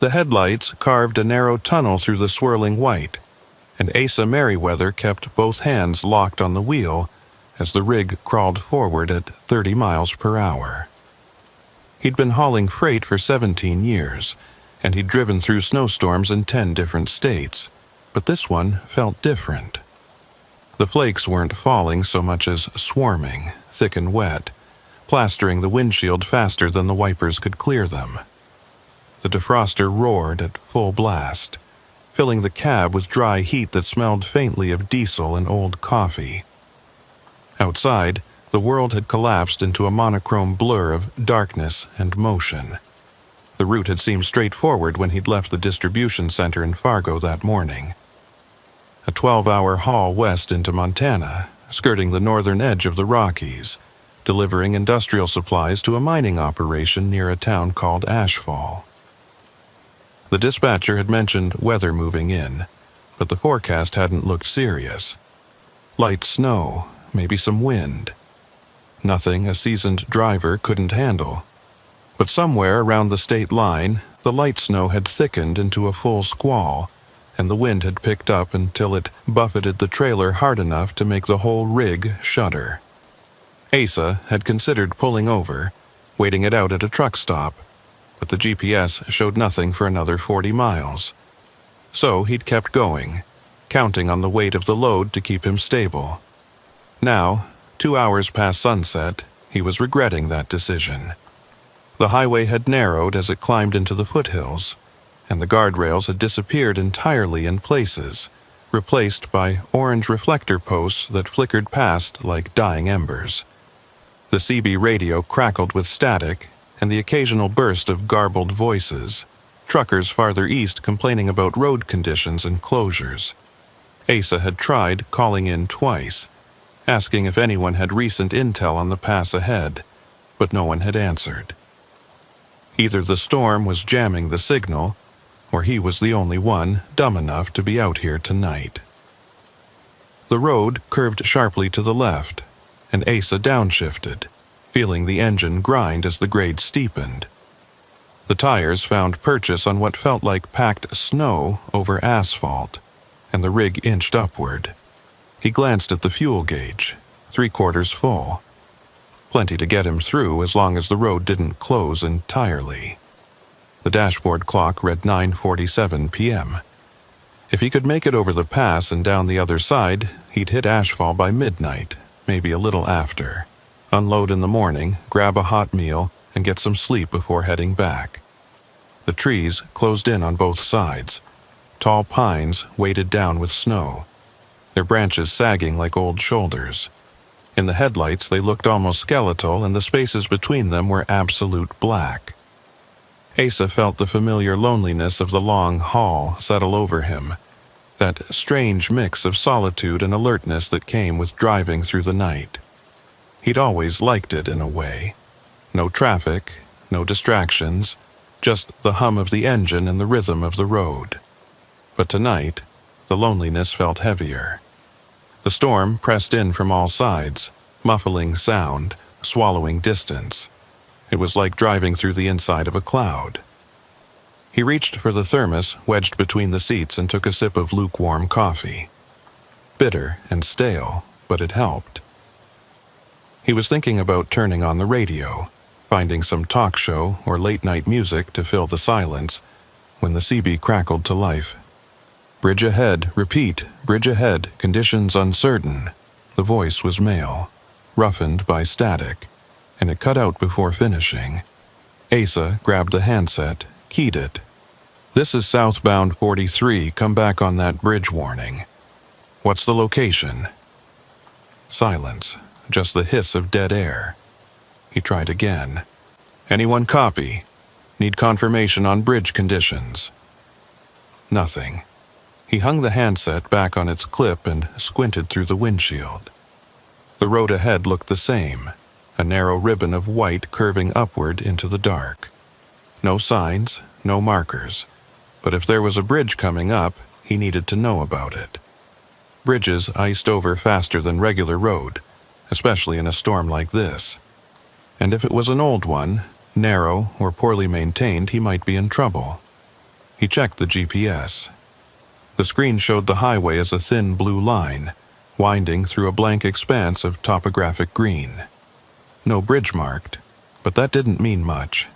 The headlights carved a narrow tunnel through the swirling white, and Asa Merriweather kept both hands locked on the wheel as the rig crawled forward at 30 miles per hour. He'd been hauling freight for 17 years, and he'd driven through snowstorms in 10 different states, but this one felt different. The flakes weren't falling so much as swarming, thick and wet, plastering the windshield faster than the wipers could clear them. The defroster roared at full blast, filling the cab with dry heat that smelled faintly of diesel and old coffee. Outside, the world had collapsed into a monochrome blur of darkness and motion. The route had seemed straightforward when he'd left the distribution center in Fargo that morning. A 12-hour haul west into Montana, skirting the northern edge of the Rockies, delivering industrial supplies to a mining operation near a town called Ashfall. The dispatcher had mentioned weather moving in, but the forecast hadn't looked serious. Light snow, maybe some wind. Nothing a seasoned driver couldn't handle. But somewhere around the state line, the light snow had thickened into a full squall, and the wind had picked up until it buffeted the trailer hard enough to make the whole rig shudder. Asa had considered pulling over, waiting it out at a truck stop, but the GPS showed nothing for another 40 miles. So he'd kept going, counting on the weight of the load to keep him stable. Now, 2 hours past sunset, he was regretting that decision. The highway had narrowed as it climbed into the foothills, and the guardrails had disappeared entirely in places, replaced by orange reflector posts that flickered past like dying embers. The CB radio crackled with static and the occasional burst of garbled voices, truckers farther east complaining about road conditions and closures. Asa had tried calling in twice, asking if anyone had recent intel on the pass ahead, but no one had answered. Either the storm was jamming the signal, or he was the only one dumb enough to be out here tonight. The road curved sharply to the left, and Asa downshifted, feeling the engine grind as the grade steepened. The tires found purchase on what felt like packed snow over asphalt, and the rig inched upward. He glanced at the fuel gauge, 3/4 full. Plenty to get him through as long as the road didn't close entirely. The dashboard clock read 9:47 p.m. If he could make it over the pass and down the other side, he'd hit Ashfall by midnight, maybe a little after. Unload in the morning, grab a hot meal, and get some sleep before heading back. The trees closed in on both sides. Tall pines weighted down with snow, their branches sagging like old shoulders. In the headlights, they looked almost skeletal, and the spaces between them were absolute black. Asa felt the familiar loneliness of the long haul settle over him, that strange mix of solitude and alertness that came with driving through the night. He'd always liked it in a way. No traffic, no distractions, just the hum of the engine and the rhythm of the road. But tonight, the loneliness felt heavier. The storm pressed in from all sides, muffling sound, swallowing distance. It was like driving through the inside of a cloud. He reached for the thermos wedged between the seats and took a sip of lukewarm coffee. Bitter and stale, but it helped. He was thinking about turning on the radio, finding some talk show or late-night music to fill the silence, when the CB crackled to life. "Bridge ahead, repeat, bridge ahead, conditions uncertain." The voice was male, roughened by static, and it cut out before finishing. Asa grabbed the handset, keyed it. "This is southbound 43, come back on that bridge warning. What's the location?" Silence, just the hiss of dead air. He tried again. "Anyone copy? Need confirmation on bridge conditions." Nothing. He hung the handset back on its clip and squinted through the windshield. The road ahead looked the same, a narrow ribbon of white curving upward into the dark. No signs, no markers, but if there was a bridge coming up, he needed to know about it. Bridges iced over faster than regular road, especially in a storm like this. And if it was an old one, narrow or poorly maintained, he might be in trouble. He checked the GPS. The screen showed the highway as a thin blue line, winding through a blank expanse of topographic green. No bridge marked, but that didn't mean much.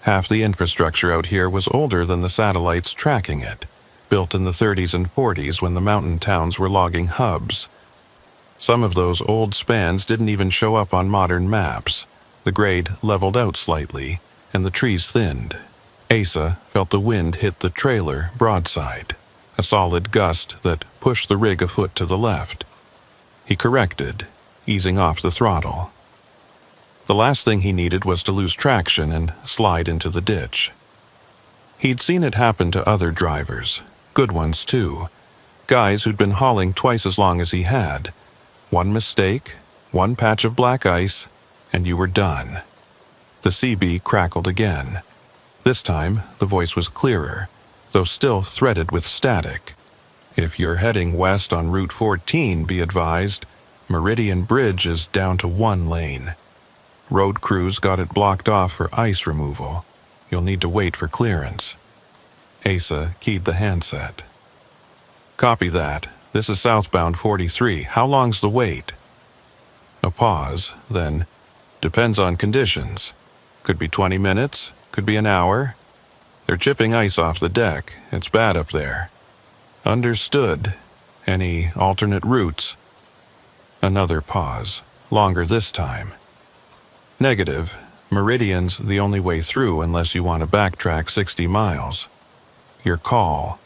Half the infrastructure out here was older than the satellites tracking it, built in the 30s and 40s when the mountain towns were logging hubs. Some of those old spans didn't even show up on modern maps. The grade leveled out slightly, and the trees thinned. Asa felt the wind hit the trailer broadside, a solid gust that pushed the rig a foot to the left. He corrected, easing off the throttle. The last thing he needed was to lose traction and slide into the ditch. He'd seen it happen to other drivers, good ones too, guys who'd been hauling twice as long as he had. One mistake, one patch of black ice, and you were done. The CB crackled again. This time, the voice was clearer, though still threaded with static. If you're heading west on Route 14, be advised, Meridian Bridge is down to 1 lane. Road crews got it blocked off for ice removal. You'll need to wait for clearance. Asa keyed the handset. Copy that. This is southbound 43. How long's the wait? A pause, then, depends on conditions. Could be 20 minutes, could be an hour. They're chipping ice off the deck. It's bad up there. Understood. Any alternate routes? Another pause, longer this time. Negative. Meridian's the only way through unless you want to backtrack 60 miles. Your call.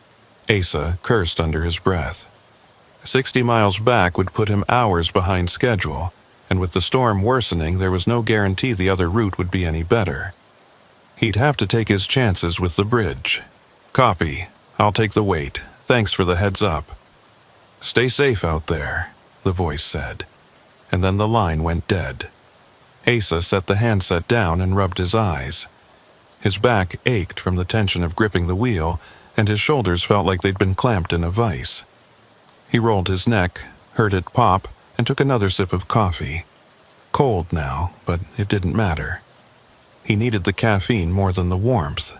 Asa cursed under his breath. 60 miles back would put him hours behind schedule, and with the storm worsening, there was no guarantee the other route would be any better. He'd have to take his chances with the bridge. Copy. I'll take the wait. Thanks for the heads up. Stay safe out there, the voice said, and then the line went dead. Asa set the handset down and rubbed his eyes. His back ached from the tension of gripping the wheel, and his shoulders felt like they'd been clamped in a vise. He rolled his neck, heard it pop, and took another sip of coffee. Cold now, but it didn't matter. He needed the caffeine more than the warmth.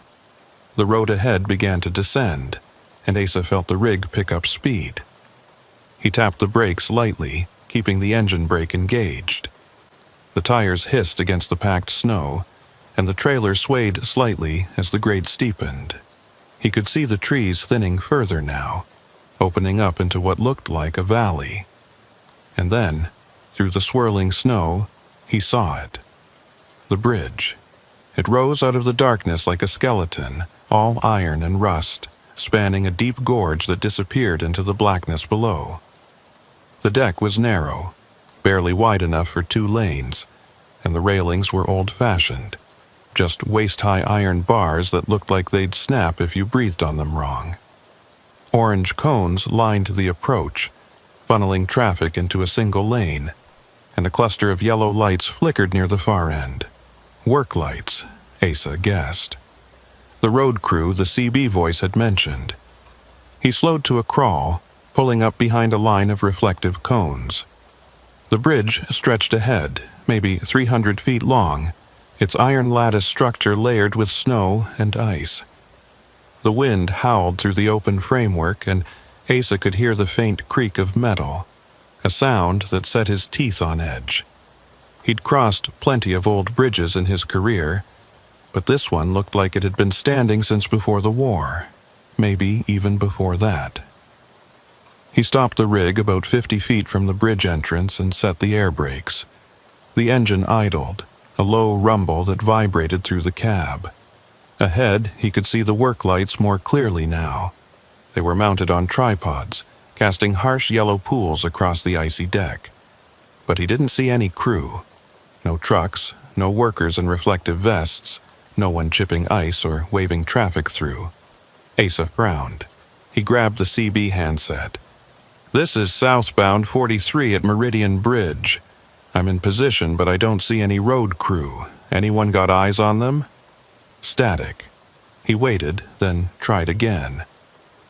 The road ahead began to descend, and Asa felt the rig pick up speed. He tapped the brakes lightly, keeping the engine brake engaged. The tires hissed against the packed snow, and the trailer swayed slightly as the grade steepened. He could see the trees thinning further now, opening up into what looked like a valley. And then, through the swirling snow, he saw it. The bridge. It rose out of the darkness like a skeleton, all iron and rust, spanning a deep gorge that disappeared into the blackness below. The deck was narrow, barely wide enough for 2 lanes, and the railings were old-fashioned, just waist-high iron bars that looked like they'd snap if you breathed on them wrong. Orange cones lined the approach, funneling traffic into a single lane, and a cluster of yellow lights flickered near the far end. Work lights, Asa guessed. The road crew the CB voice had mentioned. He slowed to a crawl, pulling up behind a line of reflective cones. The bridge stretched ahead, maybe 300 feet long, its iron lattice structure layered with snow and ice. The wind howled through the open framework, and Asa could hear the faint creak of metal, a sound that set his teeth on edge. He'd crossed plenty of old bridges in his career, but this one looked like it had been standing since before the war, maybe even before that. He stopped the rig about 50 feet from the bridge entrance and set the air brakes. The engine idled, a low rumble that vibrated through the cab. Ahead, he could see the work lights more clearly now. They were mounted on tripods, casting harsh yellow pools across the icy deck. But he didn't see any crew. No trucks, no workers in reflective vests, no one chipping ice or waving traffic through. Asa frowned. He grabbed the CB handset. This is southbound 43 at Meridian Bridge. I'm in position, but I don't see any road crew. Anyone got eyes on them? Static. He waited, then tried again.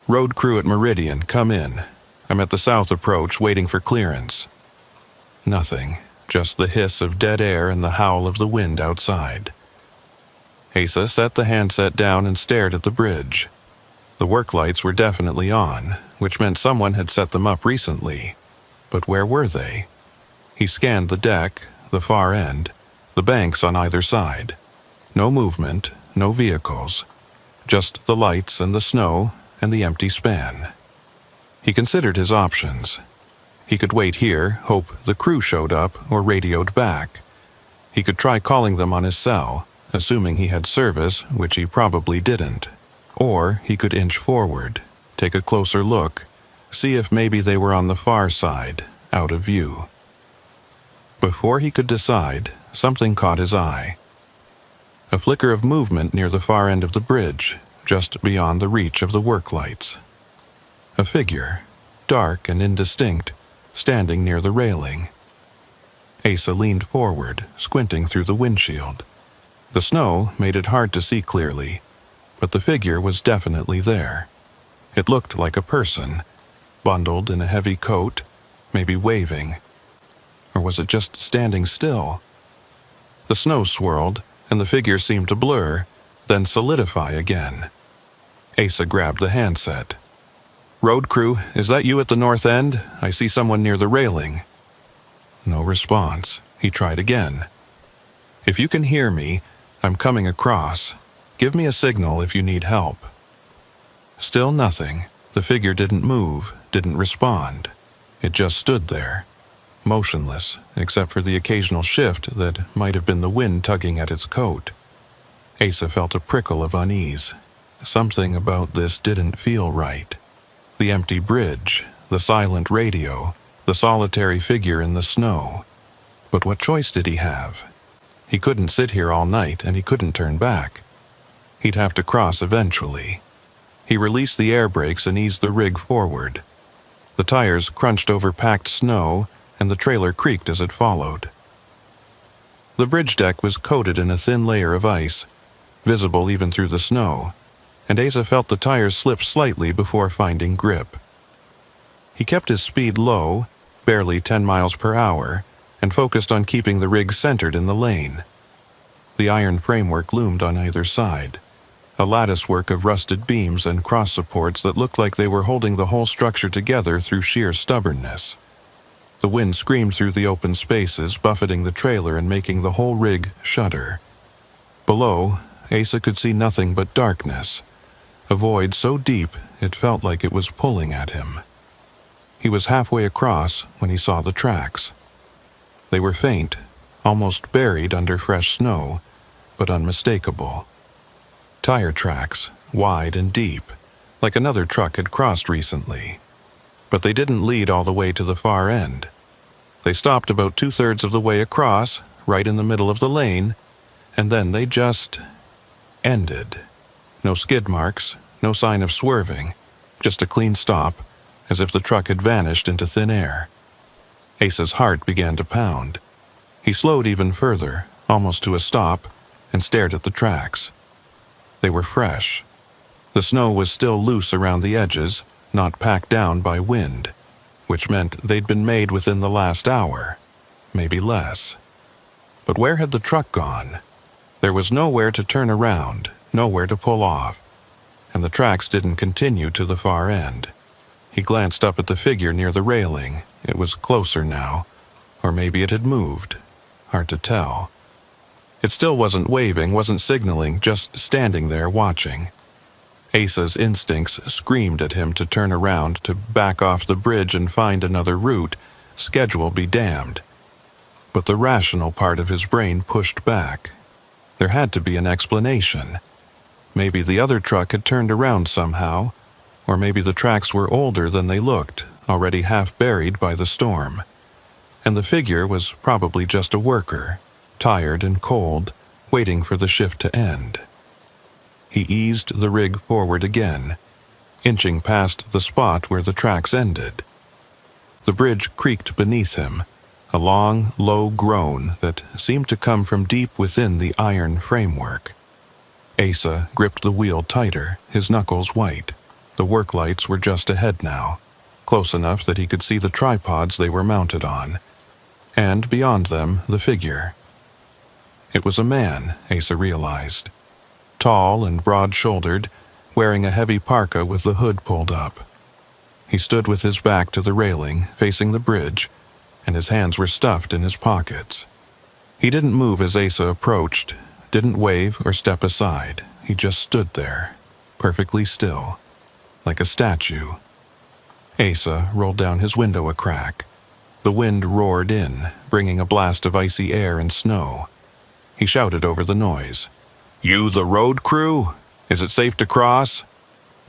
Road crew at Meridian, come in. I'm at the south approach, waiting for clearance. Nothing, just the hiss of dead air and the howl of the wind outside. Asa set the handset down and stared at the bridge. The work lights were definitely on, which meant someone had set them up recently. But where were they? He scanned the deck, the far end, the banks on either side. No movement, no vehicles. Just the lights and the snow and the empty span. He considered his options. He could wait here, hope the crew showed up or radioed back. He could try calling them on his cell, assuming he had service, which he probably didn't. Or he could inch forward, take a closer look, see if maybe they were on the far side, out of view. Before he could decide, something caught his eye. A flicker of movement near the far end of the bridge, just beyond the reach of the work lights. A figure, dark and indistinct, standing near the railing. Asa leaned forward, squinting through the windshield. The snow made it hard to see clearly, but the figure was definitely there. It looked like a person, bundled in a heavy coat, maybe waving. Or was it just standing still? The snow swirled, and the figure seemed to blur, then solidify again. Asa grabbed the handset. "Road crew, is that you at the north end? I see someone near the railing." No response. He tried again. "If you can hear me, I'm coming across. Give me a signal if you need help." Still nothing. The figure didn't move, didn't respond. It just stood there, motionless, except for the occasional shift that might have been the wind tugging at its coat. Asa felt a prickle of unease. Something about this didn't feel right. The empty bridge, the silent radio, the solitary figure in the snow. But what choice did he have? He couldn't sit here all night, and he couldn't turn back. He'd have to cross eventually. He released the air brakes and eased the rig forward. The tires crunched over packed snow, and the trailer creaked as it followed. The bridge deck was coated in a thin layer of ice, visible even through the snow, and Asa felt the tires slip slightly before finding grip. He kept his speed low, barely 10 miles per hour, and focused on keeping the rig centered in the lane. The iron framework loomed on either side, a latticework of rusted beams and cross supports that looked like they were holding the whole structure together through sheer stubbornness. The wind screamed through the open spaces, buffeting the trailer and making the whole rig shudder. Below, Asa could see nothing but darkness, a void so deep it felt like it was pulling at him. He was halfway across when he saw the tracks. They were faint, almost buried under fresh snow, but unmistakable. Tire tracks, wide and deep, like another truck had crossed recently. But they didn't lead all the way to the far end. They stopped about 2/3 of the way across, right in the middle of the lane, and then they just ended. No skid marks, no sign of swerving, just a clean stop, as if the truck had vanished into thin air. Asa's heart began to pound. He slowed even further, almost to a stop, and stared at the tracks. They were fresh. The snow was still loose around the edges, not packed down by wind, which meant they'd been made within the last hour, maybe less. But where had the truck gone? There was nowhere to turn around, nowhere to pull off, and the tracks didn't continue to the far end. He glanced up at the figure near the railing. It was closer now, or maybe it had moved. Hard to tell. It still wasn't waving, wasn't signaling, just standing there watching. Asa's instincts screamed at him to turn around, to back off the bridge and find another route, schedule be damned. But the rational part of his brain pushed back. There had to be an explanation. Maybe the other truck had turned around somehow, or maybe the tracks were older than they looked, already half buried by the storm. And the figure was probably just a worker, tired and cold, waiting for the shift to end. He eased the rig forward again, inching past the spot where the tracks ended. The bridge creaked beneath him, a long, low groan that seemed to come from deep within the iron framework. Asa gripped the wheel tighter, his knuckles white. The work lights were just ahead now, close enough that he could see the tripods they were mounted on, and beyond them, the figure. It was a man, Asa realized. Tall and broad-shouldered, wearing a heavy parka with the hood pulled up. He stood with his back to the railing, facing the bridge, and his hands were stuffed in his pockets. He didn't move as Asa approached, didn't wave or step aside. He just stood there, perfectly still, like a statue. Asa rolled down his window a crack. The wind roared in, bringing a blast of icy air and snow. He shouted over the noise. "You the road crew? Is it safe to cross?"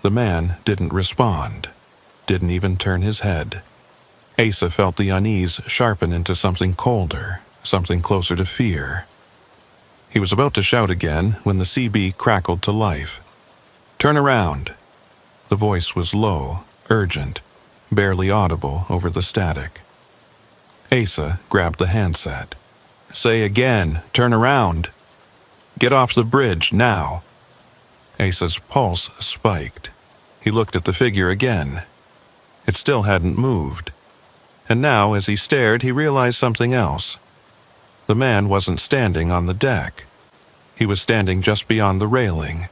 The man didn't respond, didn't even turn his head. Asa felt the unease sharpen into something colder, something closer to fear. He was about to shout again when the CB crackled to life. "Turn around." The voice was low, urgent, barely audible over the static. Asa grabbed the handset. "Say again, turn around. Get off the bridge, now." Asa's pulse spiked. He looked at the figure again. It still hadn't moved. And now, as he stared, he realized something else. The man wasn't standing on the deck. He was standing just beyond the railing,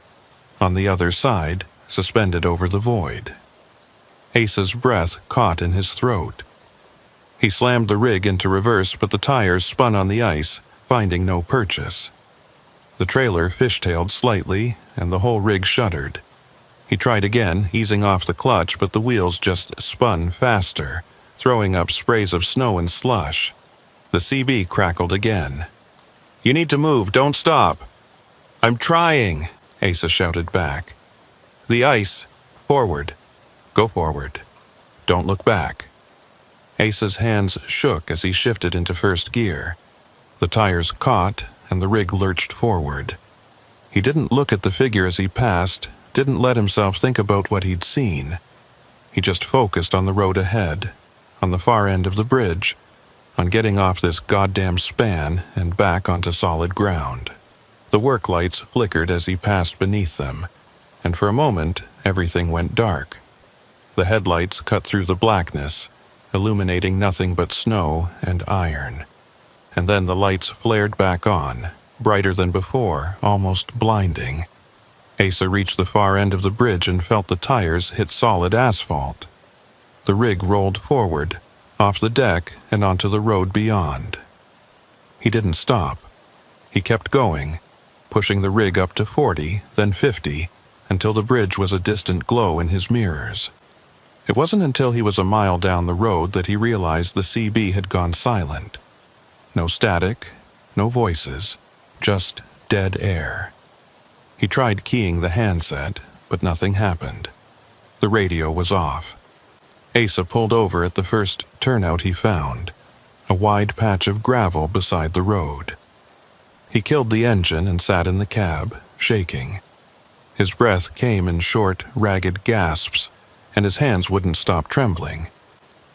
on the other side, suspended over the void. Asa's breath caught in his throat. He slammed the rig into reverse, but the tires spun on the ice, finding no purchase. The trailer fishtailed slightly, and the whole rig shuddered. He tried again, easing off the clutch, but the wheels just spun faster, throwing up sprays of snow and slush. The CB crackled again. "You need to move, don't stop." "I'm trying," Asa shouted back. "The ice. Forward. Go forward. Don't look back." Asa's hands shook as he shifted into first gear. The tires caught, and the rig lurched forward. He didn't look at the figure as he passed, didn't let himself think about what he'd seen. He just focused on the road ahead, on the far end of the bridge, on getting off this goddamn span and back onto solid ground. The work lights flickered as he passed beneath them, and for a moment everything went dark. The headlights cut through the blackness, illuminating nothing but snow and iron. And then the lights flared back on, brighter than before, almost blinding. Asa reached the far end of the bridge and felt the tires hit solid asphalt. The rig rolled forward, off the deck and onto the road beyond. He didn't stop. He kept going, pushing the rig up to 40, then 50, until the bridge was a distant glow in his mirrors. It wasn't until he was a mile down the road that he realized the CB had gone silent. No static, no voices, just dead air. He tried keying the handset, but nothing happened. The radio was off. Asa pulled over at the first turnout he found, a wide patch of gravel beside the road. He killed the engine and sat in the cab, shaking. His breath came in short, ragged gasps, and his hands wouldn't stop trembling.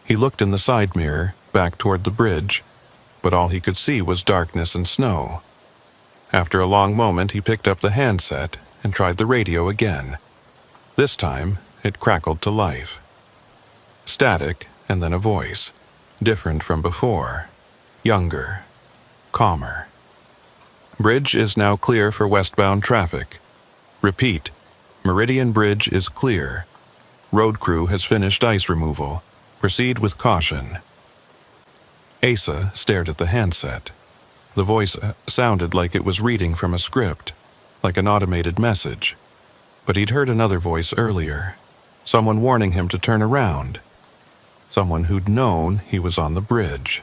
He looked in the side mirror, back toward the bridge, but all he could see was darkness and snow. After a long moment, he picked up the handset and tried the radio again. This time, it crackled to life. Static, and then a voice, different from before, younger, calmer. "Bridge is now clear for westbound traffic. Repeat, Meridian Bridge is clear. Road crew has finished ice removal. Proceed with caution." Asa stared at the handset. The voice sounded like it was reading from a script, like an automated message. But he'd heard another voice earlier, someone warning him to turn around, someone who'd known he was on the bridge.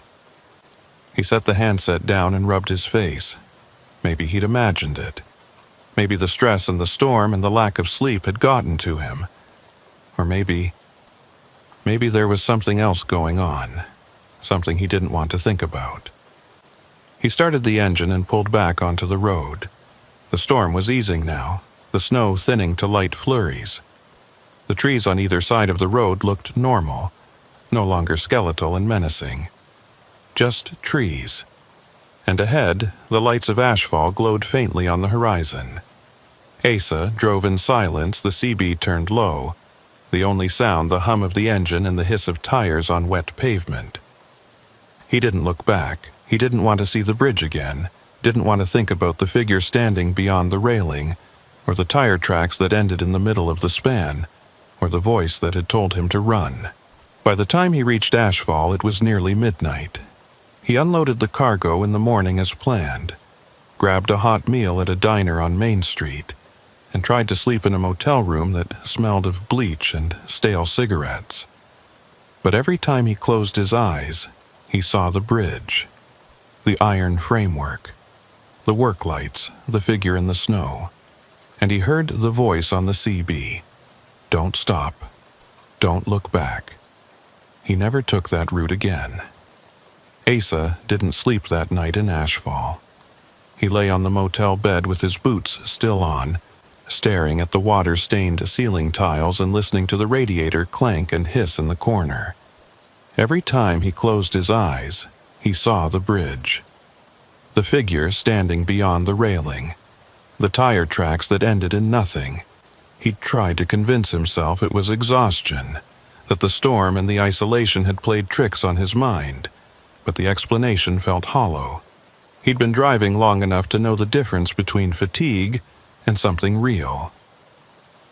He set the handset down and rubbed his face. Maybe he'd imagined it. Maybe the stress and the storm and the lack of sleep had gotten to him. Or maybe there was something else going on, something he didn't want to think about. He started the engine and pulled back onto the road. The storm was easing now, the snow thinning to light flurries. The trees on either side of the road looked normal, no longer skeletal and menacing. Just trees. And ahead, the lights of Ashfall glowed faintly on the horizon. Asa drove in silence. The CB turned low, the only sound the hum of the engine and the hiss of tires on wet pavement. He didn't look back. He didn't want to see the bridge again, didn't want to think about the figure standing beyond the railing, or the tire tracks that ended in the middle of the span, or the voice that had told him to run. By the time he reached Ashfall, it was nearly midnight. He unloaded the cargo in the morning as planned, grabbed a hot meal at a diner on Main Street, and tried to sleep in a motel room that smelled of bleach and stale cigarettes. But every time he closed his eyes, he saw the bridge, the iron framework, the work lights, the figure in the snow, and he heard the voice on the CB. Don't stop. Don't look back. He never took that route again. Asa didn't sleep that night in Ashfall. He lay on the motel bed with his boots still on, staring at the water-stained ceiling tiles and listening to the radiator clank and hiss in the corner. Every time he closed his eyes, he saw the bridge. The figure standing beyond the railing, the tire tracks that ended in nothing. He tried to convince himself it was exhaustion, that the storm and the isolation had played tricks on his mind, but the explanation felt hollow. He'd been driving long enough to know the difference between fatigue and something real.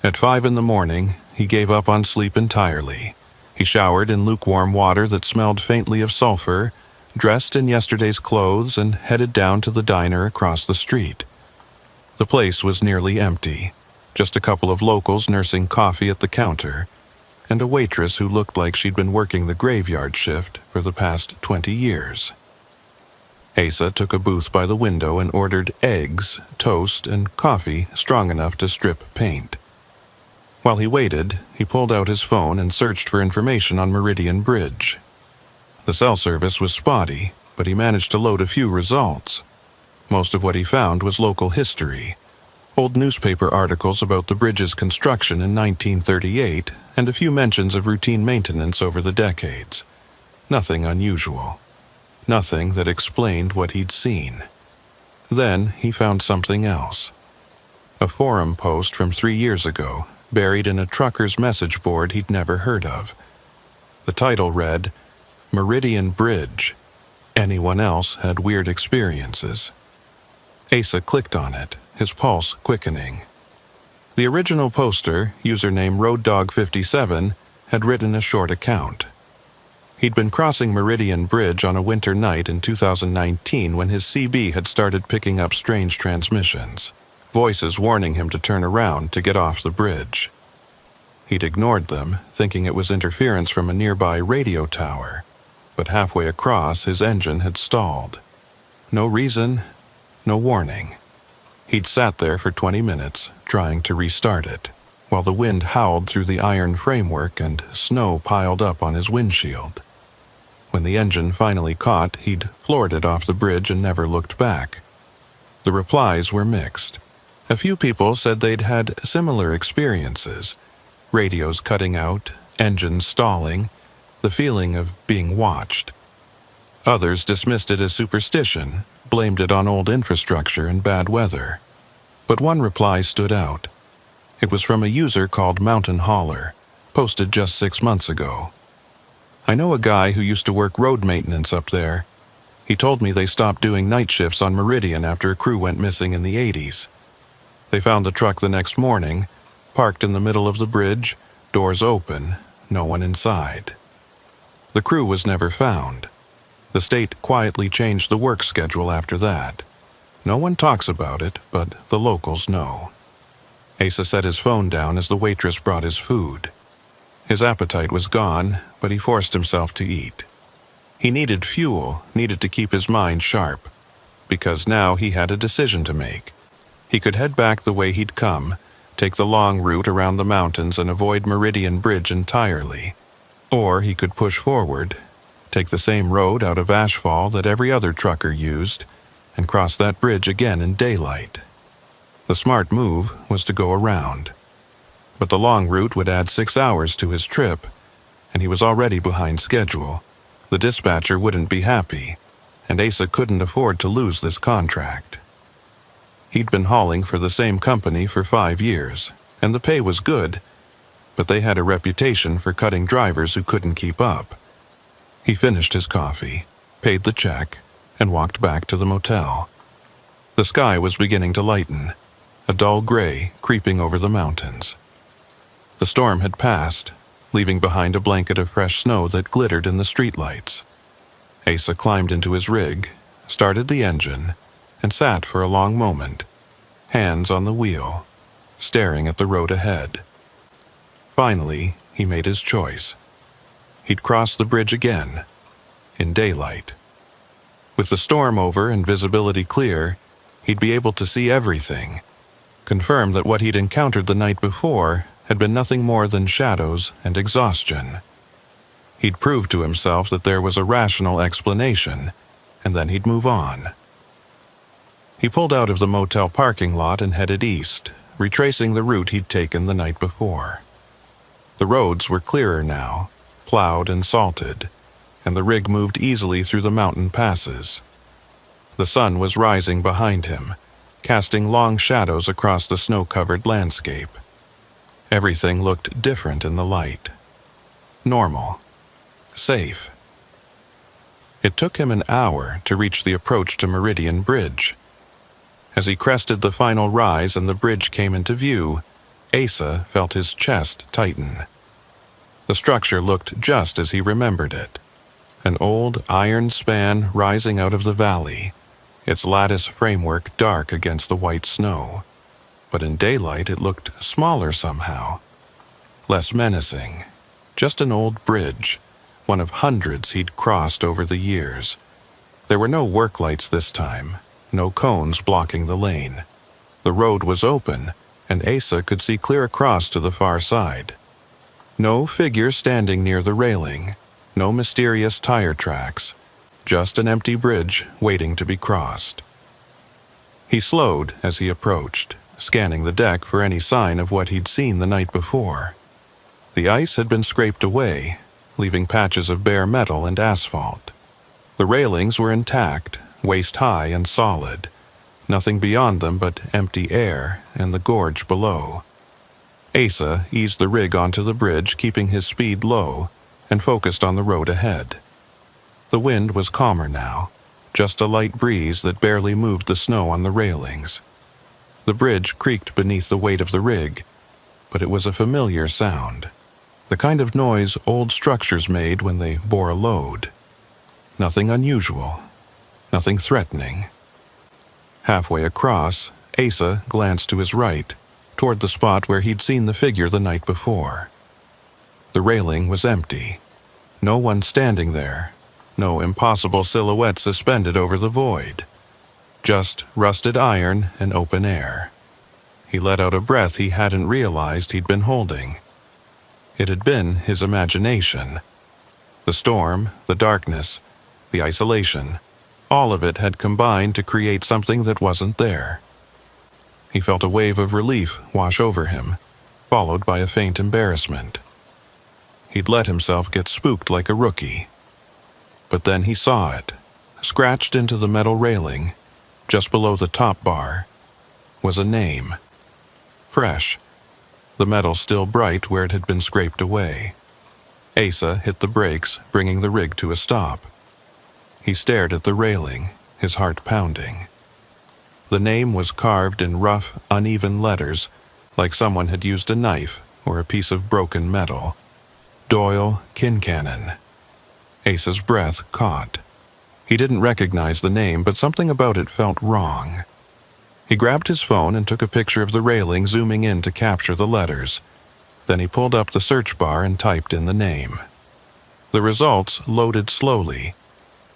At 5 a.m, he gave up on sleep entirely. He showered in lukewarm water that smelled faintly of sulfur, dressed in yesterday's clothes, and headed down to the diner across the street. The place was nearly empty, just a couple of locals nursing coffee at the counter, and a waitress who looked like she'd been working the graveyard shift for the past 20 years. Asa took a booth by the window and ordered eggs, toast, and coffee strong enough to strip paint. While he waited, he pulled out his phone and searched for information on Meridian Bridge. The cell service was spotty, but he managed to load a few results. Most of what he found was local history, old newspaper articles about the bridge's construction in 1938, and a few mentions of routine maintenance over the decades. Nothing unusual. Nothing that explained what he'd seen. Then he found something else. A forum post from 3 years ago, buried in a trucker's message board he'd never heard of. The title read, Meridian Bridge. Anyone else had weird experiences. Asa clicked on it, his pulse quickening. The original poster, username RoadDog57, had written a short account. He'd been crossing Meridian Bridge on a winter night in 2019 when his CB had started picking up strange transmissions, voices warning him to turn around to get off the bridge. He'd ignored them, thinking it was interference from a nearby radio tower, but halfway across his engine had stalled. No reason, no warning. He'd sat there for 20 minutes, trying to restart it, while the wind howled through the iron framework and snow piled up on his windshield. When the engine finally caught, he'd floored it off the bridge and never looked back. The replies were mixed. A few people said they'd had similar experiences, radios cutting out, engines stalling, the feeling of being watched. Others dismissed it as superstition, blamed it on old infrastructure and bad weather. But one reply stood out. It was from a user called Mountain Hauler, posted just 6 months ago. I know a guy who used to work road maintenance up there. He told me they stopped doing night shifts on Meridian after a crew went missing in the 80s. They found the truck the next morning, parked in the middle of the bridge, doors open, no one inside. The crew was never found. The state quietly changed the work schedule after that. No one talks about it, but the locals know. Asa set his phone down as the waitress brought his food. His appetite was gone, but he forced himself to eat. He needed fuel, needed to keep his mind sharp, because now he had a decision to make. He could head back the way he'd come, take the long route around the mountains and avoid Meridian Bridge entirely. Or he could push forward, take the same road out of Ashfall that every other trucker used, and cross that bridge again in daylight. The smart move was to go around. But the long route would add 6 hours to his trip, and he was already behind schedule. The dispatcher wouldn't be happy, and Asa couldn't afford to lose this contract. He'd been hauling for the same company for 5 years, and the pay was good, but they had a reputation for cutting drivers who couldn't keep up. He finished his coffee, paid the check, and walked back to the motel. The sky was beginning to lighten. a dull gray creeping over the mountains. The storm had passed, leaving behind a blanket of fresh snow that glittered in the streetlights. Asa climbed into his rig, started the engine, and sat for a long moment, hands on the wheel, staring at the road ahead. Finally, he made his choice. He'd cross the bridge again, in daylight. With the storm over and visibility clear, he'd be able to see everything, confirm that what he'd encountered the night before had been nothing more than shadows and exhaustion. He'd prove to himself that there was a rational explanation, and then he'd move on. He pulled out of the motel parking lot and headed east, retracing the route he'd taken the night before. The roads were clearer now, plowed and salted, and the rig moved easily through the mountain passes. The sun was rising behind him, casting long shadows across the snow-covered landscape. Everything looked different in the light. Normal. Safe. It took him an hour to reach the approach to Meridian Bridge. As he crested the final rise and the bridge came into view, Asa felt his chest tighten. The structure looked just as he remembered it. An old iron span rising out of the valley, its lattice framework dark against the white snow. But in daylight it looked smaller somehow. Less menacing. Just an old bridge, one of hundreds he'd crossed over the years. There were no work lights this time, no cones blocking the lane. The road was open, and Asa could see clear across to the far side. No figure standing near the railing, no mysterious tire tracks, just an empty bridge waiting to be crossed. He slowed as he approached, scanning the deck for any sign of what he'd seen the night before. The ice had been scraped away, leaving patches of bare metal and asphalt. The railings were intact, waist-high and solid, nothing beyond them but empty air and the gorge below. Asa eased the rig onto the bridge, keeping his speed low, and focused on the road ahead. The wind was calmer now, just a light breeze that barely moved the snow on the railings. The bridge creaked beneath the weight of the rig, but it was a familiar sound, the kind of noise old structures made when they bore a load. Nothing unusual, nothing threatening. Halfway across, Asa glanced to his right, toward the spot where he'd seen the figure the night before. The railing was empty. No one standing there, no impossible silhouette suspended over the void. Just rusted iron and open air. He let out a breath he hadn't realized he'd been holding. It had been his imagination. The storm, the darkness, the isolation, all of it had combined to create something that wasn't there. He felt a wave of relief wash over him, followed by a faint embarrassment. He'd let himself get spooked like a rookie. But then he saw it, scratched into the metal railing, just below the top bar, was a name. Fresh, the metal still bright where it had been scraped away. Asa hit the brakes, bringing the rig to a stop. He stared at the railing, his heart pounding. The name was carved in rough, uneven letters, like someone had used a knife or a piece of broken metal. Doyle Kincannon. Asa's breath caught. He didn't recognize the name, but something about it felt wrong. He grabbed his phone and took a picture of the railing, zooming in to capture the letters. Then he pulled up the search bar and typed in the name. The results loaded slowly,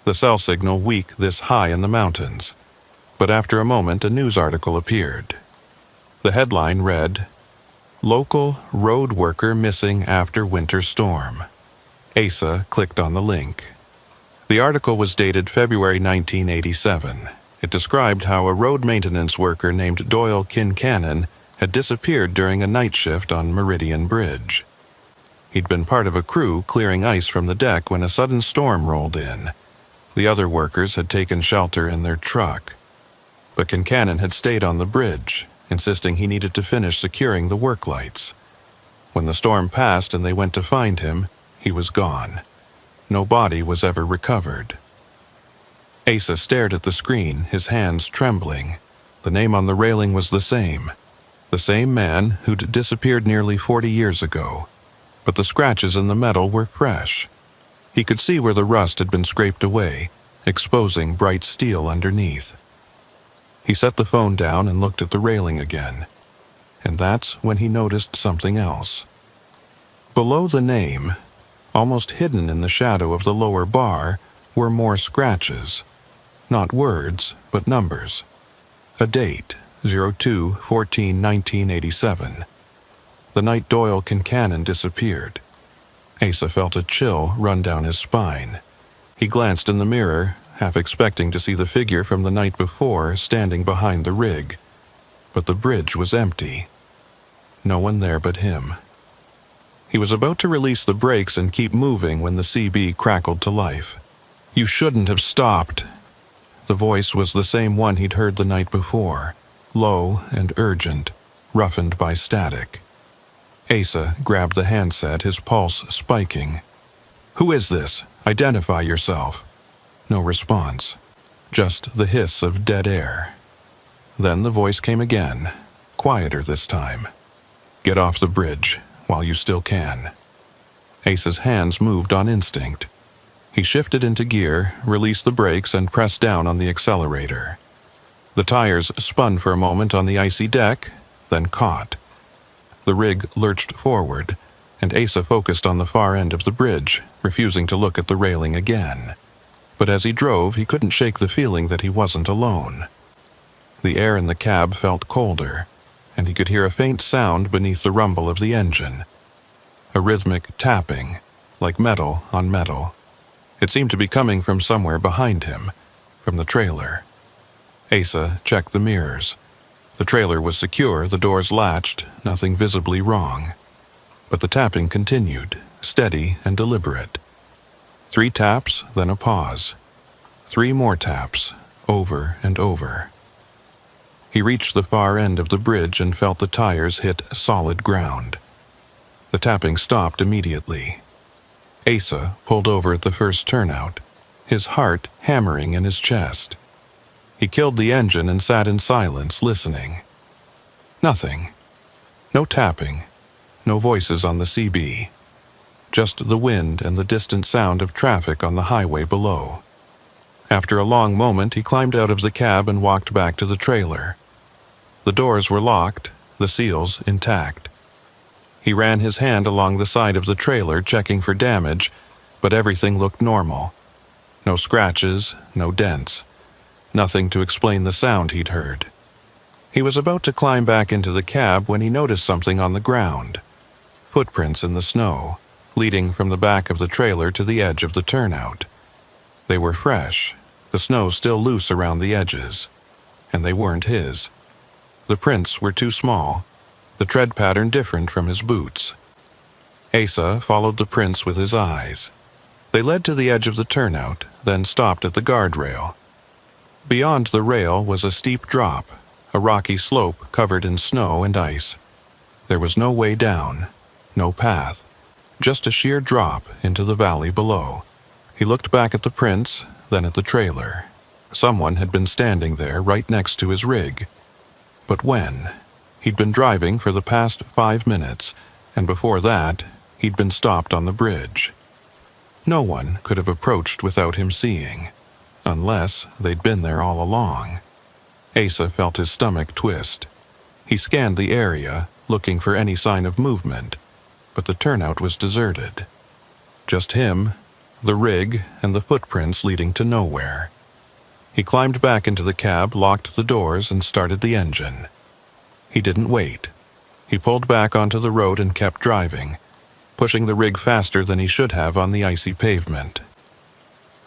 the cell signal weak this high in the mountains. But after a moment, a news article appeared. The headline read, "Local road worker missing after winter storm." Asa clicked on the link. The article was dated February 1987. It described how a road maintenance worker named Doyle Kincannon had disappeared during a night shift on Meridian Bridge. He'd been part of a crew clearing ice from the deck when a sudden storm rolled in. The other workers had taken shelter in their truck. But Kincannon had stayed on the bridge, insisting he needed to finish securing the work lights. When the storm passed and they went to find him, he was gone. No body was ever recovered. Asa stared at the screen, his hands trembling. The name on the railing was the same, The same man who'd disappeared nearly 40 years ago, but the scratches in the metal were fresh. He could see where the rust had been scraped away, exposing bright steel underneath. He set the phone down and looked at the railing again, and that's when he noticed something else. Below the name, almost hidden in the shadow of the lower bar, were more scratches. Not words, but numbers. A date, 02/14/1987. The night Doyle Kincannon disappeared. Asa felt a chill run down his spine. He glanced in the mirror, half expecting to see the figure from the night before standing behind the rig. But the bridge was empty. No one there but him. He was about to release the brakes and keep moving when the CB crackled to life. "You shouldn't have stopped." The voice was the same one he'd heard the night before, low and urgent, roughened by static. Asa grabbed the handset, his pulse spiking. "Who is this? Identify yourself." No response, just the hiss of dead air. Then the voice came again, quieter this time. "Get off the bridge while you still can." Asa's hands moved on instinct. He shifted into gear, released the brakes, and pressed down on the accelerator. The tires spun for a moment on the icy deck, then caught. The rig lurched forward, and Asa focused on the far end of the bridge, refusing to look at the railing again. But as he drove, he couldn't shake the feeling that he wasn't alone. The air in the cab felt colder, and he could hear a faint sound beneath the rumble of the engine. A rhythmic tapping, like metal on metal. It seemed to be coming from somewhere behind him, from the trailer. Asa checked the mirrors. The trailer was secure, the doors latched, nothing visibly wrong. But the tapping continued, steady and deliberate. 3 taps, then a pause. 3 more taps, over and over. He reached the far end of the bridge and felt the tires hit solid ground. The tapping stopped immediately. Asa pulled over at the first turnout, his heart hammering in his chest. He killed the engine and sat in silence, listening. Nothing. No tapping. No voices on the CB. Just the wind and the distant sound of traffic on the highway below. After a long moment, he climbed out of the cab and walked back to the trailer. The doors were locked, the seals intact. He ran his hand along the side of the trailer, checking for damage, but everything looked normal. No scratches, no dents. Nothing to explain the sound he'd heard. He was about to climb back into the cab when he noticed something on the ground. Footprints in the snow, leading from the back of the trailer to the edge of the turnout. They were fresh, the snow still loose around the edges, and they weren't his. The prints were too small, the tread pattern different from his boots. Asa followed the prints with his eyes. They led to the edge of the turnout, then stopped at the guardrail. Beyond the rail was a steep drop, a rocky slope covered in snow and ice. There was no way down, no path, just a sheer drop into the valley below. He looked back at the prints, then at the trailer. Someone had been standing there right next to his rig. But when? He'd been driving for the past 5 minutes, and before that, he'd been stopped on the bridge. No one could have approached without him seeing, unless they'd been there all along. Asa felt his stomach twist. He scanned the area, looking for any sign of movement, but the turnout was deserted. Just him, the rig, and the footprints leading to nowhere. He climbed back into the cab, locked the doors, and started the engine. He didn't wait. He pulled back onto the road and kept driving, pushing the rig faster than he should have on the icy pavement.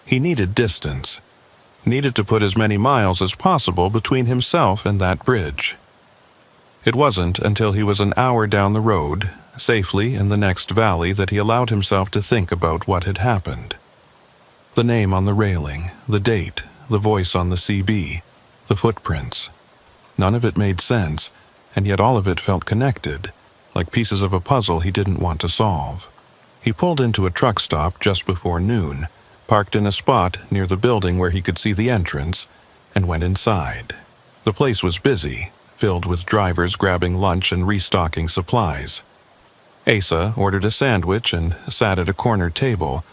He needed distance. Needed to put as many miles as possible between himself and that bridge. It wasn't until he was an hour down the road, safely in the next valley, that he allowed himself to think about what had happened. The name on the railing, the date, the voice on the CB, the footprints. None of it made sense, and yet all of it felt connected, like pieces of a puzzle he didn't want to solve. He pulled into a truck stop just before noon, parked in a spot near the building where he could see the entrance, and went inside. The place was busy, filled with drivers grabbing lunch and restocking supplies. Asa ordered a sandwich and sat at a corner table,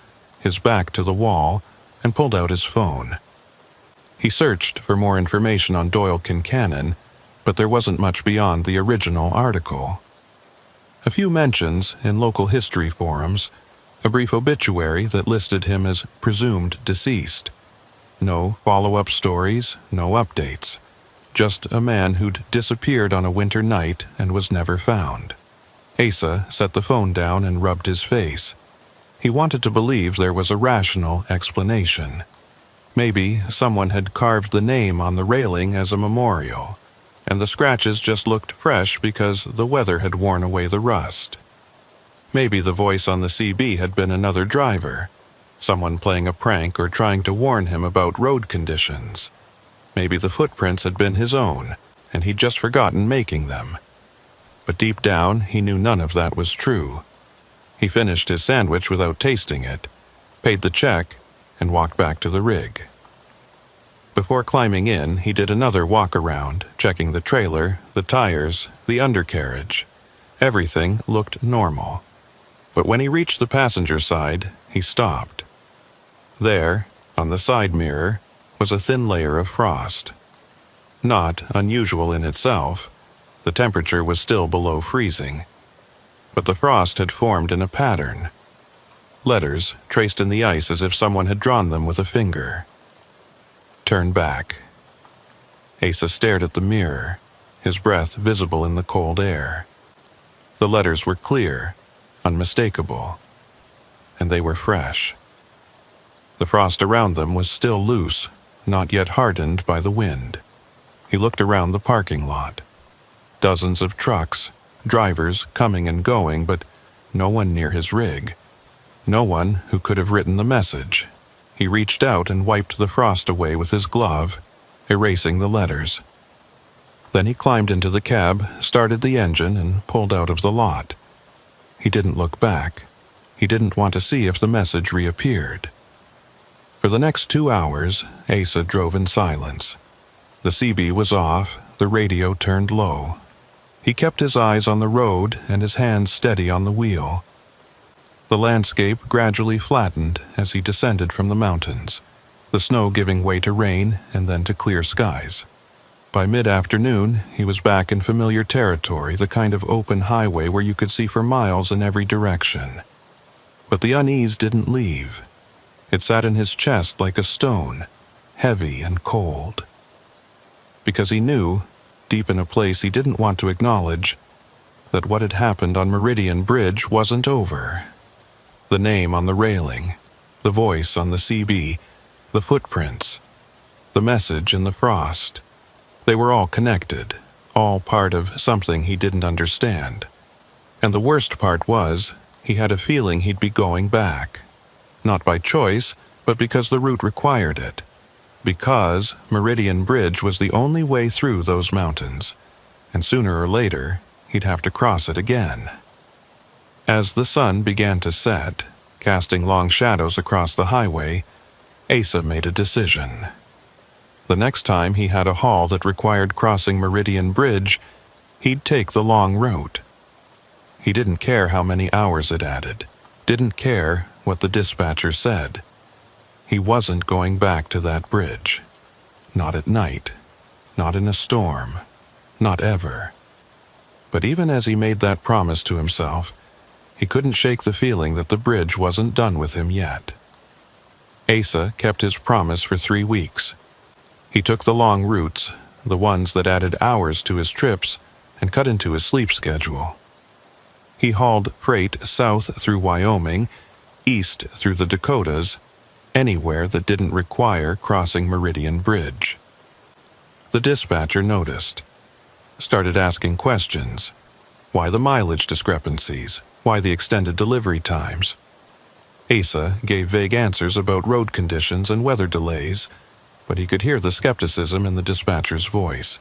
his back to the wall, and pulled out his phone. He searched for more information on Doyle Kincannon, but there wasn't much beyond the original article. A few mentions in local history forums, a brief obituary that listed him as presumed deceased. No follow-up stories, no updates. Just a man who'd disappeared on a winter night and was never found. Asa set the phone down and rubbed his face. He wanted to believe there was a rational explanation. Maybe someone had carved the name on the railing as a memorial, and the scratches just looked fresh because the weather had worn away the rust. Maybe the voice on the CB had been another driver, someone playing a prank or trying to warn him about road conditions. Maybe the footprints had been his own, and he'd just forgotten making them. But deep down, he knew none of that was true. He finished his sandwich without tasting it, paid the check, and walked back to the rig. Before climbing in, he did another walk-around, checking the trailer, the tires, the undercarriage. Everything looked normal. But when he reached the passenger side, he stopped. There, on the side mirror, was a thin layer of frost. Not unusual in itself. The temperature was still below freezing. But the frost had formed in a pattern. Letters traced in the ice as if someone had drawn them with a finger. Turn back. Asa stared at the mirror, his breath visible in the cold air. The letters were clear, unmistakable, and they were fresh. The frost around them was still loose, not yet hardened by the wind. He looked around the parking lot. Dozens of trucks, drivers coming and going, but no one near his rig. No one who could have written the message. He reached out and wiped the frost away with his glove, erasing the letters. Then he climbed into the cab, started the engine, and pulled out of the lot. He didn't look back. He didn't want to see if the message reappeared. For the next 2 hours, Asa drove in silence. The CB was off, the radio turned low. He kept his eyes on the road and his hands steady on the wheel. The landscape gradually flattened as he descended from the mountains, the snow giving way to rain and then to clear skies. By mid-afternoon, he was back in familiar territory, the kind of open highway where you could see for miles in every direction. But the unease didn't leave. It sat in his chest like a stone, heavy and cold. Because he knew, deep in a place he didn't want to acknowledge, that what had happened on Meridian Bridge wasn't over. The name on the railing, the voice on the CB, the footprints, the message in the frost. They were all connected, all part of something he didn't understand. And the worst part was, he had a feeling he'd be going back. Not by choice, but because the route required it. Because Meridian Bridge was the only way through those mountains, and sooner or later, he'd have to cross it again. As the sun began to set, casting long shadows across the highway, Asa made a decision. The next time he had a haul that required crossing Meridian Bridge, he'd take the long route. He didn't care how many hours it added, didn't care what the dispatcher said. He wasn't going back to that bridge. Not at night, not in a storm, not ever. But even as he made that promise to himself, he couldn't shake the feeling that the bridge wasn't done with him yet. Asa kept his promise for 3 weeks. He took the long routes, the ones that added hours to his trips, and cut into his sleep schedule. He hauled freight south through Wyoming, east through the Dakotas, anywhere that didn't require crossing Meridian Bridge. The dispatcher noticed, started asking questions. Why the mileage discrepancies? Why the extended delivery times? Asa gave vague answers about road conditions and weather delays, but he could hear the skepticism in the dispatcher's voice.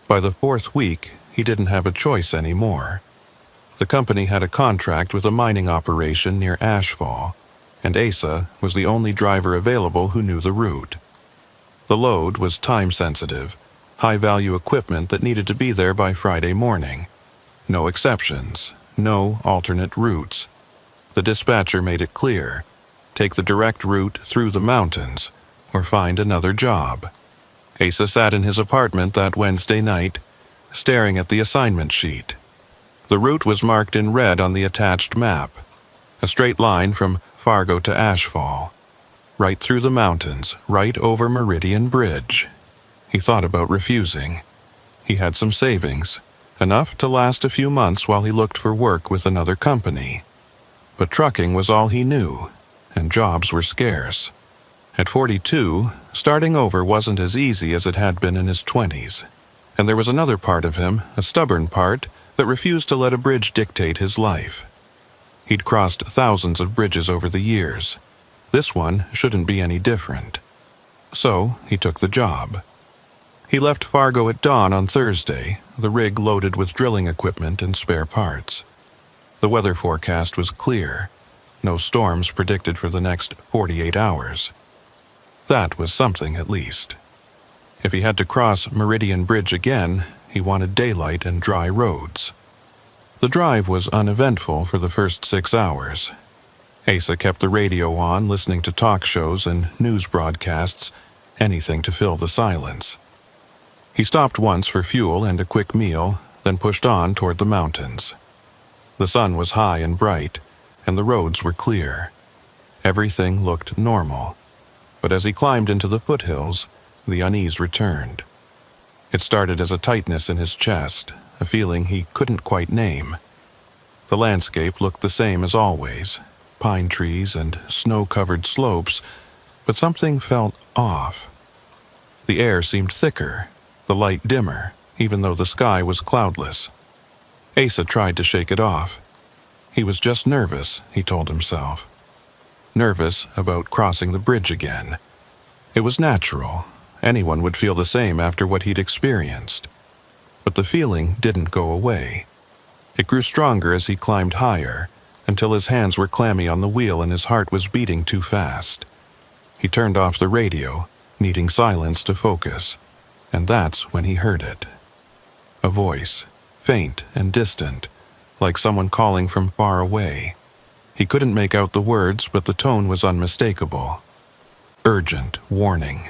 By the 4th week, he didn't have a choice anymore. The company had a contract with a mining operation near Ashfall, and Asa was the only driver available who knew the route. The load was time-sensitive, high-value equipment that needed to be there by Friday morning. No exceptions, no alternate routes. The dispatcher made it clear: take the direct route through the mountains or find another job. Asa sat in his apartment that Wednesday night, staring at the assignment sheet. The route was marked in red on the attached map, a straight line from Fargo to Ashfall, right through the mountains, right over Meridian Bridge. He thought about refusing. He had some savings, enough to last a few months while he looked for work with another company. But trucking was all he knew, and jobs were scarce. At 42, starting over wasn't as easy as it had been in his 20s. And there was another part of him, a stubborn part, that refused to let a bridge dictate his life. He'd crossed thousands of bridges over the years. This one shouldn't be any different. So he took the job. He left Fargo at dawn on Thursday, the rig loaded with drilling equipment and spare parts. The weather forecast was clear. No storms predicted for the next 48 hours. That was something, at least. If he had to cross Meridian Bridge again, he wanted daylight and dry roads. The drive was uneventful for the first 6 hours. Asa kept the radio on, listening to talk shows and news broadcasts, anything to fill the silence. He stopped once for fuel and a quick meal, then pushed on toward the mountains. The sun was high and bright, and the roads were clear. Everything looked normal. But as he climbed into the foothills, the unease returned. It started as a tightness in his chest, a feeling he couldn't quite name. The landscape looked the same as always, pine trees and snow-covered slopes, but something felt off. The air seemed thicker, the light dimmer, even though the sky was cloudless. Asa tried to shake it off. He was just nervous, he told himself. Nervous about crossing the bridge again. It was natural. Anyone would feel the same after what he'd experienced. But the feeling didn't go away. It grew stronger as he climbed higher, until his hands were clammy on the wheel and his heart was beating too fast. He turned off the radio, needing silence to focus, and that's when he heard it. A voice, faint and distant, like someone calling from far away. He couldn't make out the words, but the tone was unmistakable. Urgent warning.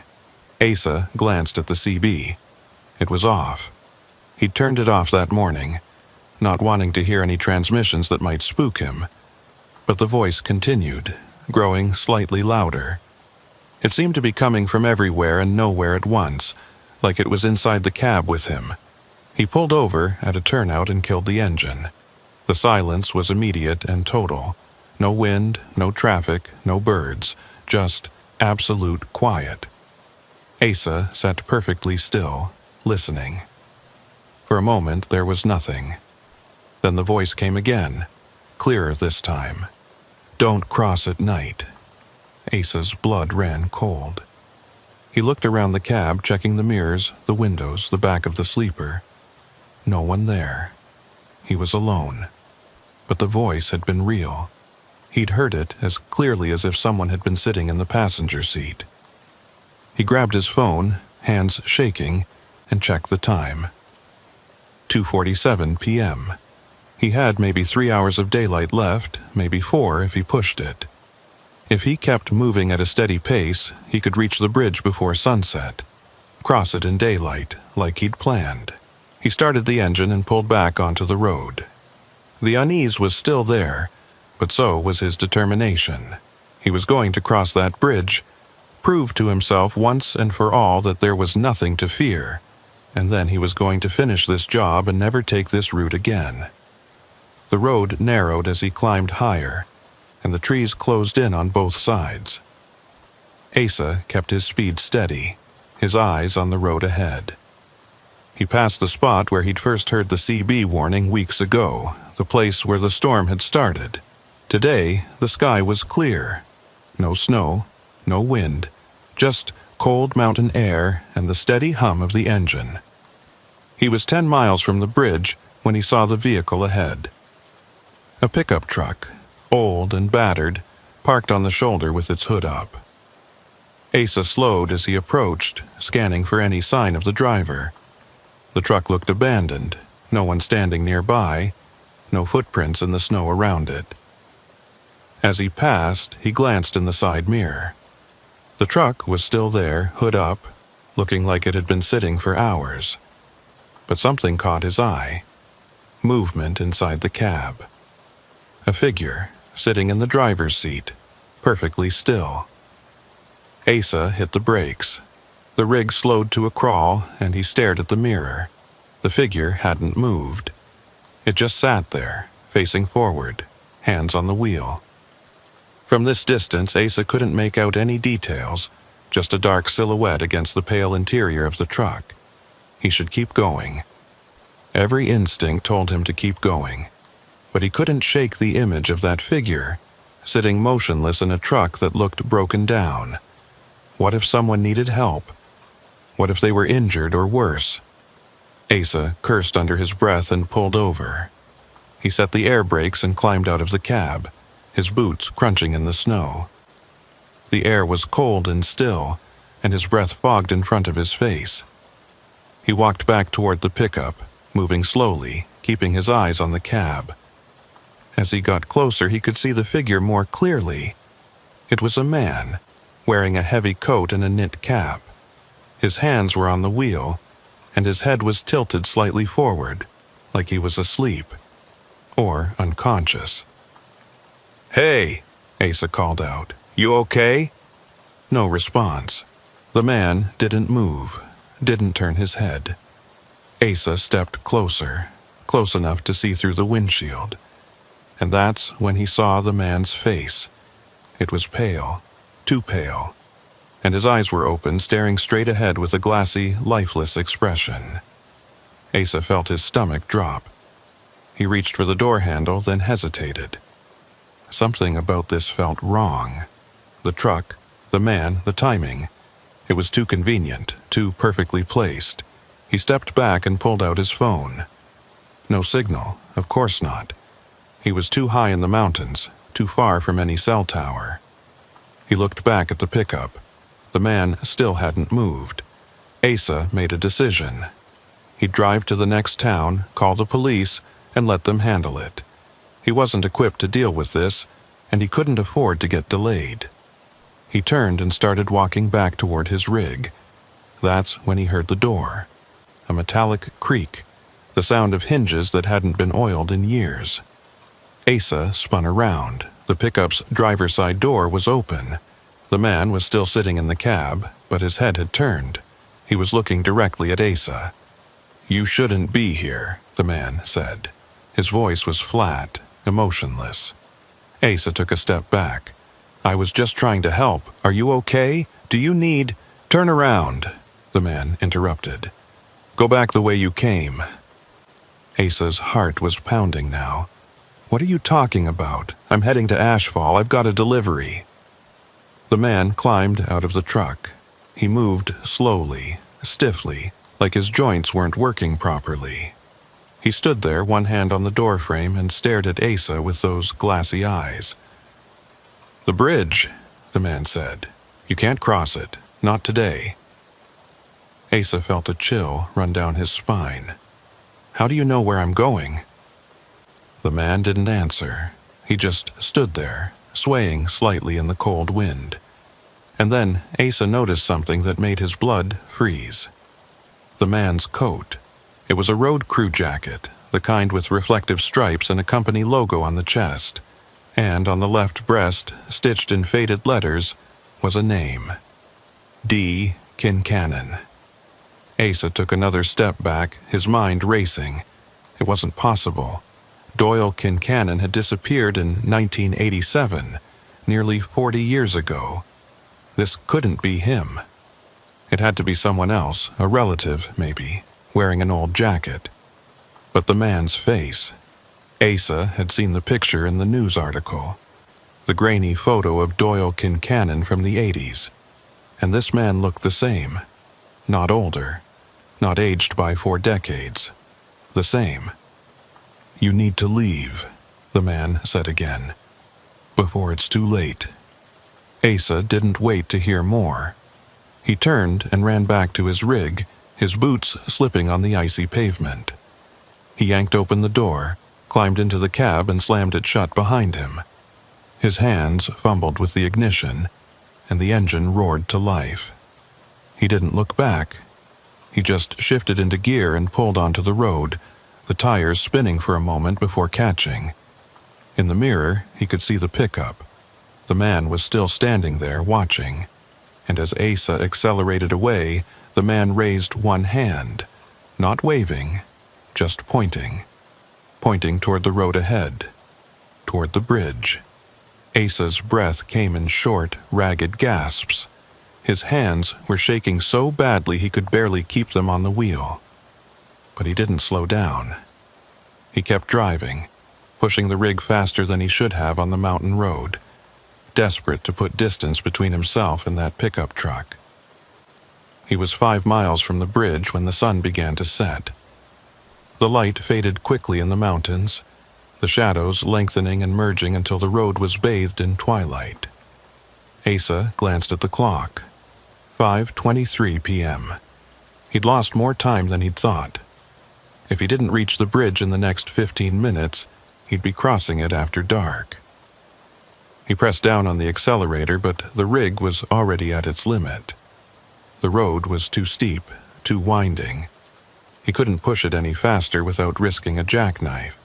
Asa glanced at the CB. It was off. He'd turned it off that morning, not wanting to hear any transmissions that might spook him. But the voice continued, growing slightly louder. It seemed to be coming from everywhere and nowhere at once, like it was inside the cab with him. He pulled over at a turnout and killed the engine. The silence was immediate and total. No wind, no traffic, no birds, just absolute quiet. Asa sat perfectly still, listening. For a moment there was nothing. Then the voice came again, clearer this time. Don't cross at night. Asa's blood ran cold. He looked around the cab, checking the mirrors, the windows, the back of the sleeper. No one there. He was alone. But the voice had been real. He'd heard it as clearly as if someone had been sitting in the passenger seat. He grabbed his phone, hands shaking, and checked the time. 2:47 p.m. He had maybe 3 hours of daylight left, maybe 4 if he pushed it. If he kept moving at a steady pace, he could reach the bridge before sunset, cross it in daylight, like he'd planned. He started the engine and pulled back onto the road. The unease was still there, but so was his determination. He was going to cross that bridge, prove to himself once and for all that there was nothing to fear, and then he was going to finish this job and never take this route again. The road narrowed as he climbed higher, and the trees closed in on both sides. Asa kept his speed steady, his eyes on the road ahead. He passed the spot where he'd first heard the CB warning weeks ago, the place where the storm had started. Today, the sky was clear. No snow, no wind, just cold mountain air and the steady hum of the engine. He was 10 miles from the bridge when he saw the vehicle ahead. A pickup truck, old and battered, parked on the shoulder with its hood up. Asa slowed as he approached, scanning for any sign of the driver. The truck looked abandoned, no one standing nearby, no footprints in the snow around it. As he passed, he glanced in the side mirror. The truck was still there, hood up, looking like it had been sitting for hours. But something caught his eye. Movement inside the cab. A figure, sitting in the driver's seat, perfectly still. Asa hit the brakes. The rig slowed to a crawl, and he stared at the mirror. The figure hadn't moved. It just sat there, facing forward, hands on the wheel. From this distance, Asa couldn't make out any details, just a dark silhouette against the pale interior of the truck. He should keep going. Every instinct told him to keep going, but he couldn't shake the image of that figure, sitting motionless in a truck that looked broken down. What if someone needed help? What if they were injured or worse? Asa cursed under his breath and pulled over. He set the air brakes and climbed out of the cab, his boots crunching in the snow. The air was cold and still, and his breath fogged in front of his face. He walked back toward the pickup, moving slowly, keeping his eyes on the cab. As he got closer, he could see the figure more clearly. It was a man, wearing a heavy coat and a knit cap. His hands were on the wheel, and his head was tilted slightly forward, like he was asleep, or unconscious. "Hey," Asa called out. "You okay?" No response. The man didn't move, didn't turn his head. Asa stepped closer, close enough to see through the windshield. And that's when he saw the man's face. It was pale, too pale, and his eyes were open, staring straight ahead with a glassy, lifeless expression. Asa felt his stomach drop. He reached for the door handle, then hesitated. Something about this felt wrong. The truck, the man, the timing. It was too convenient, too perfectly placed. He stepped back and pulled out his phone. No signal, of course not. He was too high in the mountains, too far from any cell tower. He looked back at the pickup. The man still hadn't moved. Asa made a decision. He'd drive to the next town, call the police, and let them handle it. He wasn't equipped to deal with this, and he couldn't afford to get delayed. He turned and started walking back toward his rig. That's when he heard the door. A metallic creak, the sound of hinges that hadn't been oiled in years. Asa spun around. The pickup's driver's side door was open. The man was still sitting in the cab, but his head had turned. He was looking directly at Asa. "You shouldn't be here," the man said. His voice was flat, emotionless. Asa took a step back. "I was just trying to help. Are you okay? Do you need—" "Turn around," the man interrupted. "Go back the way you came." Asa's heart was pounding now. "What are you talking about? I'm heading to Ashfall. I've got a delivery." The man climbed out of the truck. He moved slowly, stiffly, like his joints weren't working properly. He stood there, one hand on the doorframe, and stared at Asa with those glassy eyes. "The bridge," the man said. "You can't cross it. Not today." Asa felt a chill run down his spine. "How do you know where I'm going?" The man didn't answer. He just stood there, swaying slightly in the cold wind. And then Asa noticed something that made his blood freeze. The man's coat. It was a road crew jacket, the kind with reflective stripes and a company logo on the chest. And on the left breast, stitched in faded letters, was a name. D. Kincannon. Asa took another step back, his mind racing. It wasn't possible. Doyle Kincannon had disappeared in 1987, nearly 40 years ago. This couldn't be him. It had to be someone else, a relative, maybe, wearing an old jacket. But the man's face. Asa had seen the picture in the news article. The grainy photo of Doyle Kincannon from the 80s. And this man looked the same. Not older. Not aged by 4 decades. The same. "You need to leave," the man said again. "Before it's too late." Asa didn't wait to hear more. He turned and ran back to his rig, his boots slipping on the icy pavement. He yanked open the door, climbed into the cab and slammed it shut behind him. His hands fumbled with the ignition, and the engine roared to life. He didn't look back. He just shifted into gear and pulled onto the road, the tires spinning for a moment before catching. In the mirror, he could see the pickup. The man was still standing there, watching. And as Asa accelerated away, the man raised one hand, not waving, just pointing toward the road ahead, toward the bridge. Asa's breath came in short, ragged gasps. His hands were shaking so badly he could barely keep them on the wheel. But he didn't slow down. He kept driving, pushing the rig faster than he should have on the mountain road, desperate to put distance between himself and that pickup truck. He was 5 miles from the bridge when the sun began to set. The light faded quickly in the mountains, the shadows lengthening and merging until the road was bathed in twilight. Asa glanced at the clock. 5:23 p.m. He'd lost more time than he'd thought. If he didn't reach the bridge in the next 15 minutes, he'd be crossing it after dark. He pressed down on the accelerator, but the rig was already at its limit. The road was too steep, too winding. He couldn't push it any faster without risking a jackknife.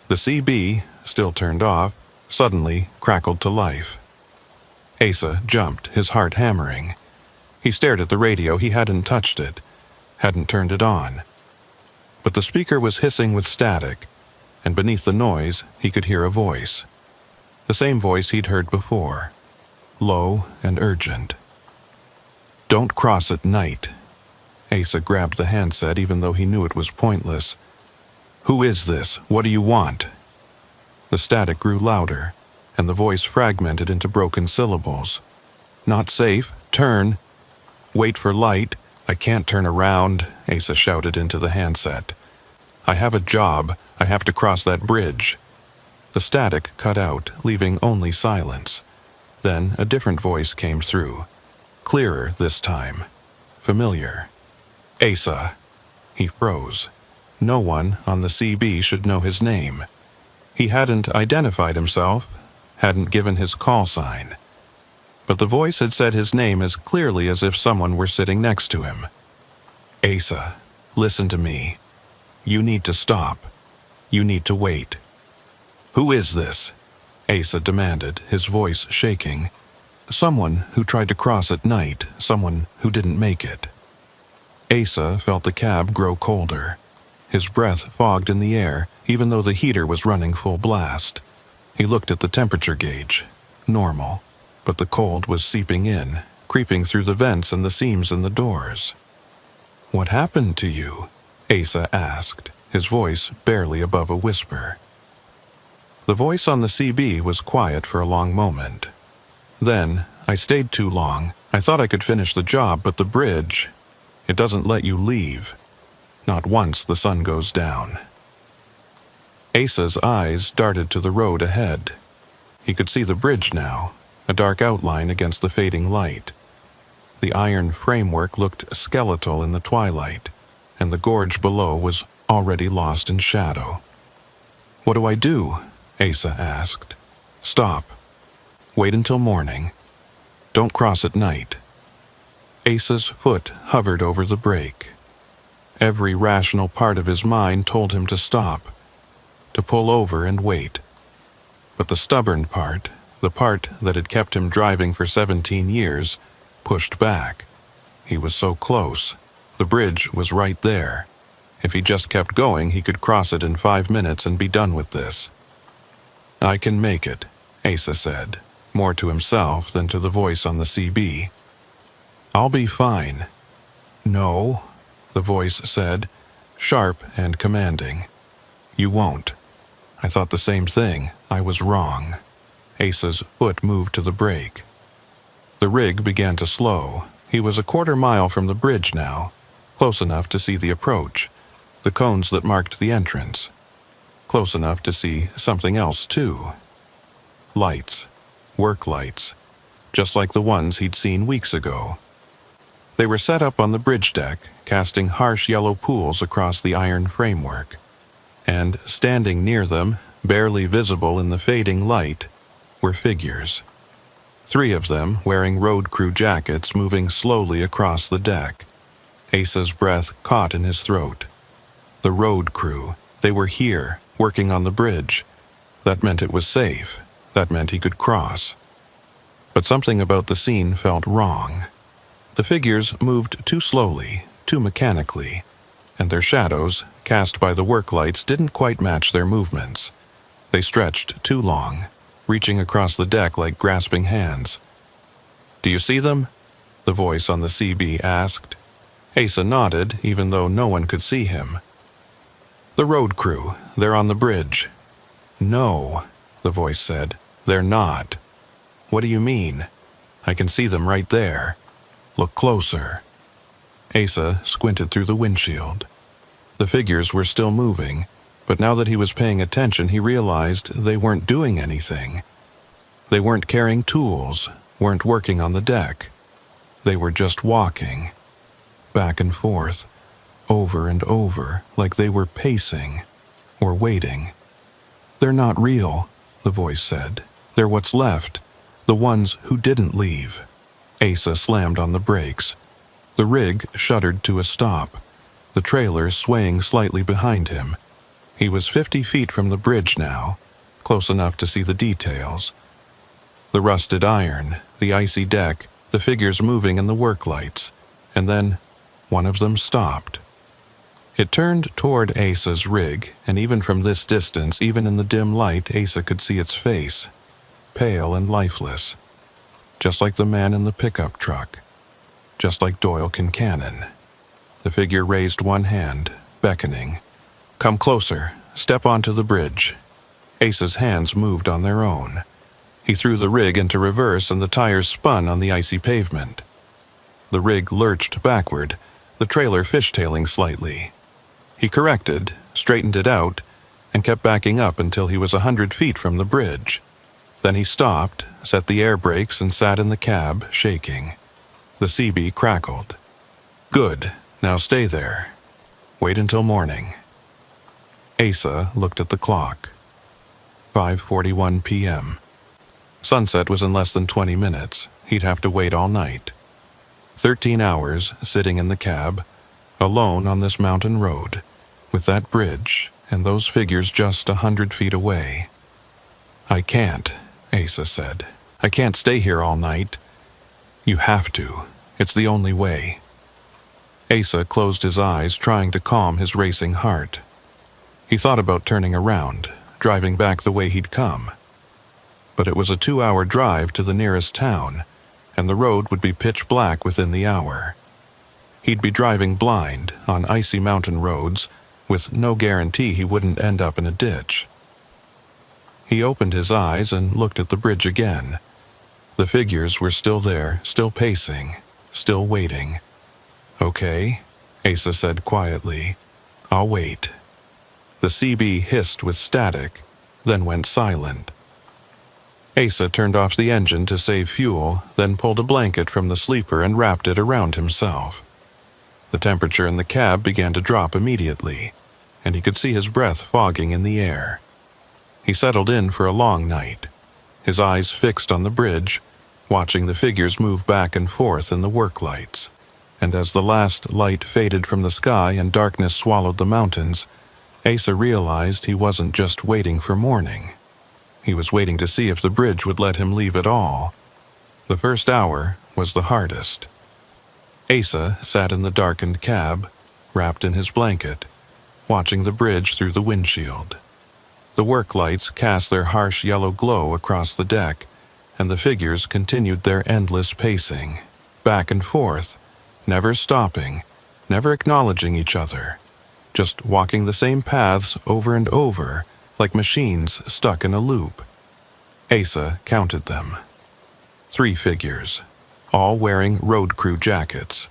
The CB, still turned off, suddenly crackled to life. Asa jumped, his heart hammering. He stared at the radio. He hadn't touched it, hadn't turned it on. But the speaker was hissing with static, and beneath the noise he could hear a voice. The same voice he'd heard before, low and urgent. "Don't cross at night." Asa grabbed the handset even though he knew it was pointless. "Who is this? What do you want?" The static grew louder, and the voice fragmented into broken syllables. "Not safe. Turn. Wait for light. I can't turn around," Asa shouted into the handset. "I have a job. I have to cross that bridge." The static cut out, leaving only silence. Then a different voice came through. Clearer this time. Familiar. "Asa." He froze. No one on the CB should know his name. He hadn't identified himself, hadn't given his call sign. But the voice had said his name as clearly as if someone were sitting next to him. "Asa, listen to me. You need to stop. You need to wait." "Who is this?" Asa demanded, his voice shaking. "Someone who tried to cross at night, someone who didn't make it." Asa felt the cab grow colder. His breath fogged in the air, even though the heater was running full blast. He looked at the temperature gauge. Normal. But the cold was seeping in, creeping through the vents and the seams in the doors. "What happened to you?" Asa asked, his voice barely above a whisper. The voice on the CB was quiet for a long moment. Then, "I stayed too long. I thought I could finish the job, but the bridge, it doesn't let you leave. Not once the sun goes down." Asa's eyes darted to the road ahead. He could see the bridge now, a dark outline against the fading light. The iron framework looked skeletal in the twilight, and the gorge below was already lost in shadow. "What do I do?" Asa asked. "Stop. Wait until morning. Don't cross at night." Asa's foot hovered over the brake. Every rational part of his mind told him to stop, to pull over and wait. But the stubborn part, the part that had kept him driving for 17 years, pushed back. He was so close. The bridge was right there. If he just kept going, he could cross it in 5 minutes and be done with this. "I can make it," Asa said, more to himself than to the voice on the CB. "I'll be fine." "No," the voice said, sharp and commanding. "You won't. I thought the same thing. I was wrong." Asa's foot moved to the brake. The rig began to slow. He was a quarter mile from the bridge now, close enough to see the approach, the cones that marked the entrance. Close enough to see something else, too. Lights. Work lights. Just like the ones he'd seen weeks ago. They were set up on the bridge deck, casting harsh yellow pools across the iron framework. And standing near them, barely visible in the fading light, were figures. 3 of them wearing road crew jackets moving slowly across the deck. Asa's breath caught in his throat. The road crew, they were here, working on the bridge. That meant it was safe. That meant he could cross. But something about the scene felt wrong. The figures moved too slowly, too mechanically, and their shadows, cast by the work lights, didn't quite match their movements. They stretched too long, reaching across the deck like grasping hands. "Do you see them?" the voice on the CB asked. Asa nodded, even though no one could see him. "The road crew, they're on the bridge." "No," the voice said, "they're not." "What do you mean? I can see them right there." "Look closer." Asa squinted through the windshield. The figures were still moving, but now that he was paying attention, he realized they weren't doing anything. They weren't carrying tools, weren't working on the deck. They were just walking, back and forth, over and over, like they were pacing or waiting. "They're not real," the voice said. "They're what's left, the ones who didn't leave." Asa slammed on the brakes. The rig shuddered to a stop, the trailer swaying slightly behind him. He was 50 feet from the bridge now, close enough to see the details. The rusted iron, the icy deck, the figures moving in the work lights, and then one of them stopped. It turned toward Asa's rig, and even from this distance, even in the dim light, Asa could see its face, pale and lifeless, just like the man in the pickup truck, just like Doyle Kincannon. The figure raised one hand, beckoning. "Come closer, step onto the bridge." Asa's hands moved on their own. He threw the rig into reverse and the tires spun on the icy pavement. The rig lurched backward, the trailer fishtailing slightly. He corrected, straightened it out, and kept backing up until he was 100 feet from the bridge. Then he stopped, set the air brakes, and sat in the cab, shaking. The CB crackled. "Good, now stay there. Wait until morning." Asa looked at the clock. 5:41 p.m. Sunset was in less than 20 minutes. He'd have to wait all night. 13 hours sitting in the cab, alone on this mountain road, with that bridge and those figures just 100 feet away. "I can't," Asa said. "I can't stay here all night." "You have to. It's the only way." Asa closed his eyes, trying to calm his racing heart. He thought about turning around, driving back the way he'd come. But it was a 2-hour drive to the nearest town, and the road would be pitch black within the hour. He'd be driving blind on icy mountain roads, with no guarantee he wouldn't end up in a ditch. He opened his eyes and looked at the bridge again. The figures were still there, still pacing, still waiting. "Okay," Asa said quietly. "I'll wait." The CB hissed with static, then went silent. Asa turned off the engine to save fuel, then pulled a blanket from the sleeper and wrapped it around himself. The temperature in the cab began to drop immediately, and he could see his breath fogging in the air. He settled in for a long night, his eyes fixed on the bridge, watching the figures move back and forth in the work lights. And as the last light faded from the sky and darkness swallowed the mountains, Asa realized he wasn't just waiting for morning. He was waiting to see if the bridge would let him leave at all. The first hour was the hardest. Asa sat in the darkened cab, wrapped in his blanket, watching the bridge through the windshield. The work lights cast their harsh yellow glow across the deck, and the figures continued their endless pacing, back and forth, never stopping, never acknowledging each other, just walking the same paths over and over, like machines stuck in a loop. Asa counted them. 3 figures, all wearing road crew jackets,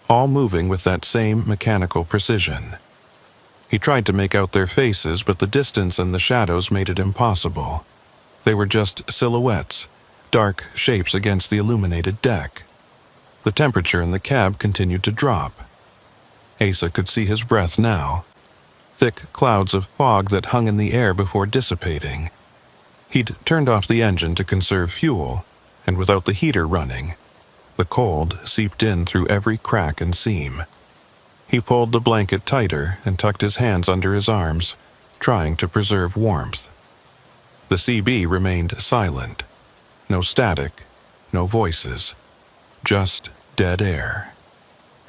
all moving with that same mechanical precision. He tried to make out their faces, but the distance and the shadows made it impossible. They were just silhouettes, dark shapes against the illuminated deck. The temperature in the cab continued to drop. Asa could see his breath now, thick clouds of fog that hung in the air before dissipating. He'd turned off the engine to conserve fuel, and without the heater running, the cold seeped in through every crack and seam. He pulled the blanket tighter and tucked his hands under his arms, trying to preserve warmth. The CB remained silent. No static, no voices, just dead air.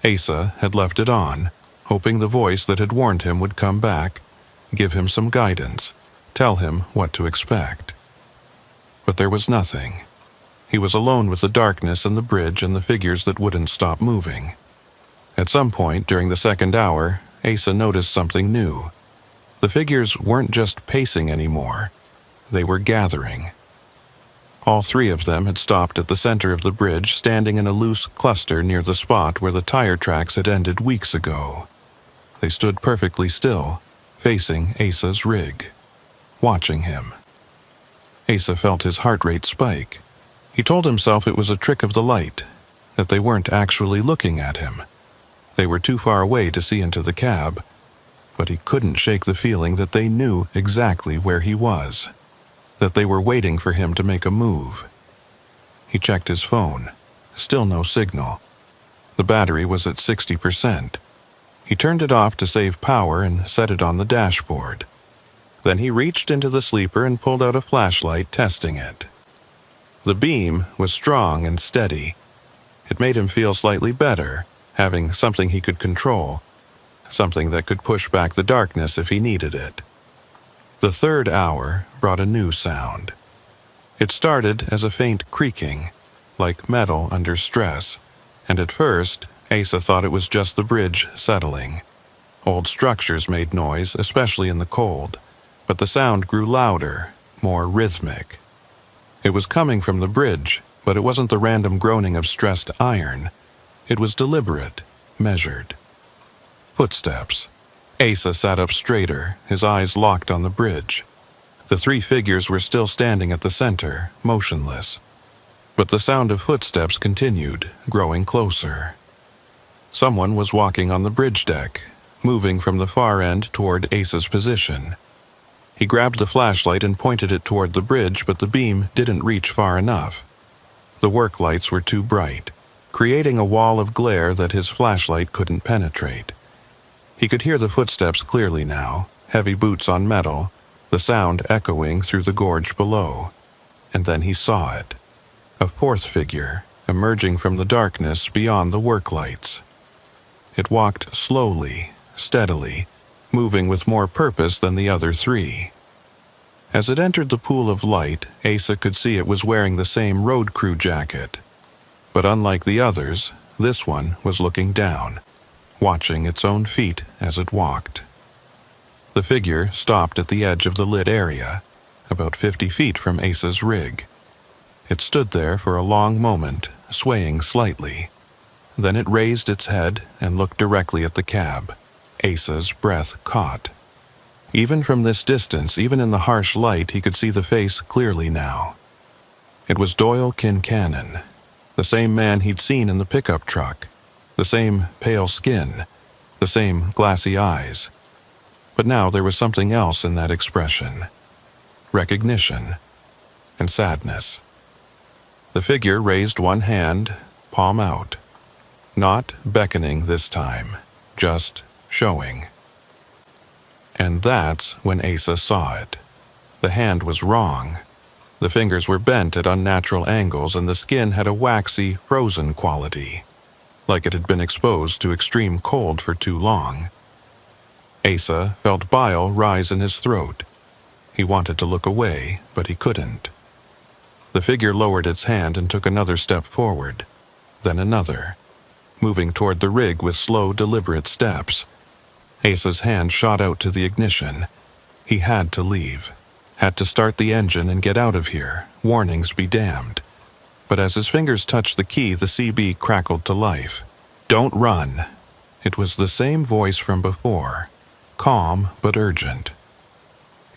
Asa had left it on, hoping the voice that had warned him would come back, give him some guidance, tell him what to expect. But there was nothing. He was alone with the darkness and the bridge and the figures that wouldn't stop moving. At some point during the second hour, Asa noticed something new. The figures weren't just pacing anymore. They were gathering. All three of them had stopped at the center of the bridge, standing in a loose cluster near the spot where the tire tracks had ended weeks ago. They stood perfectly still, facing Asa's rig, watching him. Asa felt his heart rate spike. He told himself it was a trick of the light, that they weren't actually looking at him. They were too far away to see into the cab, but he couldn't shake the feeling that they knew exactly where he was, that they were waiting for him to make a move. He checked his phone. Still no signal. The battery was at 60%. He turned it off to save power and set it on the dashboard. Then he reached into the sleeper and pulled out a flashlight, testing it. The beam was strong and steady. It made him feel slightly better, having something he could control, something that could push back the darkness if he needed it. The third hour brought a new sound. It started as a faint creaking, like metal under stress, and at first, Asa thought it was just the bridge settling. Old structures made noise, especially in the cold, but the sound grew louder, more rhythmic. It was coming from the bridge, but it wasn't the random groaning of stressed iron. It was deliberate, measured. Footsteps. Asa sat up straighter, his eyes locked on the bridge. The three figures were still standing at the center, motionless. But the sound of footsteps continued, growing closer. Someone was walking on the bridge deck, moving from the far end toward Asa's position. He grabbed the flashlight and pointed it toward the bridge, but the beam didn't reach far enough. The work lights were too bright, creating a wall of glare that his flashlight couldn't penetrate. He could hear the footsteps clearly now, heavy boots on metal, the sound echoing through the gorge below. And then he saw it. A fourth figure, emerging from the darkness beyond the work lights. It walked slowly, steadily, moving with more purpose than the other three. As it entered the pool of light, Asa could see it was wearing the same road crew jacket. But unlike the others, this one was looking down, watching its own feet as it walked. The figure stopped at the edge of the lit area, about 50 feet from Asa's rig. It stood there for a long moment, swaying slightly. Then it raised its head and looked directly at the cab. Asa's breath caught. Even from this distance, even in the harsh light, he could see the face clearly now. It was Doyle Kincannon, the same man he'd seen in the pickup truck, the same pale skin, the same glassy eyes. But now there was something else in that expression. Recognition and sadness. The figure raised one hand, palm out. Not beckoning this time, just showing. And that's when Asa saw it. The hand was wrong. The fingers were bent at unnatural angles and the skin had a waxy, frozen quality, like it had been exposed to extreme cold for too long. Asa felt bile rise in his throat. He wanted to look away, but he couldn't. The figure lowered its hand and took another step forward, then another, moving toward the rig with slow, deliberate steps. Asa's hand shot out to the ignition. He had to leave, had to start the engine and get out of here, warnings be damned. But as his fingers touched the key, the CB crackled to life. "Don't run." It was the same voice from before, calm but urgent.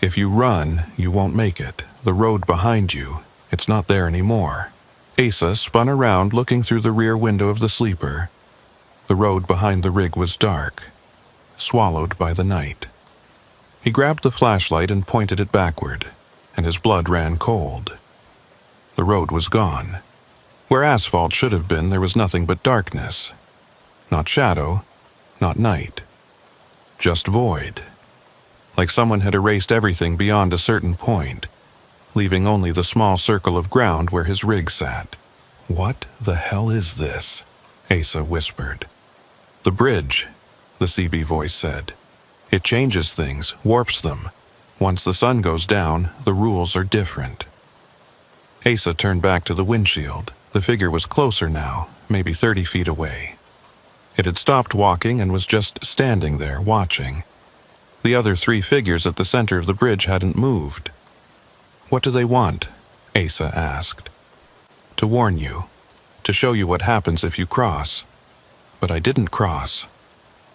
"If you run, you won't make it. The road behind you, it's not there anymore. Asa spun around, looking through the rear window of the sleeper. The road behind the rig was dark, swallowed by the night. He grabbed the flashlight and pointed it backward, and his blood ran cold. The road was gone. Where asphalt should have been, there was nothing but darkness. Not shadow, not night. Just void. Like someone had erased everything beyond a certain point, leaving only the small circle of ground where his rig sat. "What the hell is this?" Asa whispered. "The bridge," the CB voice said. "It changes things, warps them. Once the sun goes down, the rules are different." Asa turned back to the windshield. The figure was closer now, maybe 30 feet away. It had stopped walking and was just standing there, watching. The other 3 figures at the center of the bridge hadn't moved. "What do they want?" Asa asked. "To warn you. To show you what happens if you cross." "But I didn't cross.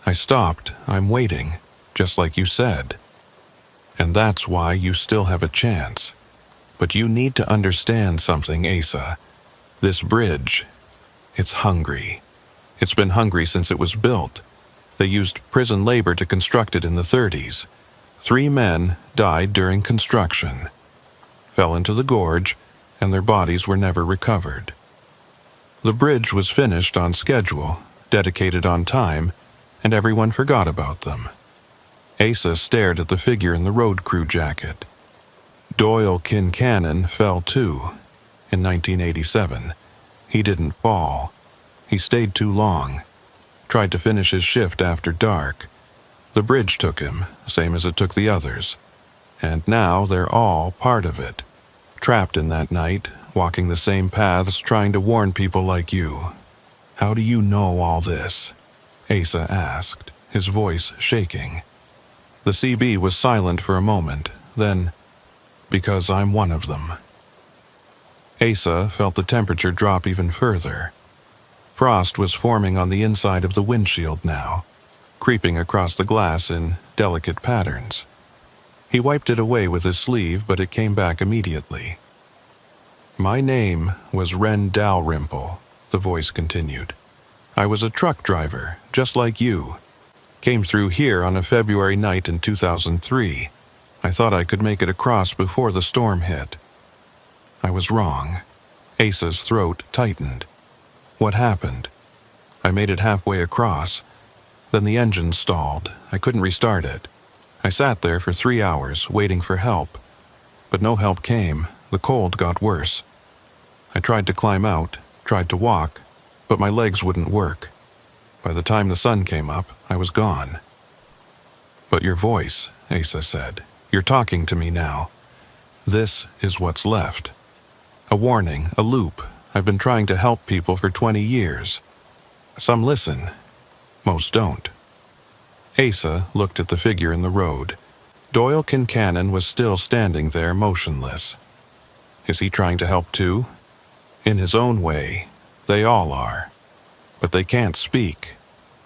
I stopped. I'm waiting, just like you said. And that's why you still have a chance. But you need to understand something, Asa. This bridge, it's hungry. It's been hungry since it was built. They used prison labor to construct it in the 30s. 3 men died during construction, fell into the gorge, and their bodies were never recovered. The bridge was finished on schedule, dedicated on time, and everyone forgot about them." Asa stared at the figure in the road crew jacket. Doyle Kincannon fell too, in 1987. He didn't fall. He stayed too long. Tried to finish his shift after dark. The bridge took him, same as it took the others. And now they're all part of it. Trapped in that night, walking the same paths, trying to warn people like you. "How do you know all this?" Asa asked, his voice shaking. The CB was silent for a moment, then, "Because I'm one of them." Asa felt the temperature drop even further. Frost was forming on the inside of the windshield now, creeping across the glass in delicate patterns. He wiped it away with his sleeve, but it came back immediately. "My name was Ren Dalrymple," the voice continued. "I was a truck driver, just like you. Came through here on a February night in 2003. I thought I could make it across before the storm hit. I was wrong." Asa's throat tightened. "What happened?" "I made it halfway across. Then the engine stalled. I couldn't restart it. I sat there for 3 hours, waiting for help. But no help came. The cold got worse. I tried to climb out, tried to walk, but my legs wouldn't work. By the time the sun came up, I was gone." "But your voice," Asa said. "You're talking to me now. This is what's left. A warning, a loop. I've been trying to help people for 20 years. Some listen. Most don't." Asa looked at the figure in the road. Doyle Kincannon was still standing there, motionless. Is he trying to help too? In his own way, they all are. But they can't speak,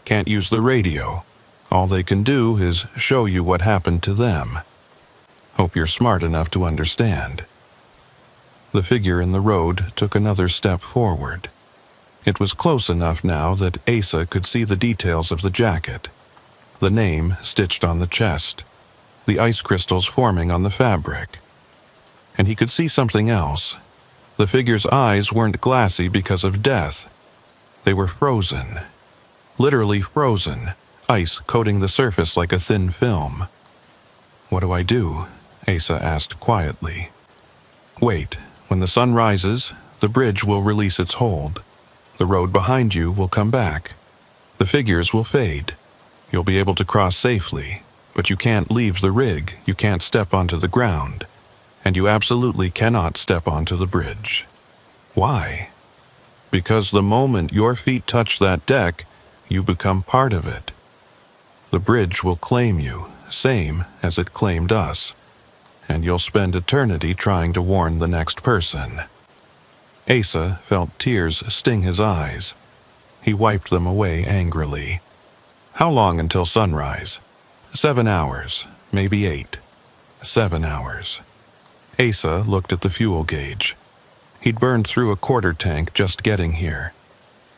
can't use the radio. All they can do is show you what happened to them. Hope you're smart enough to understand. The figure in the road took another step forward. It was close enough now that Asa could see the details of the jacket. The name stitched on the chest, the ice crystals forming on the fabric. And he could see something else. The figure's eyes weren't glassy because of death. They were frozen. Literally frozen, ice coating the surface like a thin film. "What do I do?" Asa asked quietly. "Wait. When the sun rises, the bridge will release its hold. The road behind you will come back. The figures will fade. You'll be able to cross safely, but you can't leave the rig, you can't step onto the ground, and you absolutely cannot step onto the bridge." "Why?" "Because the moment your feet touch that deck, you become part of it. The bridge will claim you, same as it claimed us, and you'll spend eternity trying to warn the next person." Asa felt tears sting his eyes. He wiped them away angrily. "How long until sunrise?" 7 hours, maybe 8. 7 hours. Asa looked at the fuel gauge. He'd burned through a quarter tank just getting here.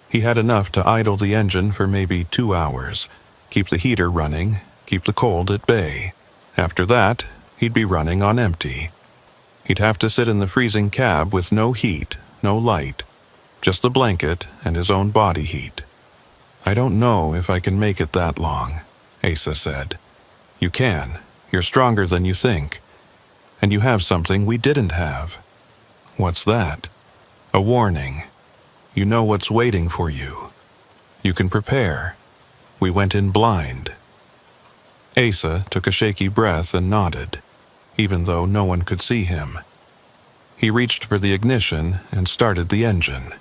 He had enough to idle the engine for maybe 2 hours, keep the heater running, keep the cold at bay. After that, he'd be running on empty. He'd have to sit in the freezing cab with no heat, no light, just the blanket and his own body heat. "I don't know if I can make it that long," Asa said. "You can. You're stronger than you think. And you have something we didn't have." "What's that?" "A warning. You know what's waiting for you. You can prepare. We went in blind." Asa took a shaky breath and nodded, even though no one could see him. He reached for the ignition and started the engine.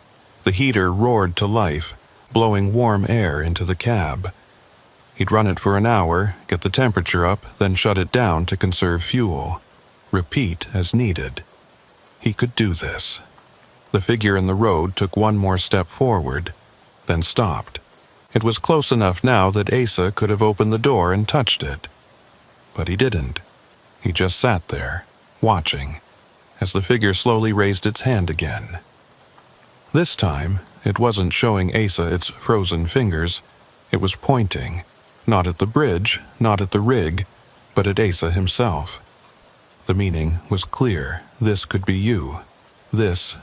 The heater roared to life, blowing warm air into the cab. He'd run it for an hour, get the temperature up, then shut it down to conserve fuel. Repeat as needed. He could do this. The figure in the road took one more step forward, then stopped. It was close enough now that Asa could have opened the door and touched it. But he didn't. He just sat there, watching, as the figure slowly raised its hand again. This time, it wasn't showing Asa its frozen fingers. It was pointing, not at the bridge, not at the rig, but at Asa himself. The meaning was clear. This could be you. This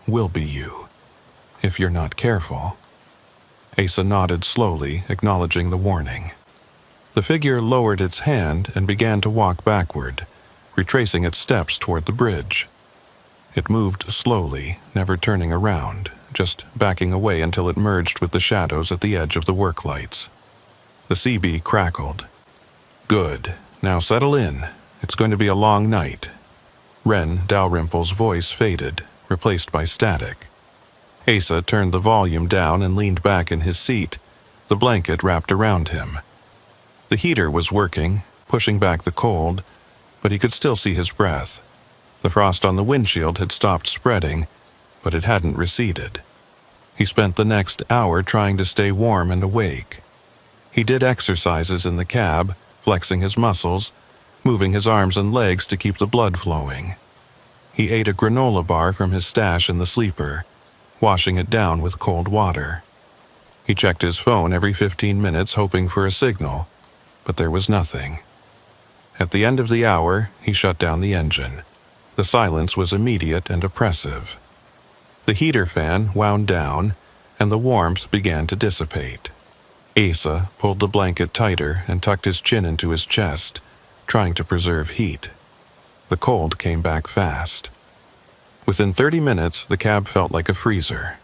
will be you, if you're not careful. Asa nodded slowly, acknowledging the warning. The figure lowered its hand and began to walk backward, retracing its steps toward the bridge. It moved slowly, never turning around, just backing away until it merged with the shadows at the edge of the work lights. The CB crackled. "Good. Now settle in. It's going to be a long night." Wren Dalrymple's voice faded, replaced by static. Asa turned the volume down and leaned back in his seat, the blanket wrapped around him. The heater was working, pushing back the cold, but he could still see his breath. The frost on the windshield had stopped spreading, but it hadn't receded. He spent the next hour trying to stay warm and awake. He did exercises in the cab, flexing his muscles, moving his arms and legs to keep the blood flowing. He ate a granola bar from his stash in the sleeper, washing it down with cold water. He checked his phone every 15 minutes hoping for a signal, but there was nothing. At the end of the hour, he shut down the engine. The silence was immediate and oppressive. The heater fan wound down, and the warmth began to dissipate. Asa pulled the blanket tighter and tucked his chin into his chest, trying to preserve heat. The cold came back fast. Within 30 minutes, the cab felt like a freezer.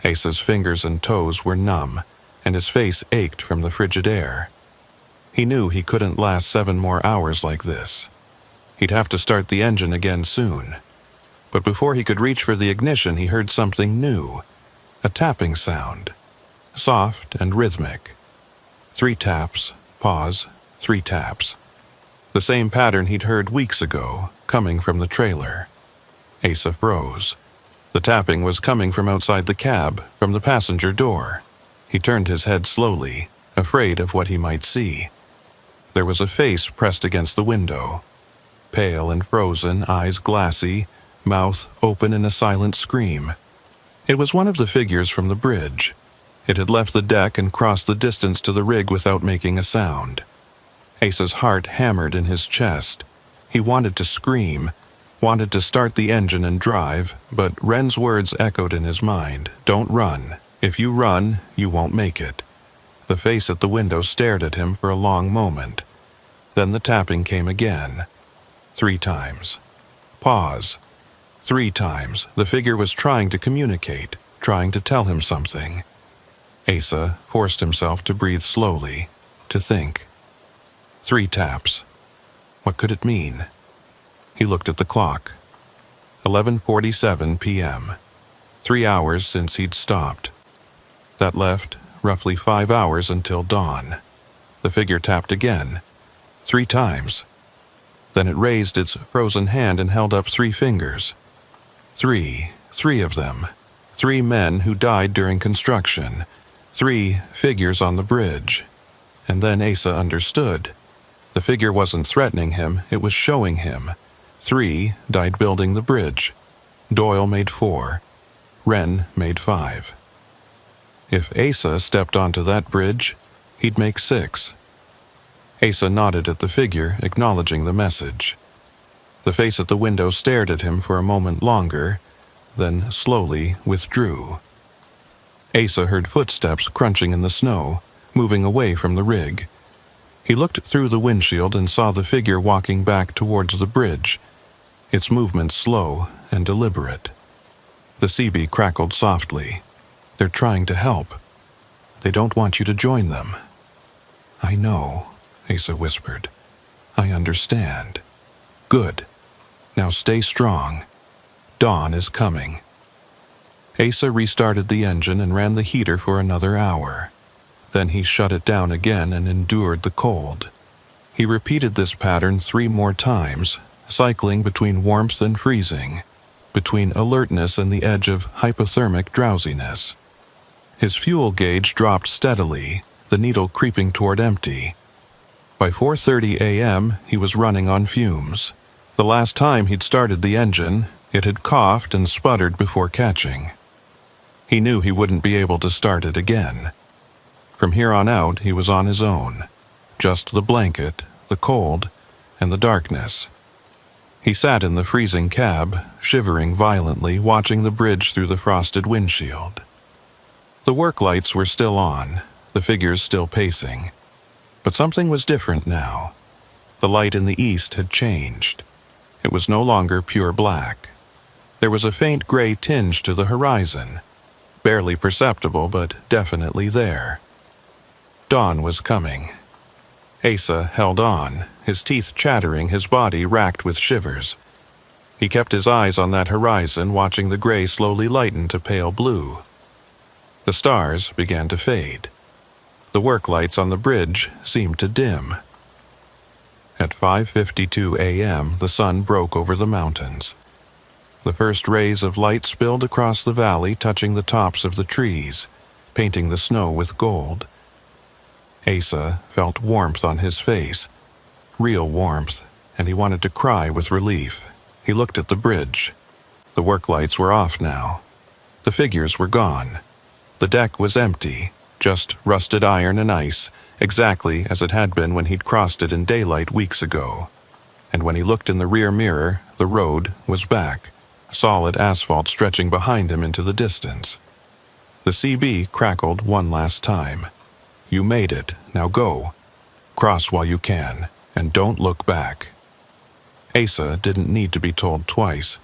Asa's fingers and toes were numb, and his face ached from the frigid air. He knew he couldn't last 7 more hours like this. He'd have to start the engine again soon. But before he could reach for the ignition, he heard something new. A tapping sound. Soft and rhythmic. 3 taps, pause, 3 taps. The same pattern he'd heard weeks ago, coming from the trailer. Asa froze. The tapping was coming from outside the cab, from the passenger door. He turned his head slowly, afraid of what he might see. There was a face pressed against the window. Pale and frozen, eyes glassy, mouth open in a silent scream. It was one of the figures from the bridge. It had left the deck and crossed the distance to the rig without making a sound. Asa's heart hammered in his chest. He wanted to scream, wanted to start the engine and drive, but Wren's words echoed in his mind. "Don't run. If you run, you won't make it." The face at the window stared at him for a long moment. Then the tapping came again. 3 times. Pause. 3 times. The figure was trying to communicate, trying to tell him something. Asa forced himself to breathe slowly, to think. 3 taps. What could it mean? He looked at the clock. 11:47 p.m. 3 hours since he'd stopped. That left roughly 5 hours until dawn. The figure tapped again. 3 times. Then it raised its frozen hand and held up 3 fingers. 3 of them. 3 men who died during construction. 3 figures on the bridge. And then Asa understood. The figure wasn't threatening him, it was showing him. 3 died building the bridge. Doyle made 4. Wren made 5. If Asa stepped onto that bridge, he'd make 6. Asa nodded at the figure, acknowledging the message. The face at the window stared at him for a moment longer, then slowly withdrew. Asa heard footsteps crunching in the snow, moving away from the rig. He looked through the windshield and saw the figure walking back towards the bridge, its movement slow and deliberate. The CB crackled softly. "They're trying to help. They don't want you to join them." "I know," Asa whispered. "I understand." "Good. Now stay strong. Dawn is coming." Asa restarted the engine and ran the heater for another hour. Then he shut it down again and endured the cold. He repeated this pattern 3 more times, cycling between warmth and freezing, between alertness and the edge of hypothermic drowsiness. His fuel gauge dropped steadily, the needle creeping toward empty. By 4:30 a.m., he was running on fumes. The last time he'd started the engine, it had coughed and sputtered before catching. He knew he wouldn't be able to start it again. From here on out, he was on his own. Just the blanket, the cold, and the darkness. He sat in the freezing cab, shivering violently, watching the bridge through the frosted windshield. The work lights were still on, the figures still pacing. But something was different now. The light in the east had changed. It was no longer pure black. There was a faint gray tinge to the horizon, barely perceptible but definitely there. Dawn was coming. Asa held on, his teeth chattering, his body racked with shivers. He kept his eyes on that horizon, watching the gray slowly lighten to pale blue. The stars began to fade. The work lights on the bridge seemed to dim. At 5:52 a.m., the sun broke over the mountains. The first rays of light spilled across the valley, touching the tops of the trees, painting the snow with gold. Asa felt warmth on his face, real warmth, and he wanted to cry with relief. He looked at the bridge. The work lights were off now. The figures were gone. The deck was empty, just rusted iron and ice, exactly as it had been when he'd crossed it in daylight weeks ago. And when he looked in the rear mirror, the road was back, solid asphalt stretching behind him into the distance. The CB crackled one last time. "You made it, now go. Cross while you can, and don't look back." Asa didn't need to be told twice.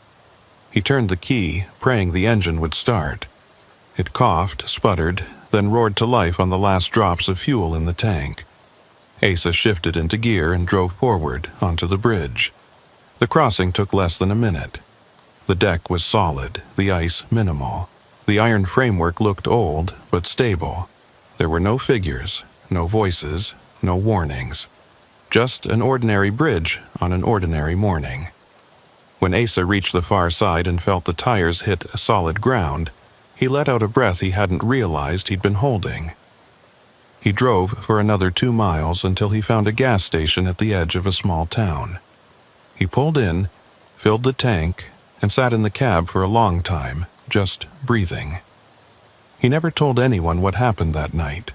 He turned the key, praying the engine would start. It coughed, sputtered, then roared to life on the last drops of fuel in the tank. Asa shifted into gear and drove forward onto the bridge. The crossing took less than a minute. The deck was solid, the ice minimal. The iron framework looked old, but stable. There were no figures, no voices, no warnings. Just an ordinary bridge on an ordinary morning. When Asa reached the far side and felt the tires hit solid ground, he let out a breath he hadn't realized he'd been holding. He drove for another 2 miles until he found a gas station at the edge of a small town. He pulled in, filled the tank, and sat in the cab for a long time, just breathing. He never told anyone what happened that night.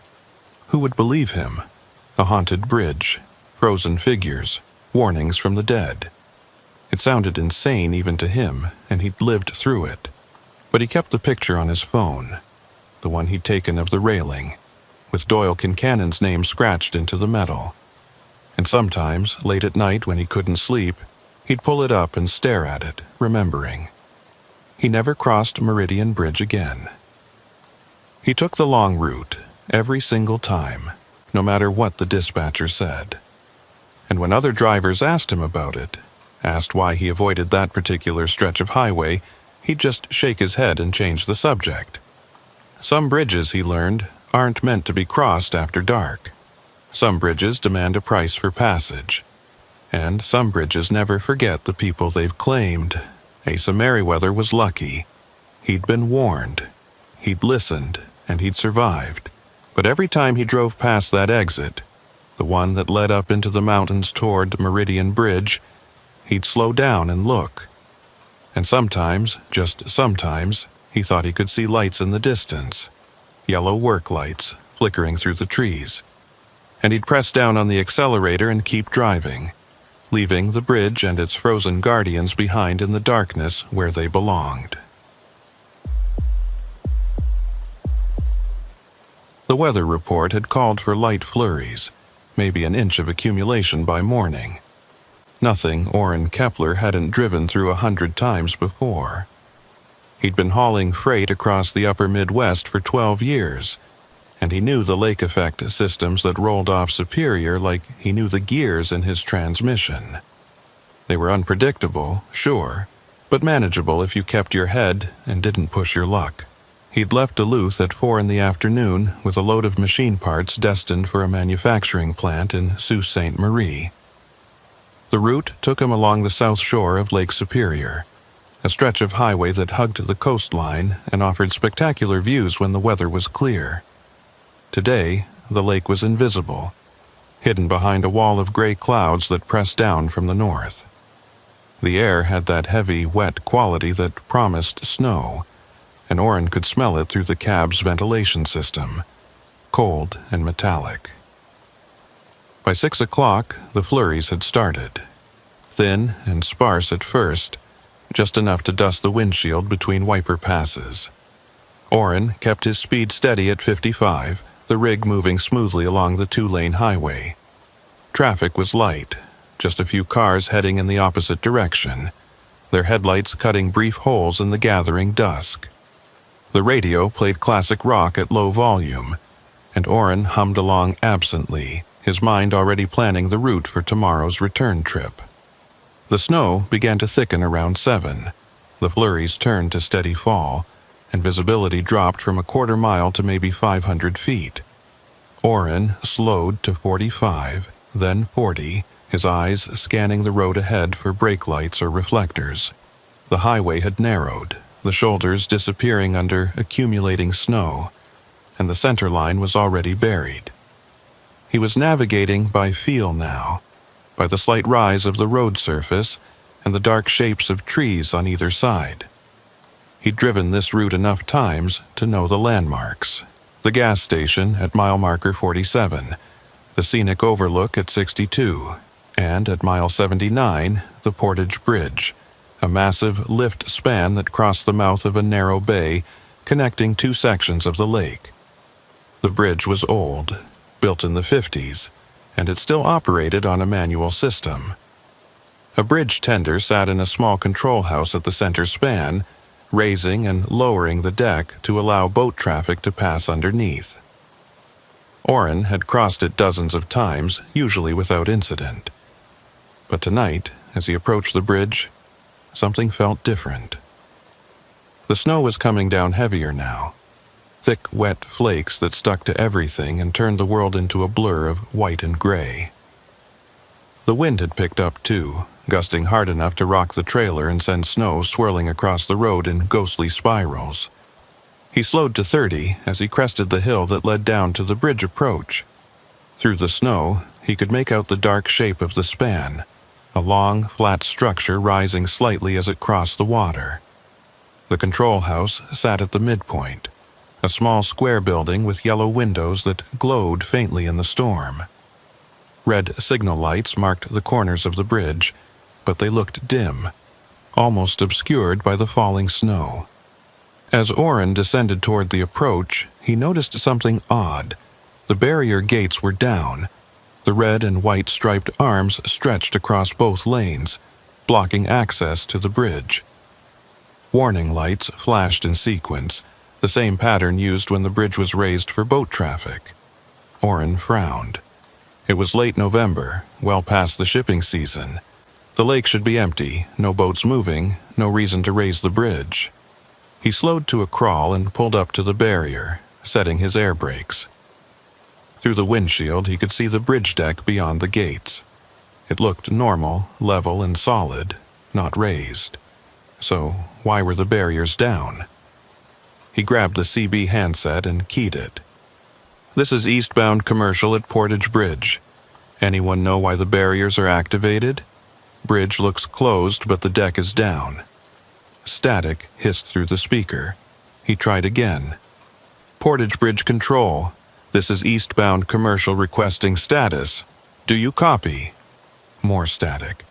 Who would believe him? A haunted bridge, frozen figures, warnings from the dead. It sounded insane even to him, and he'd lived through it. But he kept the picture on his phone, the one he'd taken of the railing, with Doyle Kincannon's name scratched into the metal. And sometimes, late at night when he couldn't sleep, he'd pull it up and stare at it, remembering. He never crossed Meridian Bridge again. He took the long route, every single time, no matter what the dispatcher said. And when other drivers asked him about it, asked why he avoided that particular stretch of highway, he'd just shake his head and change the subject. Some bridges, he learned, aren't meant to be crossed after dark. Some bridges demand a price for passage. And some bridges never forget the people they've claimed. Asa Merriweather was lucky. He'd been warned. He'd listened, and he'd survived. But every time he drove past that exit, the one that led up into the mountains toward Meridian Bridge, he'd slow down and look. And sometimes, just sometimes, he thought he could see lights in the distance, yellow work lights flickering through the trees. And he'd press down on the accelerator and keep driving, leaving the bridge and its frozen guardians behind in the darkness where they belonged. The weather report had called for light flurries, maybe an inch of accumulation by morning. Nothing Orrin Kepler hadn't driven through 100 times before. He'd been hauling freight across the upper Midwest for 12 years, and he knew the lake effect systems that rolled off Superior like he knew the gears in his transmission. They were unpredictable, sure, but manageable if you kept your head and didn't push your luck. He'd left Duluth at 4 in the afternoon with a load of machine parts destined for a manufacturing plant in Sault Ste. Marie. The route took him along the south shore of Lake Superior, a stretch of highway that hugged the coastline and offered spectacular views when the weather was clear. Today, the lake was invisible, hidden behind a wall of gray clouds that pressed down from the north. The air had that heavy, wet quality that promised snow, and Orrin could smell it through the cab's ventilation system, cold and metallic. By 6 o'clock, the flurries had started. Thin and sparse at first, just enough to dust the windshield between wiper passes. Orrin kept his speed steady at 55, the rig moving smoothly along the 2-lane highway. Traffic was light, just a few cars heading in the opposite direction, their headlights cutting brief holes in the gathering dusk. The radio played classic rock at low volume, and Orrin hummed along absently, his mind already planning the route for tomorrow's return trip. The snow began to thicken around 7. The flurries turned to steady fall, and visibility dropped from a quarter mile to maybe 500 feet. Orrin slowed to 45, then 40, his eyes scanning the road ahead for brake lights or reflectors. The highway had narrowed, the shoulders disappearing under accumulating snow, and the center line was already buried. He was navigating by feel now, by the slight rise of the road surface and the dark shapes of trees on either side. He'd driven this route enough times to know the landmarks. The gas station at mile marker 47, the scenic overlook at 62, and at mile 79, the Portage Bridge, a massive lift span that crossed the mouth of a narrow bay connecting 2 sections of the lake. The bridge was old, built in the 50s, and it still operated on a manual system. A bridge tender sat in a small control house at the center span, raising and lowering the deck to allow boat traffic to pass underneath. Orrin had crossed it dozens of times, usually without incident. But tonight, as he approached the bridge, something felt different. The snow was coming down heavier now, thick, wet flakes that stuck to everything and turned the world into a blur of white and gray. The wind had picked up too, gusting hard enough to rock the trailer and send snow swirling across the road in ghostly spirals. He slowed to 30 as he crested the hill that led down to the bridge approach. Through the snow, he could make out the dark shape of the span, a long, flat structure rising slightly as it crossed the water. The control house sat at the midpoint, a small square building with yellow windows that glowed faintly in the storm. Red signal lights marked the corners of the bridge, but they looked dim, almost obscured by the falling snow. As Orrin descended toward the approach, he noticed something odd. The barrier gates were down. The red and white striped arms stretched across both lanes, blocking access to the bridge. Warning lights flashed in sequence, the same pattern used when the bridge was raised for boat traffic. Orrin frowned. It was late November, well past the shipping season. The lake should be empty, no boats moving, no reason to raise the bridge. He slowed to a crawl and pulled up to the barrier, setting his air brakes. Through the windshield, he could see the bridge deck beyond the gates. It looked normal, level, and solid, not raised. So, why were the barriers down? He grabbed the CB handset and keyed it. "This is eastbound commercial at Portage Bridge. Anyone know why the barriers are activated? Bridge looks closed, but the deck is down." Static hissed through the speaker. He tried again. "Portage Bridge Control. This is eastbound commercial requesting status. Do you copy?" More static.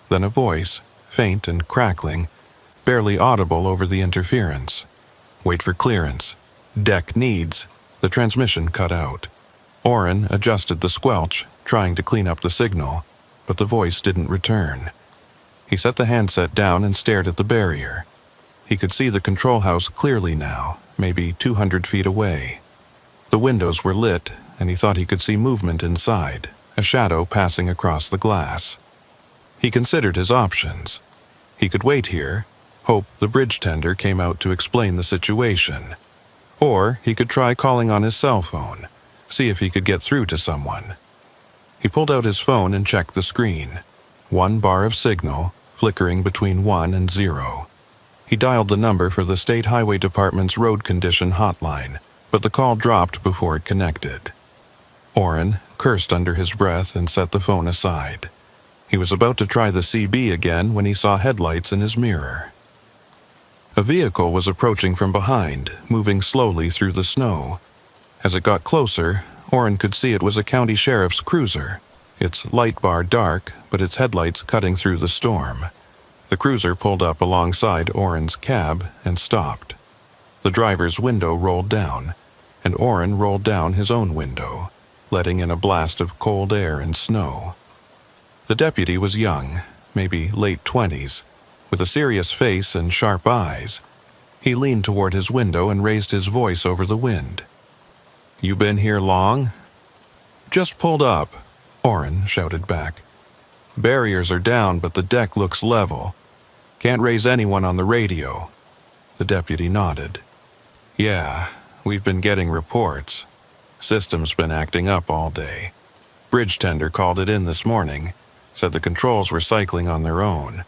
Then a voice, faint and crackling, barely audible over the interference. "Wait for clearance. Deck needs." The transmission cut out. Orrin adjusted the squelch, trying to clean up the signal, but the voice didn't return. He set the handset down and stared at the barrier. He could see the control house clearly now, maybe 200 feet away. The windows were lit, and he thought he could see movement inside, a shadow passing across the glass. He considered his options. He could wait here, hope the bridge tender came out to explain the situation. Or he could try calling on his cell phone, see if he could get through to someone. He pulled out his phone and checked the screen. One bar of signal, flickering between 1 and 0. He dialed the number for the State Highway Department's road condition hotline, but the call dropped before it connected. Orrin cursed under his breath and set the phone aside. He was about to try the CB again when he saw headlights in his mirror. A vehicle was approaching from behind, moving slowly through the snow. As it got closer, Orrin could see it was a county sheriff's cruiser, its light bar dark, but its headlights cutting through the storm. The cruiser pulled up alongside Orrin's cab and stopped. The driver's window rolled down, and Orrin rolled down his own window, letting in a blast of cold air and snow. The deputy was young, maybe late 20s, with a serious face and sharp eyes. He leaned toward his window and raised his voice over the wind. "You been here long?" "Just pulled up," Orrin shouted back. "Barriers are down, but the deck looks level. Can't raise anyone on the radio." The deputy nodded. "Yeah, we've been getting reports. System's been acting up all day. Bridge tender called it in this morning, said the controls were cycling on their own.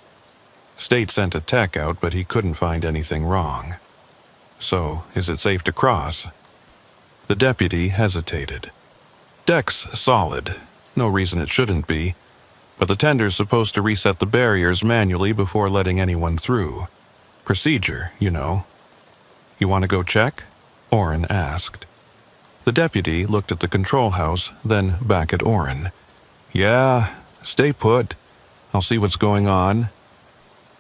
State sent a tech out, but he couldn't find anything wrong. So, is it safe to cross?" The deputy hesitated. "Deck's solid. No reason it shouldn't be. But the tender's supposed to reset the barriers manually before letting anyone through. Procedure, you know." "You want to go check?" Orrin asked. The deputy looked at the control house, then back at Orrin. "Yeah, stay put. I'll see what's going on."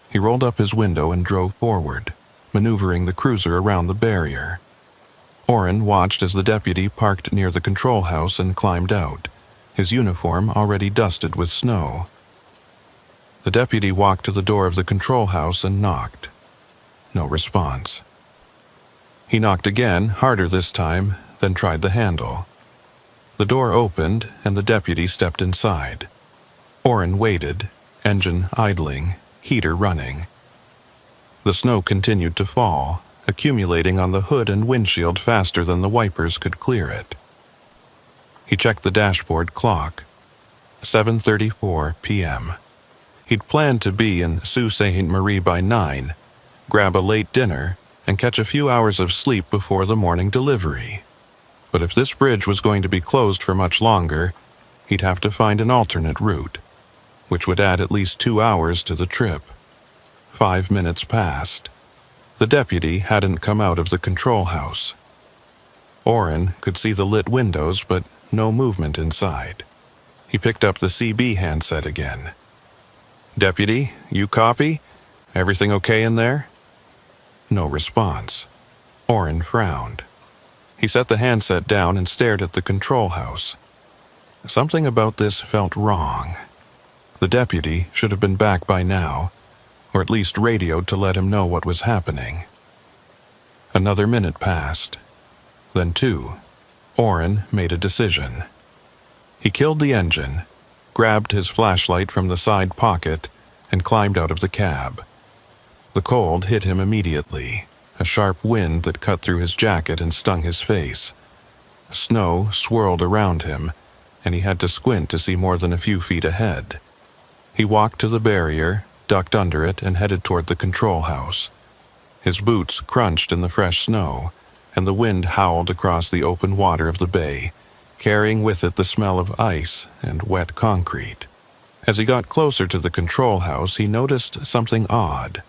He rolled up his window and drove forward, maneuvering the cruiser around the barrier. Orrin watched as the deputy parked near the control house and climbed out, his uniform already dusted with snow. The deputy walked to the door of the control house and knocked. No response. He knocked again, harder this time, then tried the handle. The door opened, and the deputy stepped inside. Orrin waited, engine idling, heater running. The snow continued to fall, accumulating on the hood and windshield faster than the wipers could clear it. He checked the dashboard clock. 7:34 p.m. He'd planned to be in Sault Ste. Marie by 9, grab a late dinner, and catch a few hours of sleep before the morning delivery. But if this bridge was going to be closed for much longer, he'd have to find an alternate route, which would add at least 2 hours to the trip. 5 minutes passed. The deputy hadn't come out of the control house. Orrin could see the lit windows, but no movement inside. He picked up the CB handset again. "Deputy, you copy? Everything okay in there?" No response. Orrin frowned. He set the handset down and stared at the control house. Something about this felt wrong. The deputy should have been back by now, or at least radioed to let him know what was happening. Another minute passed. Then 2. Orrin made a decision. He killed the engine, grabbed his flashlight from the side pocket, and climbed out of the cab. The cold hit him immediately, a sharp wind that cut through his jacket and stung his face. Snow swirled around him, and he had to squint to see more than a few feet ahead. He walked to the barrier, ducked under it, and headed toward the control house. His boots crunched in the fresh snow, and the wind howled across the open water of the bay, carrying with it the smell of ice and wet concrete. As he got closer to the control house, he noticed something odd.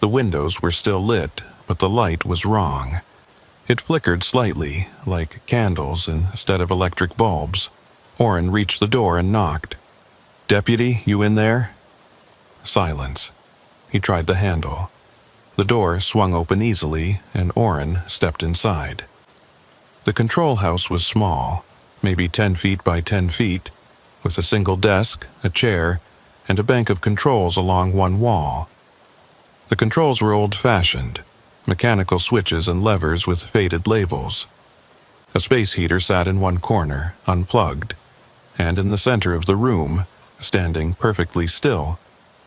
The windows were still lit, but the light was wrong. It flickered slightly, like candles instead of electric bulbs. Orrin reached the door and knocked. "Deputy, you in there?" Silence. He tried the handle. The door swung open easily, and Orrin stepped inside. The control house was small, maybe 10 feet by 10 feet, with a single desk, a chair, and a bank of controls along one wall. The controls were old-fashioned, mechanical switches and levers with faded labels. A space heater sat in one corner, unplugged, and in the center of the room, standing perfectly still,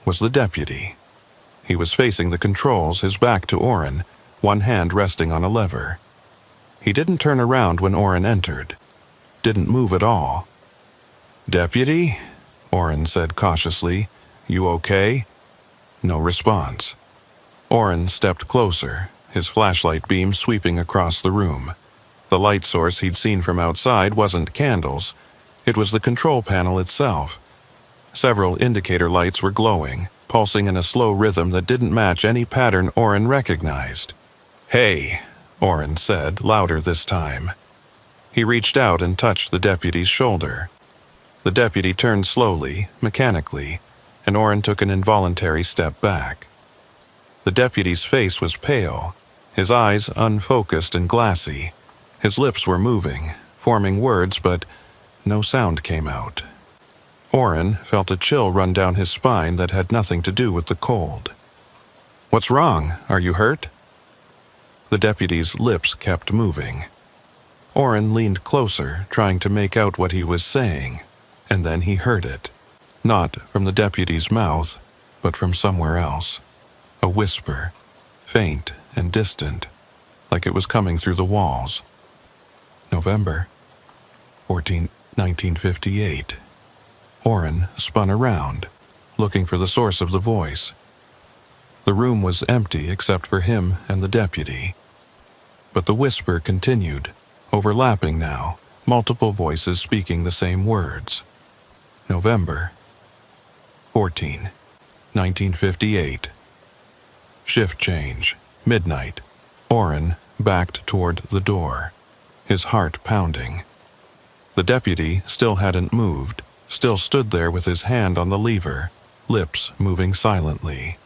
was the deputy. He was facing the controls, his back to Orrin, one hand resting on a lever. He didn't turn around when Orrin entered. Didn't move at all. "Deputy?" Orrin said cautiously. "You okay?" No response. Orrin stepped closer, his flashlight beam sweeping across the room. The light source he'd seen from outside wasn't candles. It was the control panel itself. Several indicator lights were glowing, pulsing in a slow rhythm that didn't match any pattern Orrin recognized. "Hey," Orrin said, louder this time. He reached out and touched the deputy's shoulder. The deputy turned slowly, mechanically, and Orrin took an involuntary step back. The deputy's face was pale, his eyes unfocused and glassy. His lips were moving, forming words, but no sound came out. Orrin felt a chill run down his spine that had nothing to do with the cold. "What's wrong? Are you hurt?" The deputy's lips kept moving. Orrin leaned closer, trying to make out what he was saying, and then he heard it. Not from the deputy's mouth, but from somewhere else. A whisper, faint and distant, like it was coming through the walls. November 14, 1958. Orrin spun around, looking for the source of the voice. The room was empty except for him and the deputy. But the whisper continued, overlapping now, multiple voices speaking the same words. November 14, 1958. Shift change, midnight. Orrin backed toward the door, his heart pounding. The deputy still hadn't moved, still stood there with his hand on the lever, lips moving silently.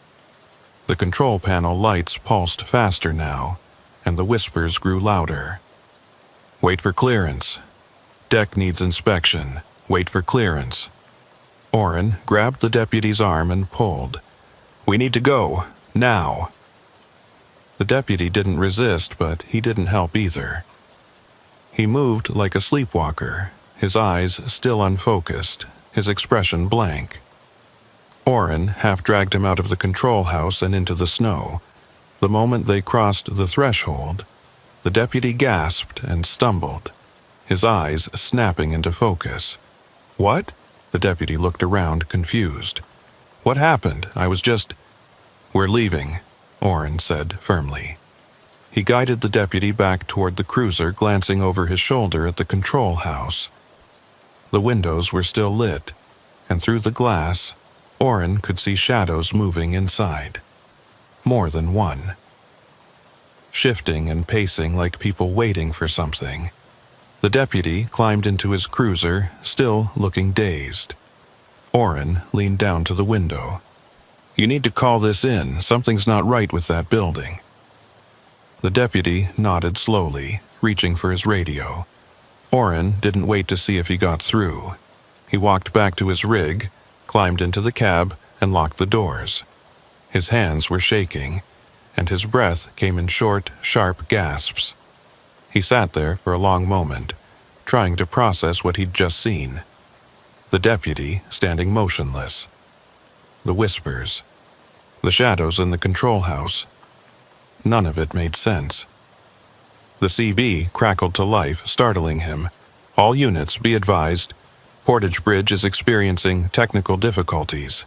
The control panel lights pulsed faster now, and the whispers grew louder. "Wait for clearance. Deck needs inspection. Wait for clearance." Orrin grabbed the deputy's arm and pulled. "We need to go. Now." The deputy didn't resist, but he didn't help either. He moved like a sleepwalker, his eyes still unfocused, his expression blank. Orrin half dragged him out of the control house and into the snow. The moment they crossed the threshold, the deputy gasped and stumbled, his eyes snapping into focus. "What?" The deputy looked around, confused. "What happened? I was just—" "We're leaving," Orrin said firmly. He guided the deputy back toward the cruiser, glancing over his shoulder at the control house. The windows were still lit, and through the glass, Orrin could see shadows moving inside. More than one. Shifting and pacing like people waiting for something. The deputy climbed into his cruiser, still looking dazed. Orrin leaned down to the window. "You need to call this in. Something's not right with that building." The deputy nodded slowly, reaching for his radio. Orrin didn't wait to see if he got through. He walked back to his rig, climbed into the cab, and locked the doors. His hands were shaking, and his breath came in short, sharp gasps. He sat there for a long moment, trying to process what he'd just seen. The deputy standing motionless. The whispers. The shadows in the control house. None of it made sense. The CB crackled to life, startling him. "All units, be advised. Portage Bridge is experiencing technical difficulties.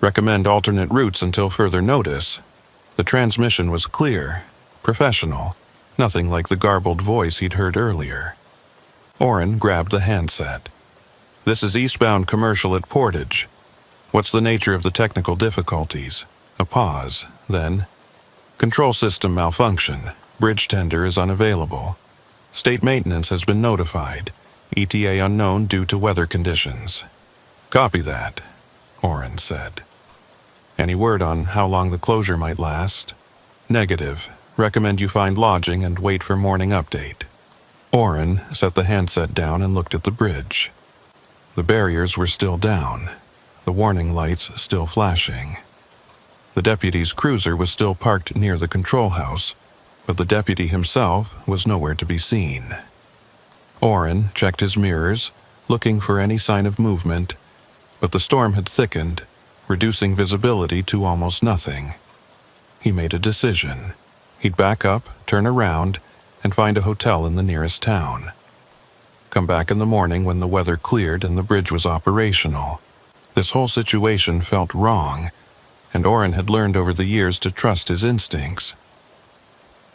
Recommend alternate routes until further notice." The transmission was clear, professional, nothing like the garbled voice he'd heard earlier. Orrin grabbed the handset. "This is eastbound commercial at Portage. What's the nature of the technical difficulties? A pause, then, "Control system malfunction. Bridge tender is unavailable. State maintenance has been notified. ETA unknown due to weather conditions." "Copy that," Orrin said. "Any word on how long the closure might last?" "Negative. Recommend you find lodging and wait for morning update." Orrin set the handset down and looked at the bridge. The barriers were still down, the warning lights still flashing. The deputy's cruiser was still parked near the control house, but the deputy himself was nowhere to be seen. Orrin checked his mirrors, looking for any sign of movement, but the storm had thickened, reducing visibility to almost nothing. He made a decision. He'd back up, turn around, and find a hotel in the nearest town. Come back in the morning when the weather cleared and the bridge was operational. This whole situation felt wrong, and Orrin had learned over the years to trust his instincts.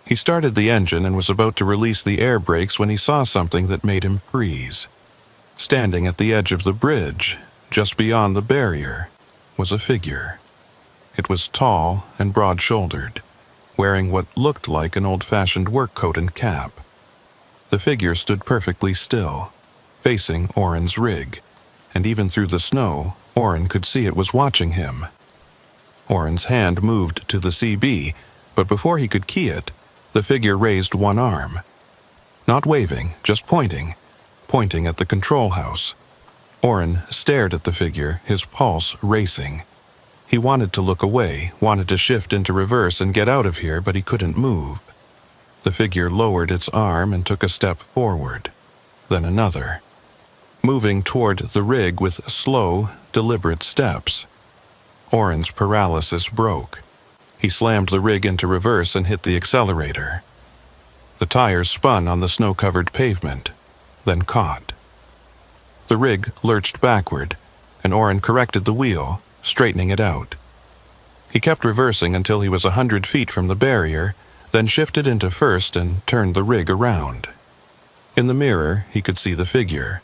He started the engine and was about to release the air brakes when he saw something that made him freeze. Standing at the edge of the bridge, just beyond the barrier, was a figure. It was tall and broad-shouldered, wearing what looked like an old-fashioned work coat and cap. The figure stood perfectly still, facing Orrin's rig, and even through the snow, Orrin could see it was watching him. Orrin's hand moved to the CB, but before he could key it, the figure raised one arm. Not waving, just pointing at the control house. Orrin stared at the figure, his pulse racing. He wanted to look away, wanted to shift into reverse and get out of here, but he couldn't move. The figure lowered its arm and took a step forward, then another, moving toward the rig with slow, deliberate steps. Orrin's paralysis broke. He slammed the rig into reverse and hit the accelerator. The tires spun on the snow-covered pavement, then caught. The rig lurched backward, and Orrin corrected the wheel, straightening it out. He kept reversing until he was 100 feet from the barrier, then shifted into first and turned the rig around. In the mirror, he could see the figure.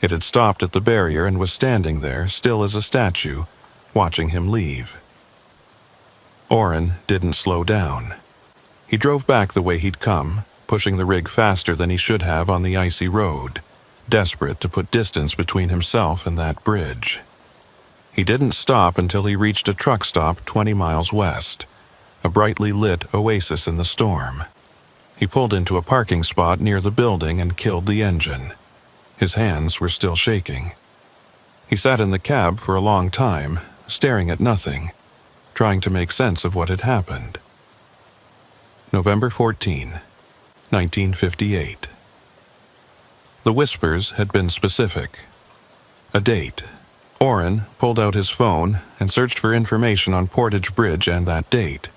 It had stopped at the barrier and was standing there, still as a statue, watching him leave. Orrin didn't slow down. He drove back the way he'd come, pushing the rig faster than he should have on the icy road, desperate to put distance between himself and that bridge. He didn't stop until he reached a truck stop 20 miles west, a brightly lit oasis in the storm. He pulled into a parking spot near the building and killed the engine. His hands were still shaking. He sat in the cab for a long time, staring at nothing, trying to make sense of what had happened. November 14, 1958. The whispers had been specific. A date. Orrin pulled out his phone and searched for information on Portage Bridge and that date.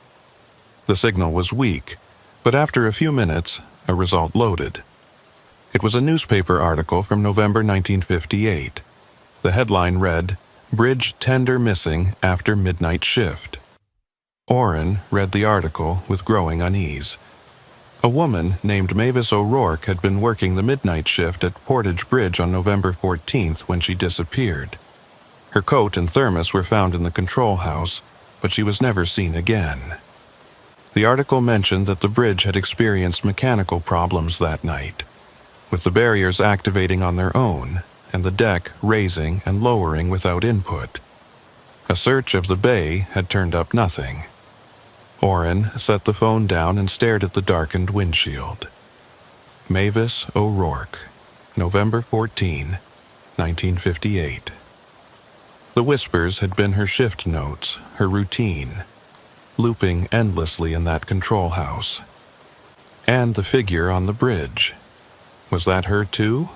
The signal was weak, but after a few minutes, a result loaded. It was a newspaper article from November 1958. The headline read, "Bridge Tender Missing After Midnight Shift." Orrin read the article with growing unease. A woman named Mavis O'Rourke had been working the midnight shift at Portage Bridge on November 14th when she disappeared. Her coat and thermos were found in the control house, but she was never seen again. The article mentioned that the bridge had experienced mechanical problems that night, with the barriers activating on their own and the deck raising and lowering without input. A search of the bay had turned up nothing. Orrin set the phone down and stared at the darkened windshield. Mavis O'Rourke, November 14, 1958. The whispers had been her shift notes, her routine, looping endlessly in that control house. And the figure on the bridge. Was that her too?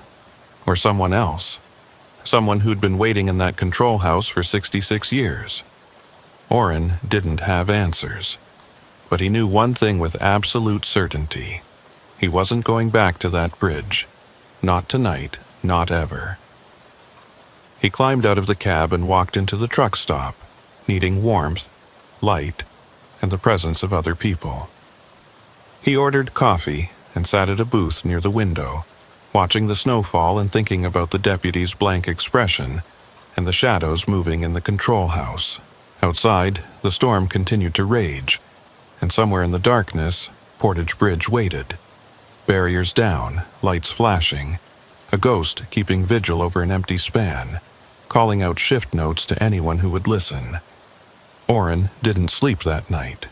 Or someone else? Someone who'd been waiting in that control house for 66 years? Orrin didn't have answers. But he knew one thing with absolute certainty. He wasn't going back to that bridge. Not tonight, not ever. He climbed out of the cab and walked into the truck stop, needing warmth, light, and the presence of other people. He ordered coffee and sat at a booth near the window, watching the snowfall and thinking about the deputy's blank expression and the shadows moving in the control house. Outside, the storm continued to rage, and somewhere in the darkness, Portage Bridge waited. Barriers down, lights flashing, a ghost keeping vigil over an empty span, calling out shift notes to anyone who would listen. Orrin didn't sleep that night.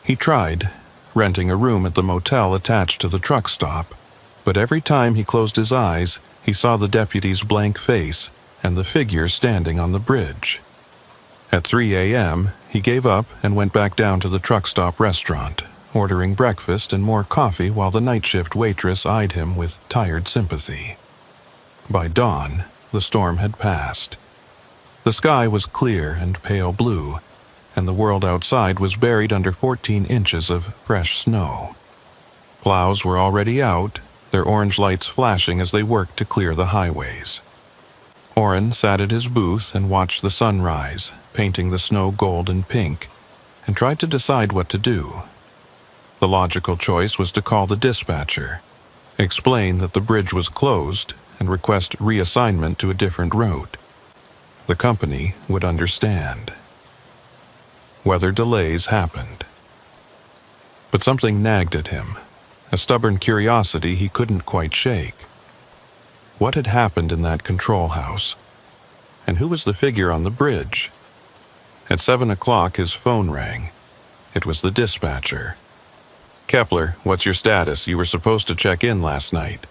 He tried, renting a room at the motel attached to the truck stop, but every time he closed his eyes, he saw the deputy's blank face and the figure standing on the bridge. At 3 a.m., he gave up and went back down to the truck stop restaurant, ordering breakfast and more coffee while the night shift waitress eyed him with tired sympathy. By dawn, the storm had passed. The sky was clear and pale blue, and the world outside was buried under 14 inches of fresh snow. Plows were already out, their orange lights flashing as they worked to clear the highways. Orrin sat at his booth and watched the sun rise, painting the snow gold and pink, and tried to decide what to do. The logical choice was to call the dispatcher, explain that the bridge was closed, and request reassignment to a different route. The company would understand. Weather delays happened. But something nagged at him, a stubborn curiosity he couldn't quite shake. What had happened in that control house? And who was the figure on the bridge? At 7 o'clock, his phone rang. It was the dispatcher. "Kepler, what's your status? You were supposed to check in last night."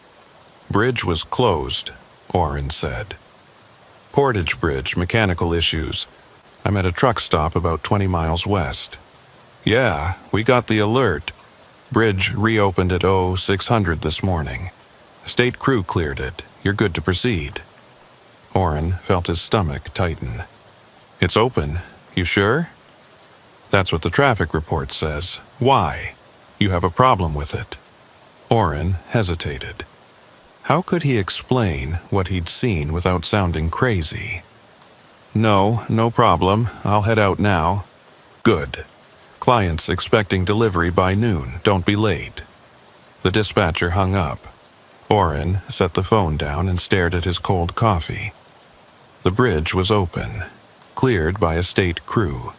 "Bridge was closed," Orrin said. "Portage Bridge, mechanical issues. I'm at a truck stop about 20 miles west." "Yeah, we got the alert. Bridge reopened at 0600 this morning. State crew cleared it. You're good to proceed." Orrin felt his stomach tighten. "It's open. You sure?" "That's what the traffic report says. Why? You have a problem with it?" Orrin hesitated. How could he explain what he'd seen without sounding crazy? No problem. I'll head out now." "Good. Client's expecting delivery by noon. Don't be late." The dispatcher hung up. Orrin set the phone down and stared at his cold coffee. The bridge was open, cleared by a state crew,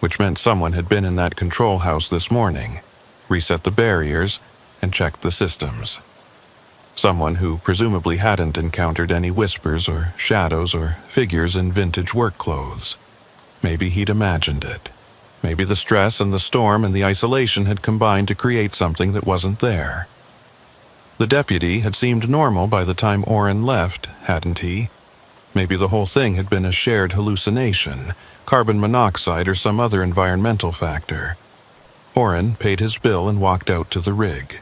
which meant someone had been in that control house this morning, reset the barriers, and checked the systems. Someone who presumably hadn't encountered any whispers or shadows or figures in vintage work clothes. Maybe he'd imagined it. Maybe the stress and the storm and the isolation had combined to create something that wasn't there. The deputy had seemed normal by the time Orrin left, hadn't he? Maybe the whole thing had been a shared hallucination, carbon monoxide or some other environmental factor. Orrin paid his bill and walked out to the rig.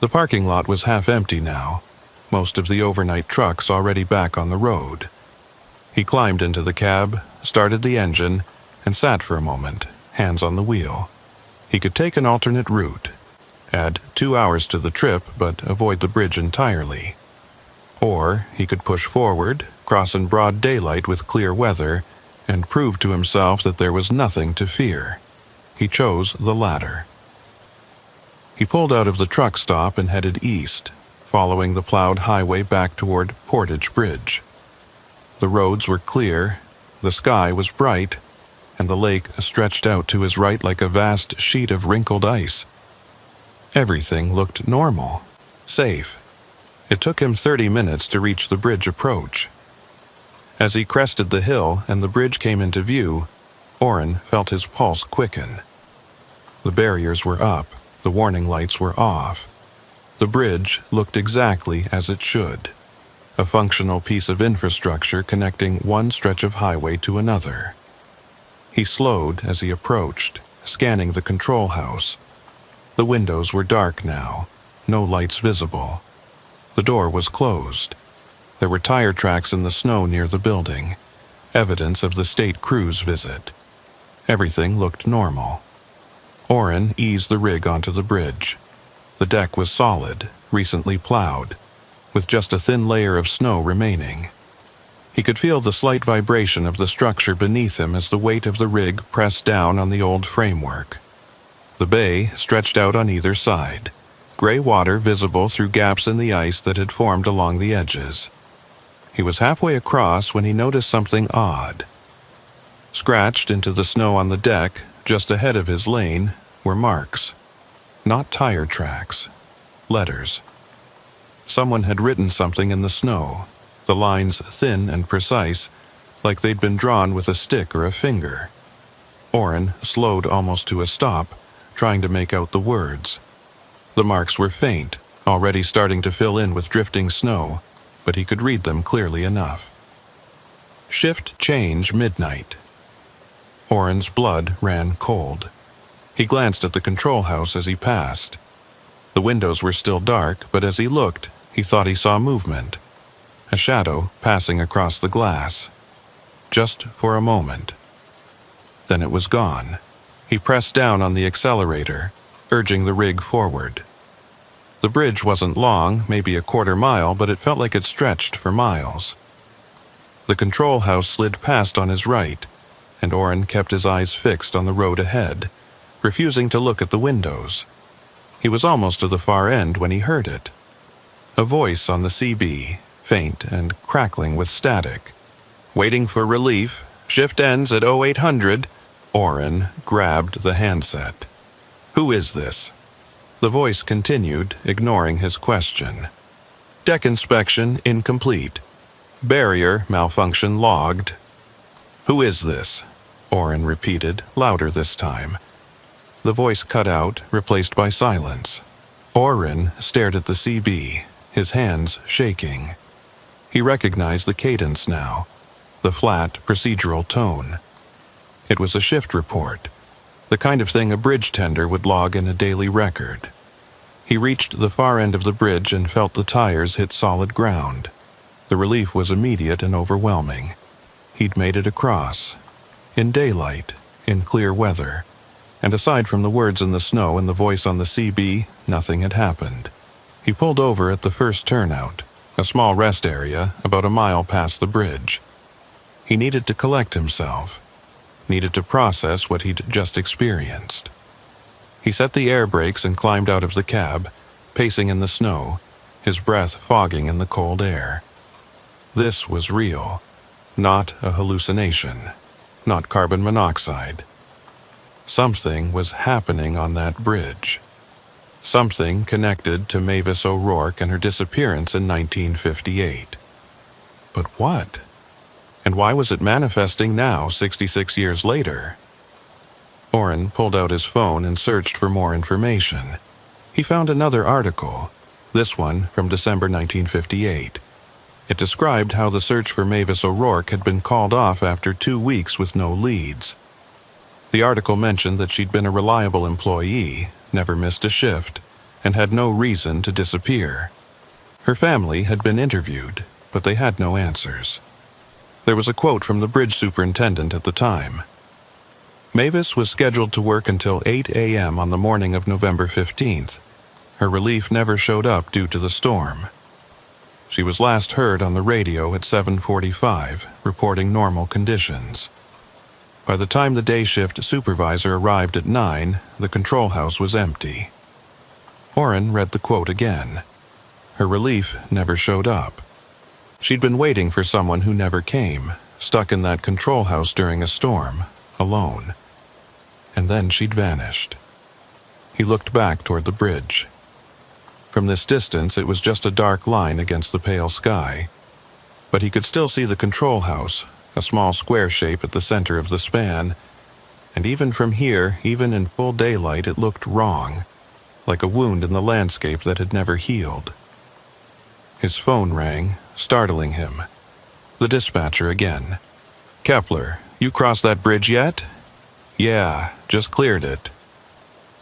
The parking lot was half empty now, most of the overnight trucks already back on the road. He climbed into the cab, started the engine, and sat for a moment, hands on the wheel. He could take an alternate route, add 2 hours to the trip but avoid the bridge entirely. Or he could push forward, cross in broad daylight with clear weather, and prove to himself that there was nothing to fear. He chose the latter. He pulled out of the truck stop and headed east, following the plowed highway back toward Portage Bridge. The roads were clear, the sky was bright, and the lake stretched out to his right like a vast sheet of wrinkled ice. Everything looked normal, safe. It took him 30 minutes to reach the bridge approach. As he crested the hill and the bridge came into view, Orrin felt his pulse quicken. The barriers were up, the warning lights were off. The bridge looked exactly as it should, a functional piece of infrastructure connecting one stretch of highway to another. He slowed as he approached, scanning the control house. The windows were dark now, no lights visible. The door was closed. There were tire tracks in the snow near the building, evidence of the state crew's visit. Everything looked normal. Orrin eased the rig onto the bridge. The deck was solid, recently plowed, with just a thin layer of snow remaining. He could feel the slight vibration of the structure beneath him as the weight of the rig pressed down on the old framework. The bay stretched out on either side, gray water visible through gaps in the ice that had formed along the edges. He was halfway across when he noticed something odd. Scratched into the snow on the deck, just ahead of his lane, were marks. Not tire tracks. Letters. Someone had written something in the snow, the lines thin and precise, like they'd been drawn with a stick or a finger. Orrin slowed almost to a stop, trying to make out the words. The marks were faint, already starting to fill in with drifting snow, but he could read them clearly enough. Shift change midnight. Orrin's blood ran cold. He glanced at the control house as he passed. The windows were still dark, but as he looked, he thought he saw movement. A shadow passing across the glass. Just for a moment. Then it was gone. He pressed down on the accelerator, urging the rig forward. The bridge wasn't long, maybe a quarter mile, but it felt like it stretched for miles. The control house slid past on his right, and Orrin kept his eyes fixed on the road ahead, refusing to look at the windows. He was almost to the far end when he heard it. A voice on the CB, faint and crackling with static. Waiting for relief. Shift ends at 0800. Orrin grabbed the handset. Who is this? The voice continued, ignoring his question. Deck inspection incomplete. Barrier malfunction logged. Who is this? Orrin repeated, louder this time. The voice cut out, replaced by silence. Orrin stared at the CB, his hands shaking. He recognized the cadence now, the flat, procedural tone. It was a shift report, the kind of thing a bridge tender would log in a daily record. He reached the far end of the bridge and felt the tires hit solid ground. The relief was immediate and overwhelming. He'd made it across. In daylight, in clear weather. And aside from the words in the snow and the voice on the CB, nothing had happened. He pulled over at the first turnout, a small rest area about a mile past the bridge. He needed to collect himself, needed to process what he'd just experienced. He set the air brakes and climbed out of the cab, pacing in the snow, his breath fogging in the cold air. This was real, not a hallucination, not carbon monoxide. Something was happening on that bridge. Something connected to Mavis O'Rourke and her disappearance in 1958. But what? And why was it manifesting now, 66 years later? Orrin pulled out his phone and searched for more information. He found another article, this one from December 1958. It described how the search for Mavis O'Rourke had been called off after 2 weeks with no leads. The article mentioned that she'd been a reliable employee, never missed a shift, and had no reason to disappear. Her family had been interviewed, but they had no answers. There was a quote from the bridge superintendent at the time. Mavis was scheduled to work until 8 a.m. on the morning of November 15th. Her relief never showed up due to the storm. She was last heard on the radio at 7:45, reporting normal conditions. By the time the day shift supervisor arrived at 9, the control house was empty. Orrin read the quote again. Her relief never showed up. She'd been waiting for someone who never came, stuck in that control house during a storm, alone. And then she'd vanished. He looked back toward the bridge. From this distance, it was just a dark line against the pale sky. But he could still see the control house, a small square shape at the center of the span, and even from here, even in full daylight, it looked wrong, like a wound in the landscape that had never healed. His phone rang, startling him. The dispatcher again. "Kepler, you crossed that bridge yet?" "Yeah, just cleared it."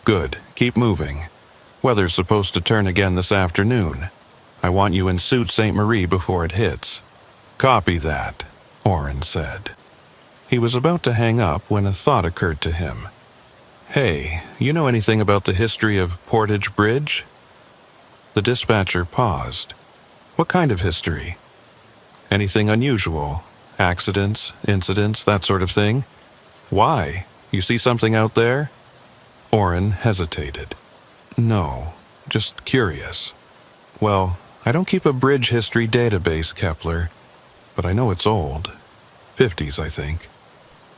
"Good, keep moving. Weather's supposed to turn again this afternoon. I want you in Sault Ste. Marie before it hits." "Copy that," Orrin said. He was about to hang up when a thought occurred to him. "Hey, you know anything about the history of Portage Bridge?" The dispatcher paused. "What kind of history?" "Anything unusual? Accidents, incidents, that sort of thing?" "Why? You see something out there?" Orrin hesitated. "No, just curious." "Well, I don't keep a bridge history database, Kepler, but I know it's old. 50s, I think."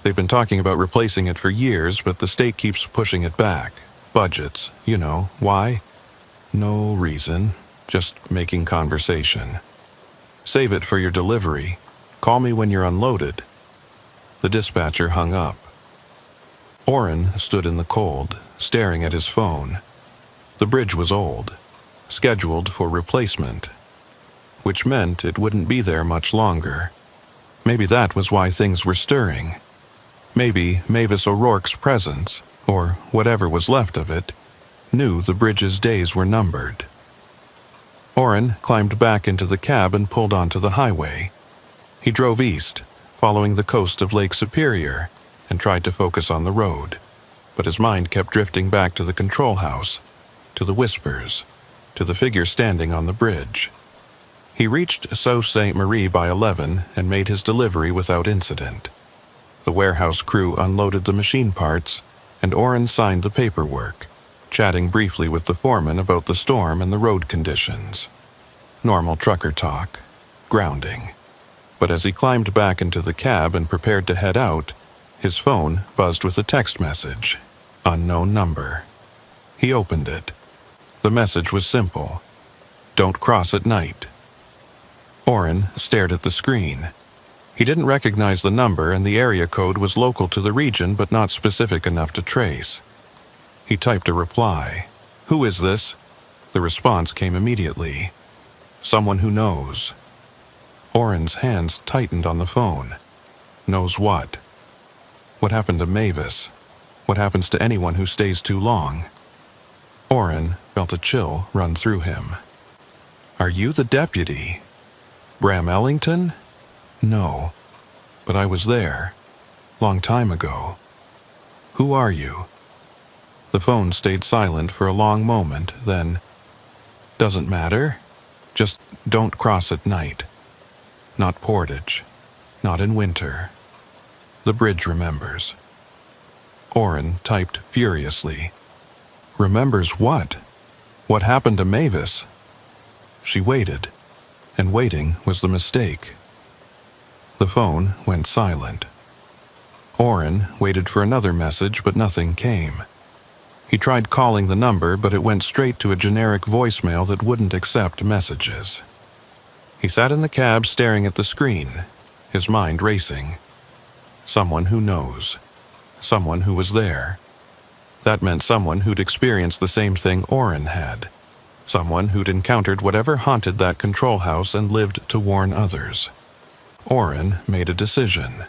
They've been talking about replacing it for years, but the state keeps pushing it back. Budgets, you know. Why? No reason. Just making conversation. Save it for your delivery. Call me when you're unloaded. The dispatcher hung up. Orrin stood in the cold, staring at his phone. The bridge was old, scheduled for replacement, which meant it wouldn't be there much longer. Maybe that was why things were stirring. Maybe Mavis O'Rourke's presence, or whatever was left of it, knew the bridge's days were numbered. Orrin climbed back into the cab and pulled onto the highway. He drove east, following the coast of Lake Superior, and tried to focus on the road, but his mind kept drifting back to the control house, to the whispers, to the figure standing on the bridge. He reached Sault Ste. Marie by 11 and made his delivery without incident. The warehouse crew unloaded the machine parts, and Orrin signed the paperwork, chatting briefly with the foreman about the storm and the road conditions. Normal trucker talk, grounding. But as he climbed back into the cab and prepared to head out, his phone buzzed with a text message. Unknown number. He opened it. The message was simple. Don't cross at night. Orrin stared at the screen. He didn't recognize the number, and the area code was local to the region but not specific enough to trace. He typed a reply. Who is this? The response came immediately. Someone who knows. Orrin's hands tightened on the phone. Knows what? What happened to Mavis? What happens to anyone who stays too long? Orrin felt a chill run through him. Are you the deputy? Bram Ellington? No, but I was there. Long time ago. Who are you? The phone stayed silent for a long moment, then, doesn't matter. Just don't cross at night. Not Portage. Not in winter. The bridge remembers. Orrin typed furiously. Remembers what? What happened to Mavis? She waited, and waiting was the mistake. The phone went silent. Orrin waited for another message, but nothing came. He tried calling the number, but it went straight to a generic voicemail that wouldn't accept messages. He sat in the cab staring at the screen, his mind racing. Someone who knows. Someone who was there. That meant someone who'd experienced the same thing Orrin had. Someone who'd encountered whatever haunted that control house and lived to warn others. Orrin made a decision.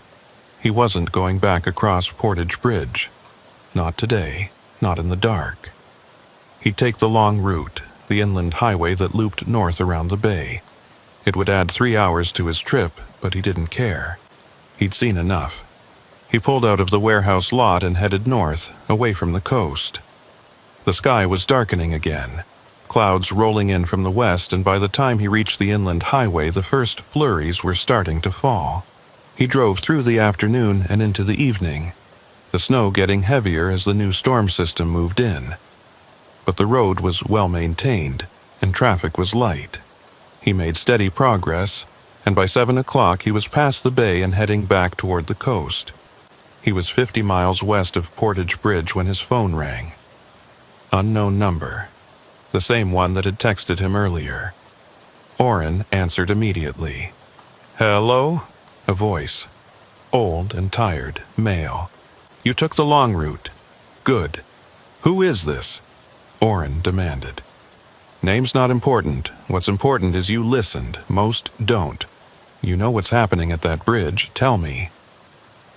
He wasn't going back across Portage Bridge. Not today, not in the dark. He'd take the long route, the inland highway that looped north around the bay. It would add 3 hours to his trip, but he didn't care. He'd seen enough. He pulled out of the warehouse lot and headed north, away from the coast. The sky was darkening again, clouds rolling in from the west, and by the time he reached the inland highway, the first flurries were starting to fall. He drove through the afternoon and into the evening, the snow getting heavier as the new storm system moved in. But the road was well maintained, and traffic was light. He made steady progress, and by 7 o'clock he was past the bay and heading back toward the coast. He was 50 miles west of Portage Bridge when his phone rang. Unknown number. The same one that had texted him earlier. Orrin answered immediately. Hello? A voice. Old and tired, male. You took the long route. Good. Who is this? Orrin demanded. Name's not important. What's important is you listened. Most don't. You know what's happening at that bridge. Tell me.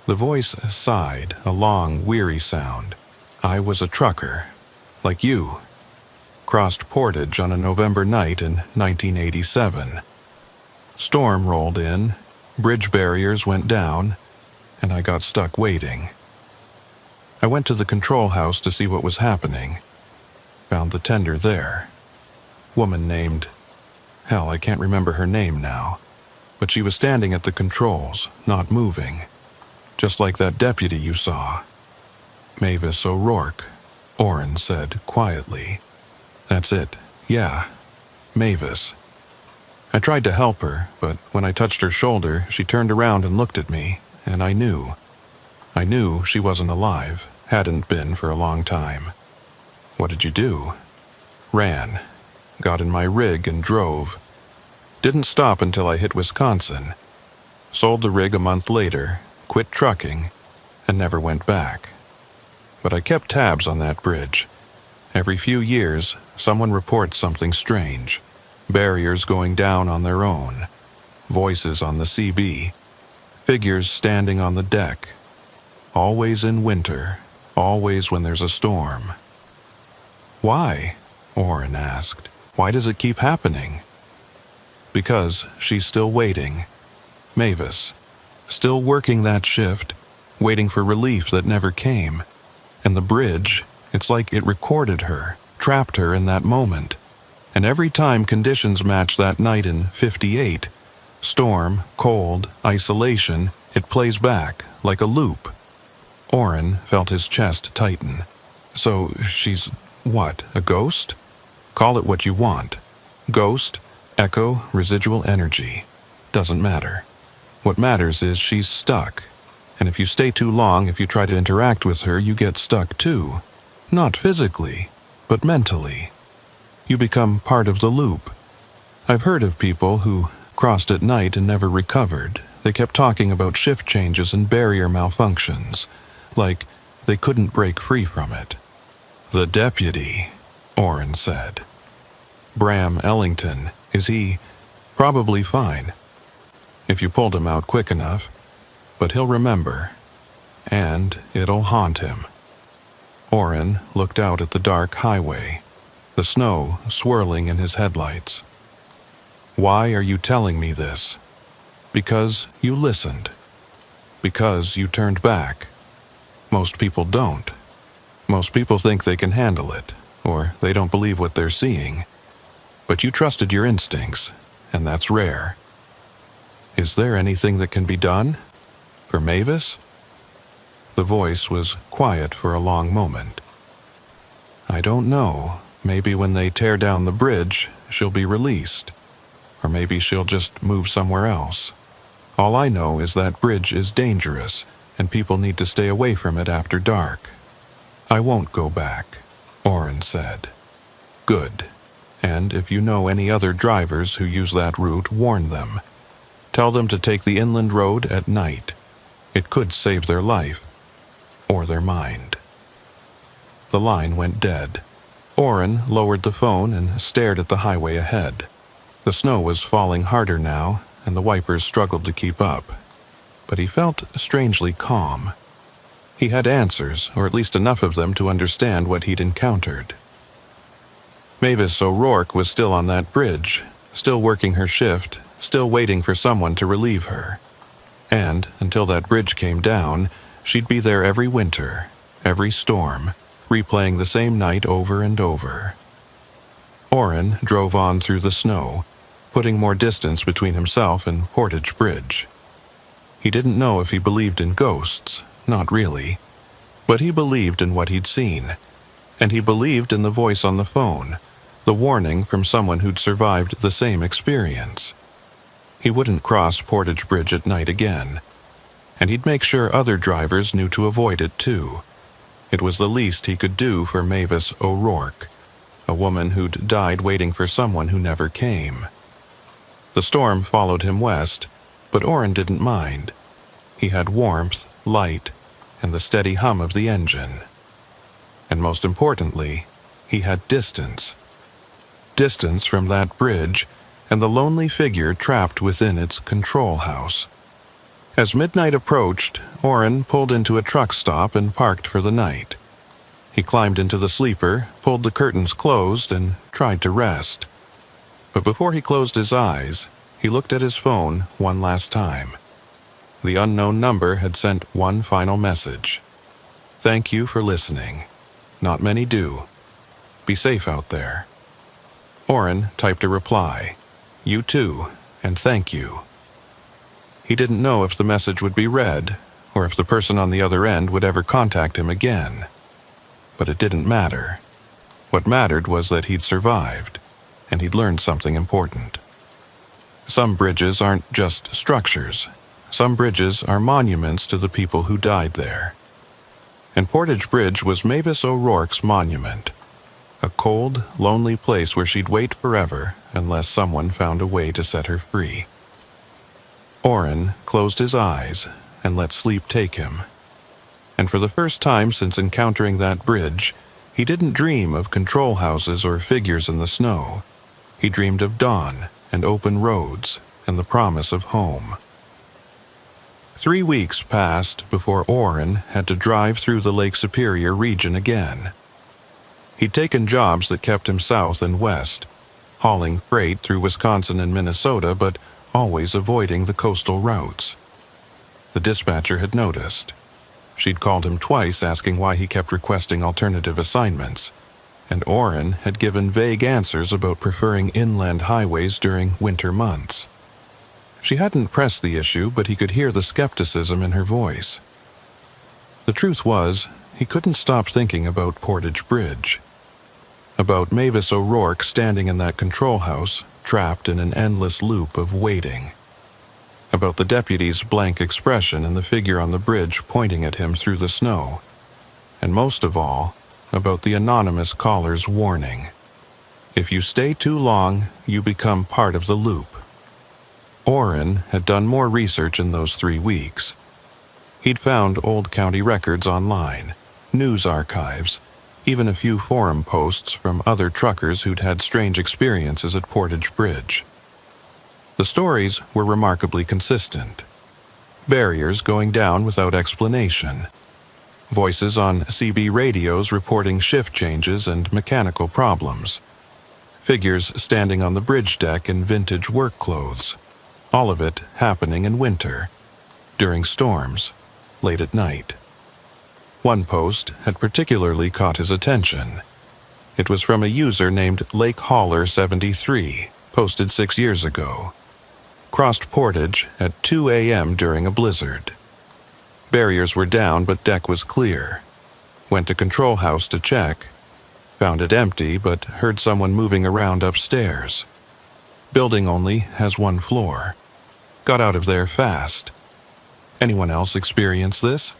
The voice sighed, a long, weary sound. I was a trucker. Like you. Crossed Portage on a November night in 1987. Storm rolled in, bridge barriers went down, and I got stuck waiting. I went to the control house to see what was happening. Found the tender there. Woman named... Hell, I can't remember her name now. But she was standing at the controls, not moving. Just like that deputy you saw. Mavis O'Rourke, Orrin said quietly. That's it. Yeah. Mavis. I tried to help her, but when I touched her shoulder, she turned around and looked at me, and I knew. I knew she wasn't alive, hadn't been for a long time. What did you do? Ran. Got in my rig and drove. Didn't stop until I hit Wisconsin. Sold the rig a month later, quit trucking, and never went back. But I kept tabs on that bridge. Every few years, someone reports something strange. Barriers going down on their own. Voices on the CB. Figures standing on the deck. Always in winter. Always when there's a storm. Why? Orrin asked. Why does it keep happening? Because she's still waiting. Mavis. Still working that shift, waiting for relief that never came. And the bridge, it's like it recorded her, trapped her in that moment. And every time conditions match that night in 58, storm, cold, isolation, it plays back like a loop. Orrin felt his chest tighten. So she's what, a ghost? Call it what you want. Ghost, echo, residual energy. Doesn't matter. What matters is she's stuck. And if you stay too long, if you try to interact with her, you get stuck too. Not physically, but mentally. You become part of the loop. I've heard of people who crossed at night and never recovered. They kept talking about shift changes and barrier malfunctions, like they couldn't break free from it. The deputy, Orrin said. Bram Ellington, is he? Probably fine. If you pulled him out quick enough. But he'll remember. And it'll haunt him. Orrin looked out at the dark highway, the snow swirling in his headlights. Why are you telling me this? Because you listened. Because you turned back. Most people don't. Most people think they can handle it, or they don't believe what they're seeing. But you trusted your instincts, and that's rare. Is there anything that can be done? For Mavis? The voice was quiet for a long moment. I don't know. Maybe when they tear down the bridge, she'll be released. Or maybe she'll just move somewhere else. All I know is that bridge is dangerous, and people need to stay away from it after dark. I won't go back, Orrin said. Good. And if you know any other drivers who use that route, warn them. Tell them to take the inland road at night. It could save their life. Or their mind. The line went dead. Orrin lowered the phone and stared at the highway ahead. The snow was falling harder now, and the wipers struggled to keep up. But he felt strangely calm. He had answers, or at least enough of them to understand what he'd encountered. Mavis O'Rourke was still on that bridge, still working her shift, still waiting for someone to relieve her. And, until that bridge came down, she'd be there every winter, every storm, replaying the same night over and over. Orrin drove on through the snow, putting more distance between himself and Portage Bridge. He didn't know if he believed in ghosts, not really, but he believed in what he'd seen, and he believed in the voice on the phone, the warning from someone who'd survived the same experience. He wouldn't cross Portage Bridge at night again, and he'd make sure other drivers knew to avoid it too. It was the least he could do for Mavis O'Rourke, a woman who'd died waiting for someone who never came. The storm followed him west, but Orrin didn't mind. He had warmth, light, and the steady hum of the engine. And most importantly, he had distance. Distance from that bridge and the lonely figure trapped within its control house. As midnight approached, Orrin pulled into a truck stop and parked for the night. He climbed into the sleeper, pulled the curtains closed, and tried to rest. But before he closed his eyes, he looked at his phone one last time. The unknown number had sent one final message. Thank you for listening. Not many do. Be safe out there. Orrin typed a reply. You too, and thank you. He didn't know if the message would be read, or if the person on the other end would ever contact him again. But it didn't matter. What mattered was that he'd survived, and he'd learned something important. Some bridges aren't just structures. some bridges are monuments to the people who died there. And Portage Bridge was Mavis O'Rourke's monument, a cold, lonely place where she'd wait forever unless someone found a way to set her free. Orrin closed his eyes and let sleep take him. And for the first time since encountering that bridge, he didn't dream of control houses or figures in the snow. He dreamed of dawn and open roads and the promise of home. 3 weeks passed before Orrin had to drive through the Lake Superior region again. He'd taken jobs that kept him south and west, hauling freight through Wisconsin and Minnesota, but always avoiding the coastal routes. The dispatcher had noticed. She'd called him twice asking why he kept requesting alternative assignments, and Orrin had given vague answers about preferring inland highways during winter months. She hadn't pressed the issue, but he could hear the skepticism in her voice. The truth was, he couldn't stop thinking about Portage Bridge. About Mavis O'Rourke standing in that control house, trapped in an endless loop of waiting. About the deputy's blank expression and the figure on the bridge pointing at him through the snow. And most of all, about the anonymous caller's warning. If you stay too long, you become part of the loop. Orrin had done more research in those 3 weeks. He'd found old county records online, news archives, even a few forum posts from other truckers who'd had strange experiences at Portage Bridge. The stories were remarkably consistent. Barriers going down without explanation. Voices on CB radios reporting shift changes and mechanical problems. Figures standing on the bridge deck in vintage work clothes. All of it happening in winter, during storms, late at night. One post had particularly caught his attention. It was from a user named Lake Hauler 73, posted 6 years ago. Crossed Portage at 2 a.m. during a blizzard. Barriers were down, but deck was clear. Went to control house to check. Found it empty, but heard someone moving around upstairs. Building only has 1 floor. Got out of there fast. Anyone else experience this?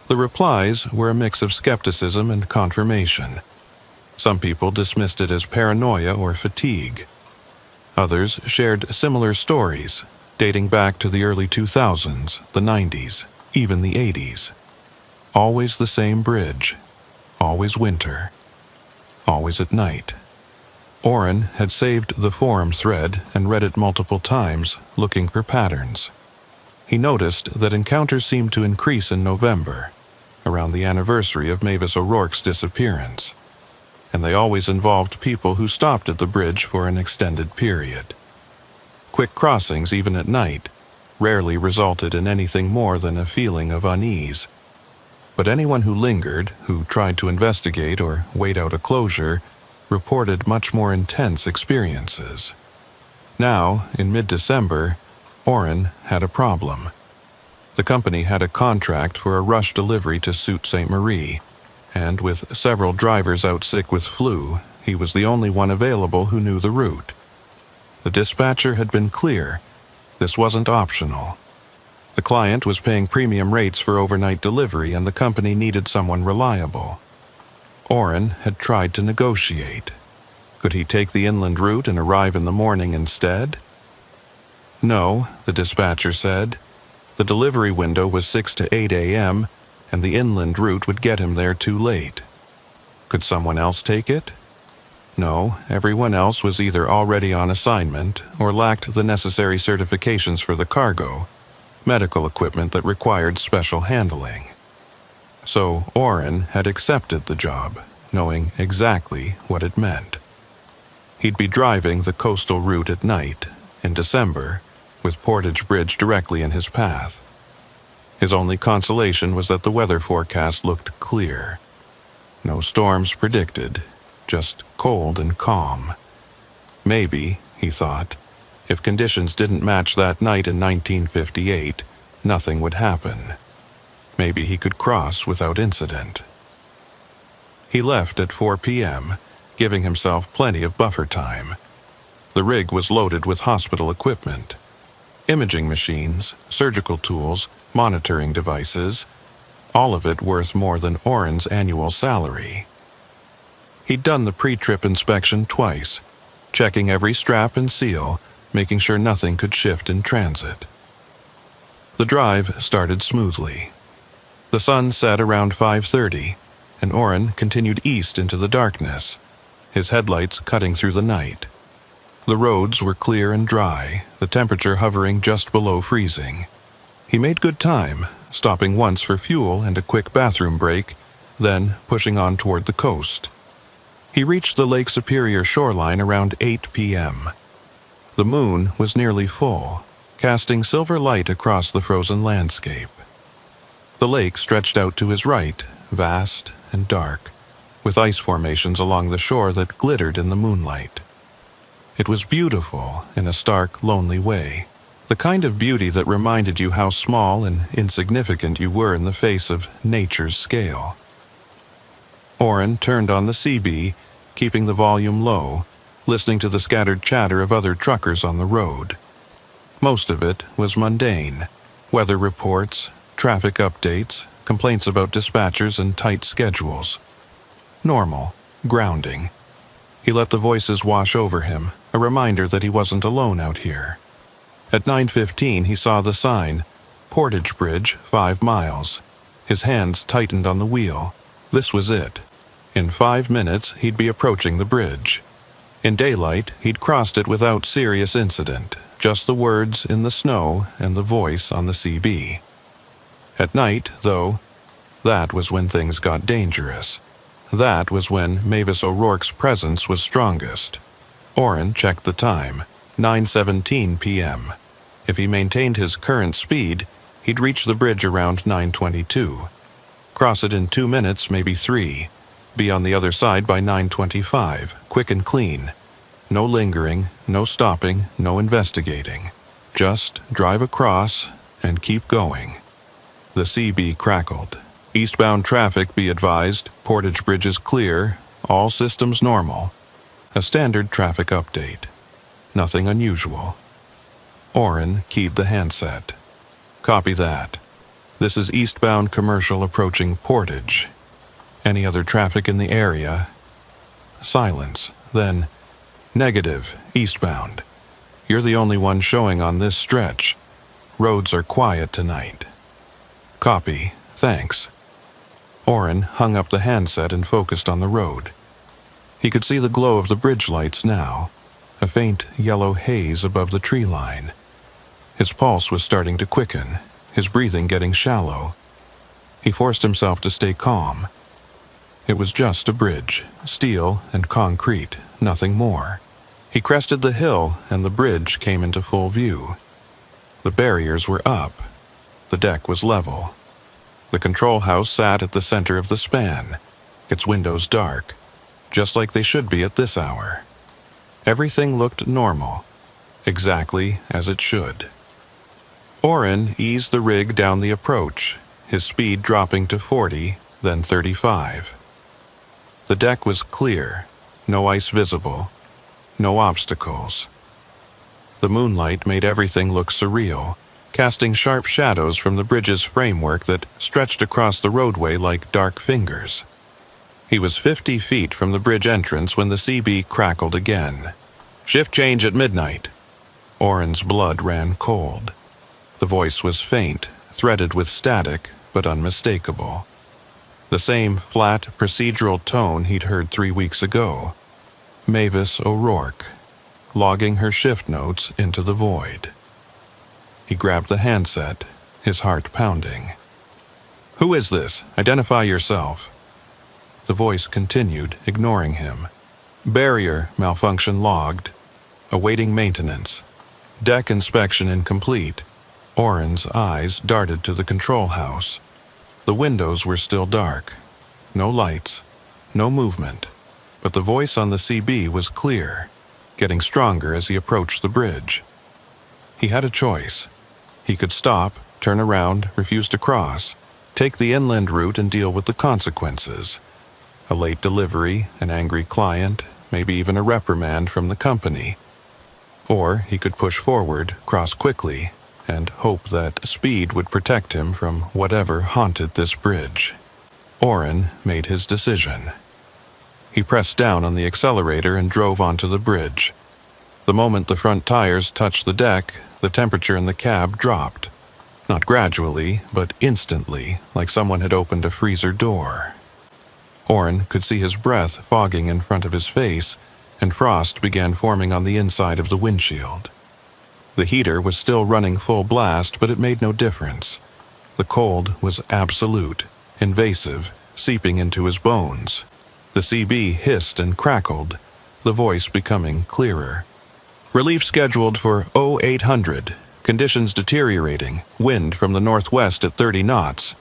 The replies were a mix of skepticism and confirmation. Some people dismissed it as paranoia or fatigue. Others shared similar stories, dating back to the early 2000s, the 90s, even the 80s. Always the same bridge. Always winter. Always at night. Orrin had saved the forum thread and read it multiple times, looking for patterns. He noticed that encounters seemed to increase in November, around the anniversary of Mavis O'Rourke's disappearance, and they always involved people who stopped at the bridge for an extended period. Quick crossings, even at night, rarely resulted in anything more than a feeling of unease. But anyone who lingered, who tried to investigate or wait out a closure, reported much more intense experiences. Now, in mid-December, Orrin had a problem. The company had a contract for a rush delivery to Sault Ste. Marie, and with several drivers out sick with flu, he was the only one available who knew the route. The dispatcher had been clear. This wasn't optional. The client was paying premium rates for overnight delivery, and the company needed someone reliable. Orrin had tried to negotiate. Could he take the inland route and arrive in the morning instead? No, the dispatcher said. The delivery window was 6 to 8 a.m., and the inland route would get him there too late. Could someone else take it? No, everyone else was either already on assignment or lacked the necessary certifications for the cargo, medical equipment that required special handling. So Orrin had accepted the job, knowing exactly what it meant. He'd be driving the coastal route at night, in December, with Portage Bridge directly in his path. His only consolation was that the weather forecast looked clear. No storms predicted, just cold and calm. Maybe, he thought, if conditions didn't match that night in 1958, nothing would happen. Maybe he could cross without incident. He left at 4 p.m., giving himself plenty of buffer time. The rig was loaded with hospital equipment. Imaging machines, surgical tools, monitoring devices, all of it worth more than Oren's annual salary. He'd done the pre-trip inspection twice, checking every strap and seal, making sure nothing could shift in transit. The drive started smoothly. The sun set around 5:30, and Oren continued east into the darkness, his headlights cutting through the night. The roads were clear and dry, the temperature hovering just below freezing. He made good time, stopping once for fuel and a quick bathroom break, then pushing on toward the coast. He reached the Lake Superior shoreline around 8 p.m. The moon was nearly full, casting silver light across the frozen landscape. The lake stretched out to his right, vast and dark, with ice formations along the shore that glittered in the moonlight. It was beautiful in a stark, lonely way, the kind of beauty that reminded you how small and insignificant you were in the face of nature's scale. Oren turned on the CB, keeping the volume low, listening to the scattered chatter of other truckers on the road. Most of it was mundane: weather reports, traffic updates, complaints about dispatchers and tight schedules. Normal, grounding. He let the voices wash over him, a reminder that he wasn't alone out here. At 9:15 he saw the sign, Portage Bridge, 5 miles. His hands tightened on the wheel. This was it. In 5 minutes he'd be approaching the bridge. In daylight he'd crossed it without serious incident, just the words in the snow and the voice on the CB. At night, though, that was when things got dangerous. That was when Mavis O'Rourke's presence was strongest. Oren checked the time, 9:17 p.m. If he maintained his current speed, he'd reach the bridge around 9:22. Cross it in 2 minutes, maybe 3. Be on the other side by 9:25, quick and clean. No lingering, no stopping, no investigating. Just drive across and keep going. The CB crackled. Eastbound traffic, be advised, Portage Bridge is clear, all systems normal. A standard traffic update. Nothing unusual. Oren keyed the handset. Copy that. This is eastbound commercial approaching Portage. Any other traffic in the area? Silence. Then, negative, eastbound. You're the only one showing on this stretch. Roads are quiet tonight. Copy. Thanks. Oren hung up the handset and focused on the road. He could see the glow of the bridge lights now, a faint yellow haze above the tree line. His pulse was starting to quicken, his breathing getting shallow. He forced himself to stay calm. It was just a bridge, steel and concrete, nothing more. He crested the hill and the bridge came into full view. The barriers were up. The deck was level. The control house sat at the center of the span, its windows dark, just like they should be at this hour. Everything looked normal, exactly as it should. Oren eased the rig down the approach, his speed dropping to 40, then 35. The deck was clear, no ice visible, no obstacles. The moonlight made everything look surreal, casting sharp shadows from the bridge's framework that stretched across the roadway like dark fingers. He was 50 feet from the bridge entrance when the CB crackled again. Shift change at midnight. Oren's blood ran cold. The voice was faint, threaded with static, but unmistakable. The same flat, procedural tone he'd heard 3 weeks ago. Mavis O'Rourke, logging her shift notes into the void. He grabbed the handset, his heart pounding. Who is this? Identify yourself. The voice continued, ignoring him. Barrier malfunction logged. Awaiting maintenance. Deck inspection incomplete. Oren's eyes darted to the control house. The windows were still dark. No lights. No movement. But the voice on the CB was clear, getting stronger as he approached the bridge. He had a choice. He could stop, turn around, refuse to cross, take the inland route and deal with the consequences. A late delivery, an angry client, maybe even a reprimand from the company. Or he could push forward, cross quickly, and hope that speed would protect him from whatever haunted this bridge. Oren made his decision. He pressed down on the accelerator and drove onto the bridge. The moment the front tires touched the deck, the temperature in the cab dropped. Not gradually, but instantly, like someone had opened a freezer door. Oren could see his breath fogging in front of his face, and frost began forming on the inside of the windshield. The heater was still running full blast, but it made no difference. The cold was absolute, invasive, seeping into his bones. The CB hissed and crackled, the voice becoming clearer. Relief scheduled for 0800. Conditions deteriorating. Wind from the northwest at 30 knots.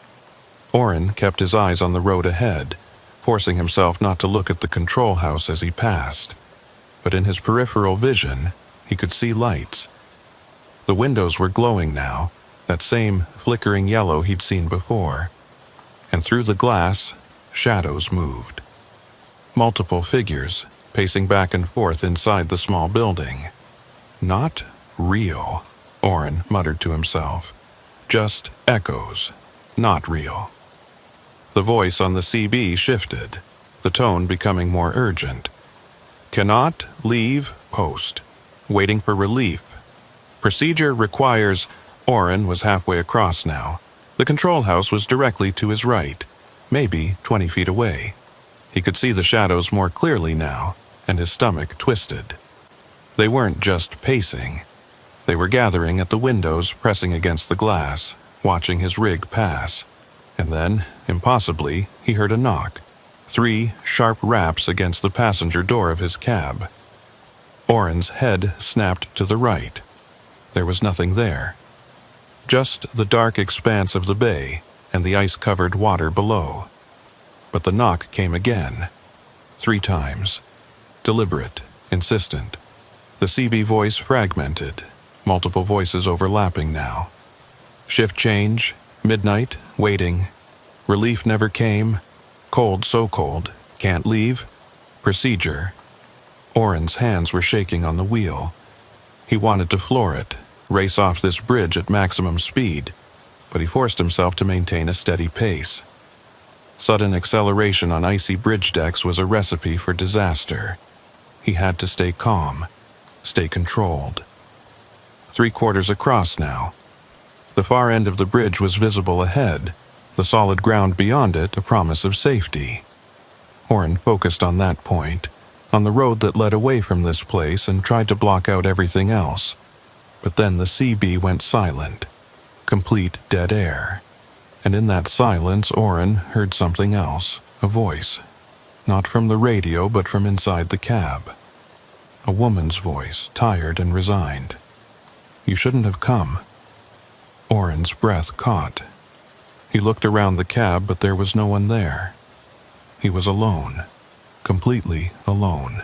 Oren kept his eyes on the road ahead, forcing himself not to look at the control house as he passed. But in his peripheral vision, he could see lights. The windows were glowing now, that same flickering yellow he'd seen before. And through the glass, shadows moved. Multiple figures, pacing back and forth inside the small building. Not real, Oren muttered to himself. Just echoes, not real. The voice on the CB shifted, the tone becoming more urgent. Cannot leave post. Waiting for relief. Procedure requires... Oren was halfway across now. The control house was directly to his right, maybe 20 feet away. He could see the shadows more clearly now, and his stomach twisted. They weren't just pacing. They were gathering at the windows, pressing against the glass, watching his rig pass. And then, impossibly, he heard a knock. 3 sharp raps against the passenger door of his cab. Oren's head snapped to the right. There was nothing there. Just the dark expanse of the bay and the ice-covered water below. But the knock came again. 3 times. Deliberate, insistent. The CB voice fragmented, multiple voices overlapping now. Shift change, midnight, waiting. Relief never came. Cold, so cold, can't leave. Procedure. Oren's hands were shaking on the wheel. He wanted to floor it, race off this bridge at maximum speed, but he forced himself to maintain a steady pace. Sudden acceleration on icy bridge decks was a recipe for disaster. He had to stay calm, stay controlled. 3/4 across now. The far end of the bridge was visible ahead, the solid ground beyond it a promise of safety. Oren focused on that point, on the road that led away from this place, and tried to block out everything else. But then the CB went silent, complete dead air. And in that silence, Oren heard something else, a voice. Not from the radio, but from inside the cab. A woman's voice, tired and resigned. You shouldn't have come. Oren's breath caught. He looked around the cab, but there was no one there. He was alone, completely alone.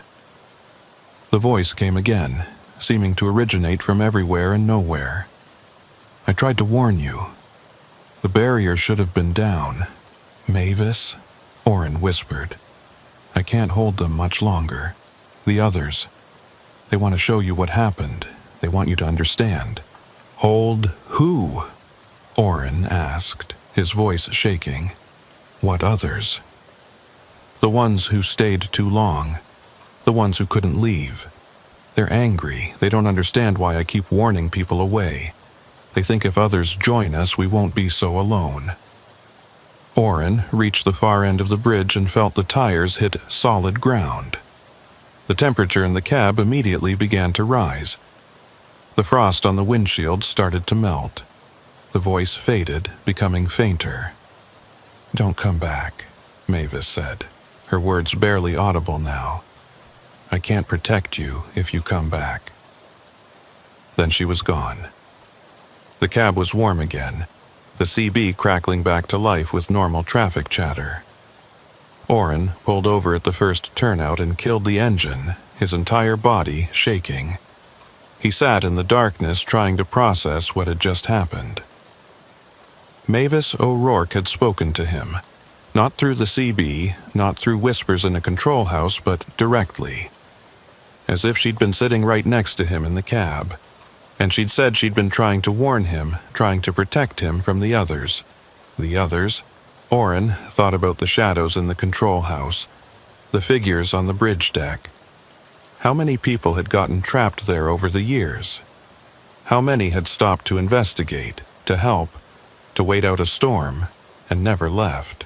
The voice came again, seeming to originate from everywhere and nowhere. I tried to warn you. The barrier should have been down. Mavis, Oren whispered. I can't hold them much longer. The others. They want to show you what happened. They want you to understand. Hold who? Oren asked, his voice shaking. What others? The ones who stayed too long. The ones who couldn't leave. They're angry. They don't understand why I keep warning people away. They think if others join us, we won't be so alone. Oren reached the far end of the bridge and felt the tires hit solid ground. The temperature in the cab immediately began to rise. The frost on the windshield started to melt. The voice faded, becoming fainter. Don't come back, Mavis said, her words barely audible now. I can't protect you if you come back. Then she was gone. The cab was warm again, the CB crackling back to life with normal traffic chatter. Oren pulled over at the first turnout and killed the engine, his entire body shaking. He sat in the darkness trying to process what had just happened. Mavis O'Rourke had spoken to him, not through the CB, not through whispers in a control house, but directly. As if she'd been sitting right next to him in the cab. And she'd said she'd been trying to warn him, trying to protect him from the others. The others? Orrin thought about the shadows in the control house, the figures on the bridge deck. How many people had gotten trapped there over the years? How many had stopped to investigate, to help, to wait out a storm, and never left?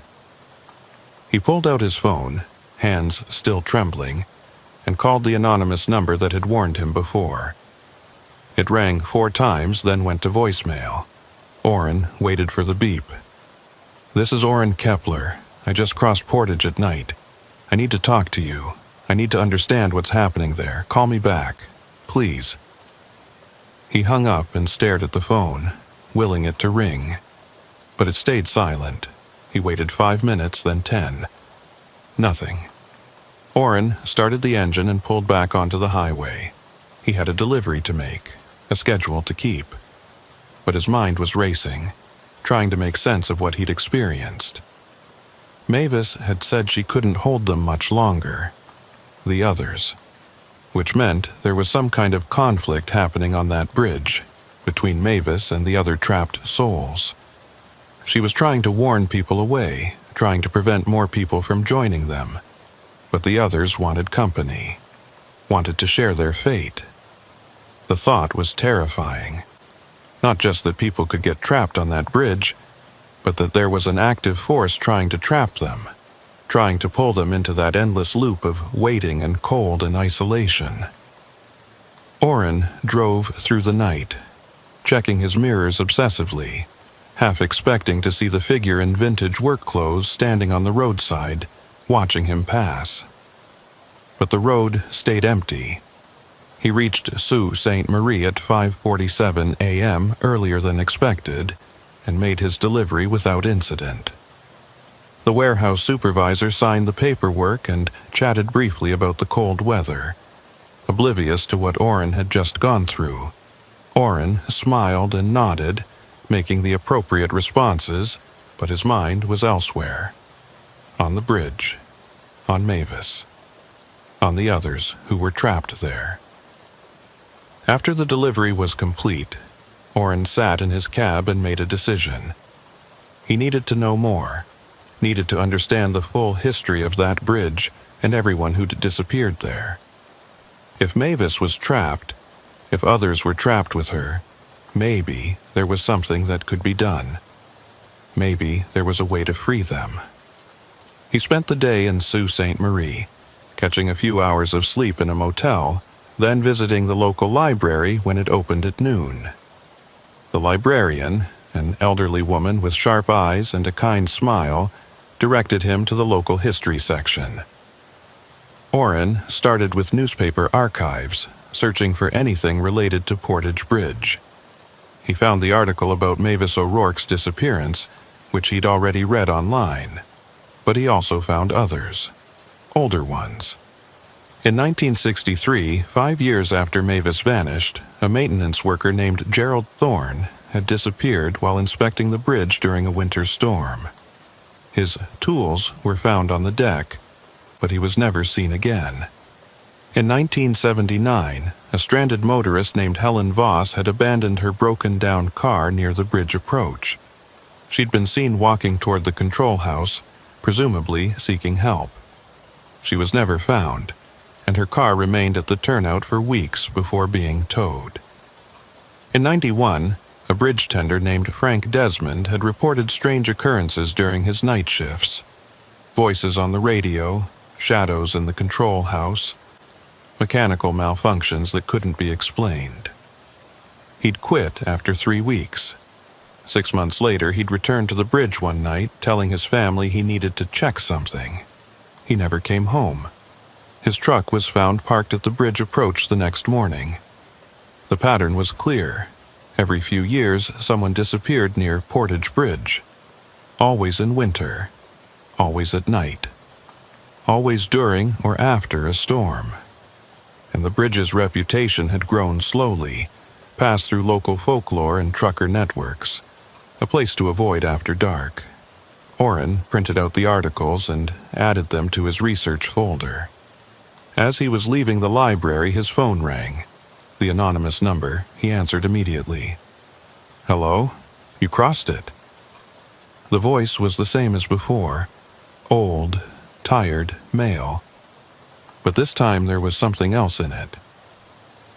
He pulled out his phone, hands still trembling, and called the anonymous number that had warned him before. It rang 4 times, then went to voicemail. Orrin waited for the beep. "This is Orrin Kepler. I just crossed Portage at night. I need to talk to you. I need to understand what's happening there. Call me back. Please." He hung up and stared at the phone, willing it to ring. But it stayed silent. He waited 5 minutes, then 10. Nothing. Orrin started the engine and pulled back onto the highway. He had a delivery to make, a schedule to keep. But his mind was racing, trying to make sense of what he'd experienced. Mavis had said she couldn't hold them much longer. The others. Which meant there was some kind of conflict happening on that bridge, between Mavis and the other trapped souls. She was trying to warn people away, trying to prevent more people from joining them. But the others wanted company, wanted to share their fate. The thought was terrifying. Not just that people could get trapped on that bridge, but that there was an active force trying to trap them, trying to pull them into that endless loop of waiting and cold and isolation. Orrin drove through the night, checking his mirrors obsessively, half expecting to see the figure in vintage work clothes standing on the roadside, watching him pass. But the road stayed empty. He reached Sault Ste. Marie at 5:47 a.m. earlier than expected, and made his delivery without incident. The warehouse supervisor signed the paperwork and chatted briefly about the cold weather, oblivious to what Orrin had just gone through. Orrin smiled and nodded, making the appropriate responses, but his mind was elsewhere. On the bridge, on Mavis, on the others who were trapped there. After the delivery was complete, Orrin sat in his cab and made a decision. He needed to know more, needed to understand the full history of that bridge and everyone who'd disappeared there. If Mavis was trapped, if others were trapped with her, maybe there was something that could be done. Maybe there was a way to free them. He spent the day in Sault Ste. Marie, catching a few hours of sleep in a motel, then visiting the local library when it opened at noon. The librarian, an elderly woman with sharp eyes and a kind smile, directed him to the local history section. Orrin started with newspaper archives, searching for anything related to Portage Bridge. He found the article about Mavis O'Rourke's disappearance, which he'd already read online, but he also found others, older ones. In 1963, 5 years after Mavis vanished, a maintenance worker named Gerald Thorne had disappeared while inspecting the bridge during a winter storm. His tools were found on the deck, but he was never seen again. In 1979, a stranded motorist named Helen Voss had abandoned her broken-down car near the bridge approach. She'd been seen walking toward the control house, presumably seeking help. She was never found, and her car remained at the turnout for weeks before being towed. In '91, a bridge tender named Frank Desmond had reported strange occurrences during his night shifts. Voices on the radio, shadows in the control house, mechanical malfunctions that couldn't be explained. He'd quit after 3 weeks. 6 months later, he'd returned to the bridge one night, telling his family he needed to check something. He never came home. His truck was found parked at the bridge approach the next morning. The pattern was clear. Every few years, someone disappeared near Portage Bridge. Always in winter. Always at night. Always during or after a storm. And the bridge's reputation had grown slowly, passed through local folklore and trucker networks. A place to avoid after dark. Orrin printed out the articles and added them to his research folder. As he was leaving the library, his phone rang. The anonymous number, he answered immediately. "Hello? You crossed it." The voice was the same as before, old, tired, male. But this time there was something else in it.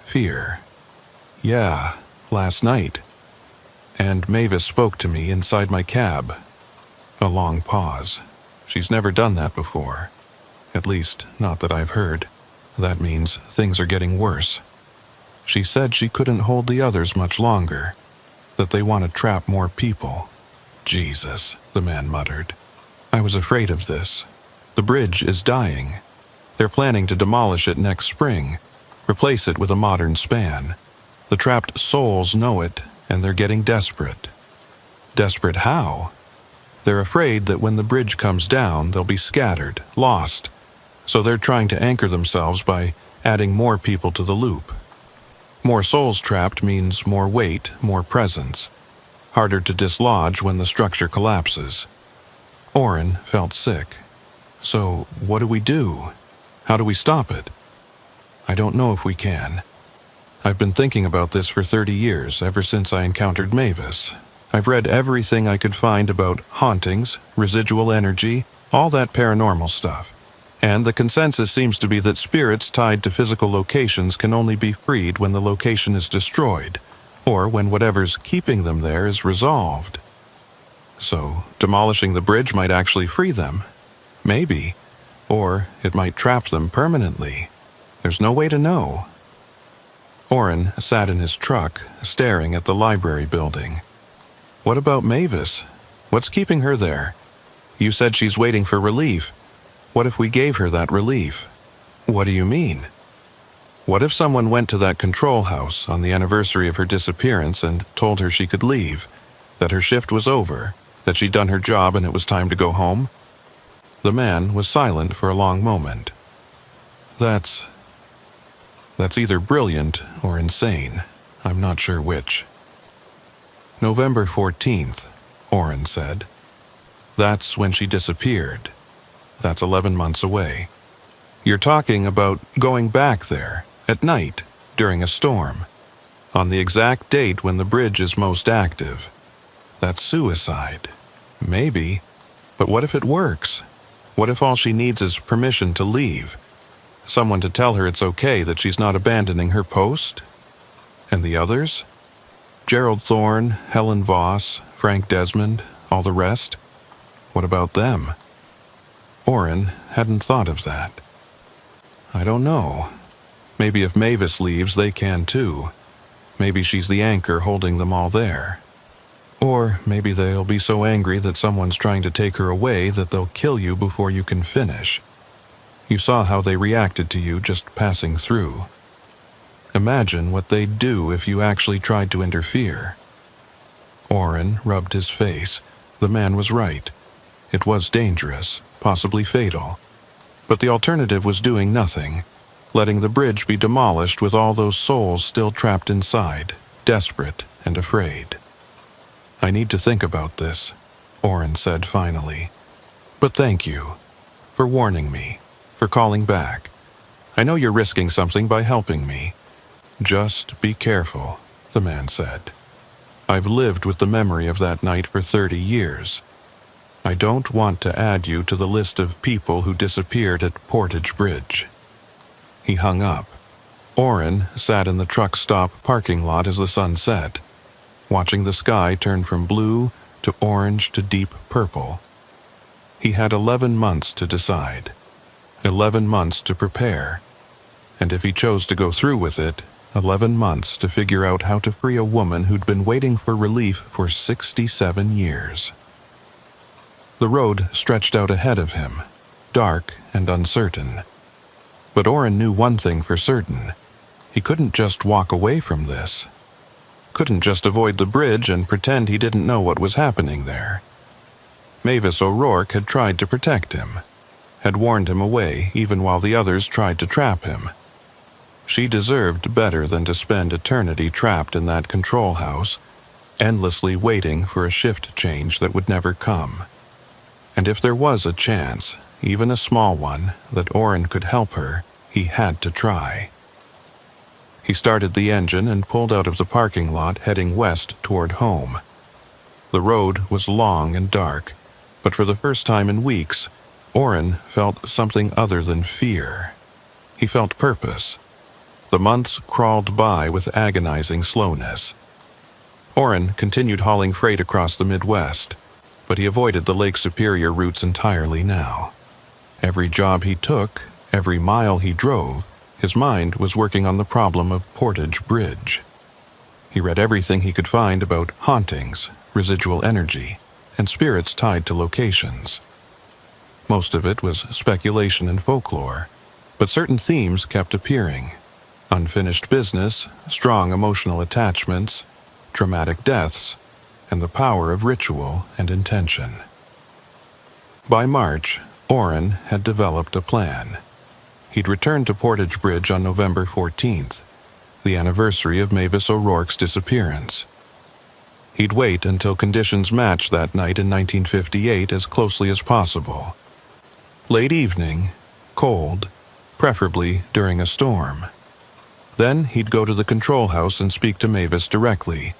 Fear. "Yeah, last night. And Mavis spoke to me inside my cab." A long pause. She's never done that before. At least, not that I've heard. That means things are getting worse. She said she couldn't hold the others much longer, that they want to trap more people. "Jesus," the man muttered. "I was afraid of this. The bridge is dying. They're planning to demolish it next spring, replace it with a modern span. The trapped souls know it, and they're getting desperate." Desperate how? They're afraid that when the bridge comes down, they'll be scattered, lost. So they're trying to anchor themselves by adding more people to the loop. More souls trapped means more weight, more presence. Harder to dislodge when the structure collapses. Oren felt sick. So what do we do? How do we stop it? I don't know if we can. I've been thinking about this for 30 years, ever since I encountered Mavis. I've read everything I could find about hauntings, residual energy, all that paranormal stuff. And the consensus seems to be that spirits tied to physical locations can only be freed when the location is destroyed, or when whatever's keeping them there is resolved. So, demolishing the bridge might actually free them. Maybe. Or it might trap them permanently. There's no way to know. Oren sat in his truck, staring at the library building. What about Mavis? What's keeping her there? You said she's waiting for relief. What if we gave her that relief? What do you mean? What if someone went to that control house on the anniversary of her disappearance and told her she could leave, that her shift was over, that she'd done her job and it was time to go home? The man was silent for a long moment. That's either brilliant or insane. I'm not sure which. November 14th, Oren said. That's when she disappeared. That's 11 months away. You're talking about going back there, at night, during a storm, on the exact date when the bridge is most active. That's suicide. Maybe. But what if it works? What if all she needs is permission to leave? Someone to tell her it's okay that she's not abandoning her post? And the others? Gerald Thorne, Helen Voss, Frank Desmond, all the rest? What about them? Oren hadn't thought of that. I don't know. Maybe if Mavis leaves, they can too. Maybe she's the anchor holding them all there. Or maybe they'll be so angry that someone's trying to take her away that they'll kill you before you can finish. You saw how they reacted to you just passing through. Imagine what they'd do if you actually tried to interfere. Oren rubbed his face. The man was right. It was dangerous, possibly fatal. But the alternative was doing nothing, letting the bridge be demolished with all those souls still trapped inside, desperate and afraid. I need to think about this, Oren said finally. But thank you for warning me, for calling back. I know you're risking something by helping me. Just be careful, the man said. I've lived with the memory of that night for 30 years. I don't want to add you to the list of people who disappeared at Portage Bridge. He hung up. Oren sat in the truck stop parking lot as the sun set, watching the sky turn from blue to orange to deep purple. He had 11 months to decide, 11 months to prepare, and if he chose to go through with it, 11 months to figure out how to free a woman who'd been waiting for relief for 67 years. The road stretched out ahead of him, dark and uncertain. But Oren knew one thing for certain. He couldn't just walk away from this. Couldn't just avoid the bridge and pretend he didn't know what was happening there. Mavis O'Rourke had tried to protect him, had warned him away even while the others tried to trap him. She deserved better than to spend eternity trapped in that control house, endlessly waiting for a shift change that would never come. And if there was a chance, even a small one, that Oren could help her, he had to try. He started the engine and pulled out of the parking lot, heading west toward home. The road was long and dark, but for the first time in weeks, Orrin felt something other than fear. He felt purpose. The months crawled by with agonizing slowness. Orrin continued hauling freight across the Midwest, but he avoided the Lake Superior routes entirely now. Every job he took, every mile he drove, his mind was working on the problem of Portage Bridge. He read everything he could find about hauntings, residual energy, and spirits tied to locations. Most of it was speculation and folklore, but certain themes kept appearing: unfinished business, strong emotional attachments, traumatic deaths, and the power of ritual and intention. By March, Orrin had developed a plan. He'd returned to Portage Bridge on November 14th, the anniversary of Mavis O'Rourke's disappearance. He'd wait until conditions matched that night in 1958 as closely as possible. Late evening, cold, preferably during a storm. Then he'd go to the control house and speak to Mavis directly,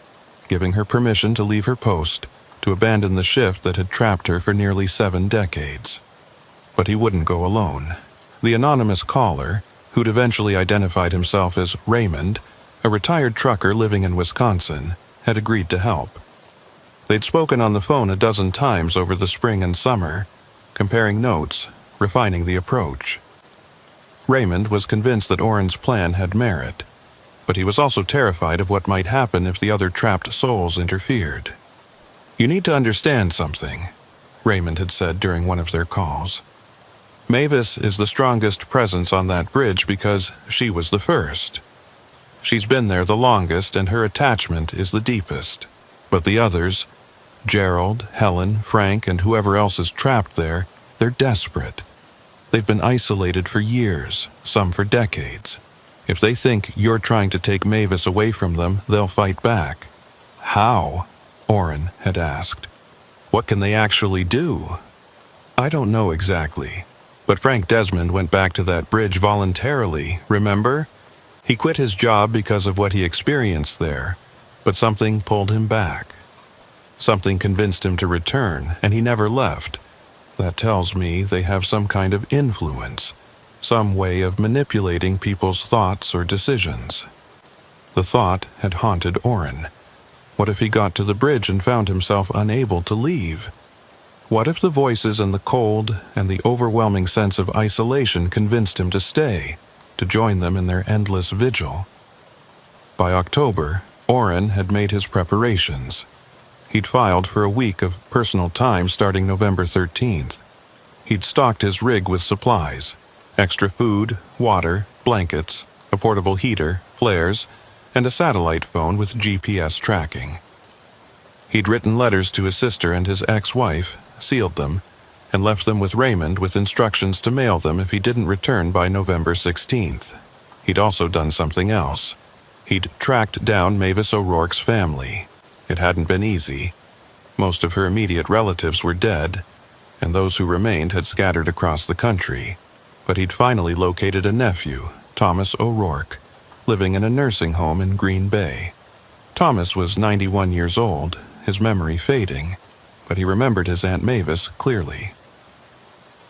giving her permission to leave her post, to abandon the shift that had trapped her for nearly 7 decades. But he wouldn't go alone. The anonymous caller, who'd eventually identified himself as Raymond, a retired trucker living in Wisconsin, had agreed to help. They'd spoken on the phone a dozen times over the spring and summer, comparing notes, refining the approach. Raymond was convinced that Orrin's plan had merit, but he was also terrified of what might happen if the other trapped souls interfered. "You need to understand something," Raymond had said during one of their calls. "Mavis is the strongest presence on that bridge because she was the first. She's been there the longest and her attachment is the deepest. But the others, Gerald, Helen, Frank, and whoever else is trapped there, they're desperate. They've been isolated for years, some for decades. If they think you're trying to take Mavis away from them, they'll fight back." "How?" Orrin had asked. "What can they actually do?" "I don't know exactly. But Frank Desmond went back to that bridge voluntarily, remember? He quit his job because of what he experienced there, but something pulled him back. Something convinced him to return, and he never left. That tells me they have some kind of influence, some way of manipulating people's thoughts or decisions." The thought had haunted Orrin. What if he got to the bridge and found himself unable to leave? What if the voices and the cold and the overwhelming sense of isolation convinced him to stay, to join them in their endless vigil? By October, Orrin had made his preparations. He'd filed for a week of personal time starting November 13th. He'd stocked his rig with supplies: extra food, water, blankets, a portable heater, flares, and a satellite phone with GPS tracking. He'd written letters to his sister and his ex-wife, sealed them, and left them with Raymond with instructions to mail them if he didn't return by November 16th. He'd also done something else. He'd tracked down Mavis O'Rourke's family. It hadn't been easy. Most of her immediate relatives were dead, and those who remained had scattered across the country. But he'd finally located a nephew, Thomas O'Rourke, living in a nursing home in Green Bay. Thomas was 91 years old, his memory fading, but he remembered his Aunt Mavis clearly.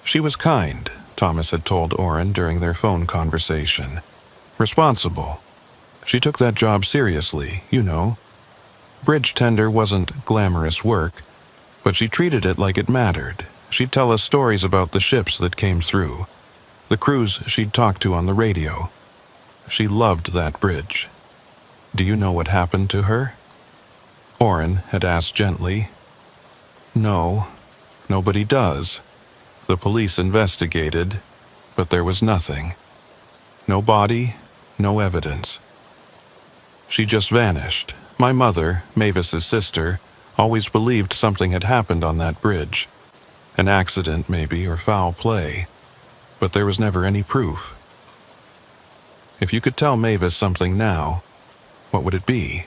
She was kind, Thomas had told Orrin during their phone conversation. Responsible. She took that job seriously, you know. Bridge tender wasn't glamorous work, but she treated it like it mattered. She'd tell us stories about the ships that came through, the crews she'd talked to on the radio. She loved that bridge. "Do you know what happened to her?" Orrin had asked gently. "No, nobody does. The police investigated, but there was nothing. No body, no evidence. She just vanished. My mother, Mavis's sister, always believed something had happened on that bridge. An accident, maybe, or foul play. But there was never any proof. If you could tell Mavis something now, what would it be?"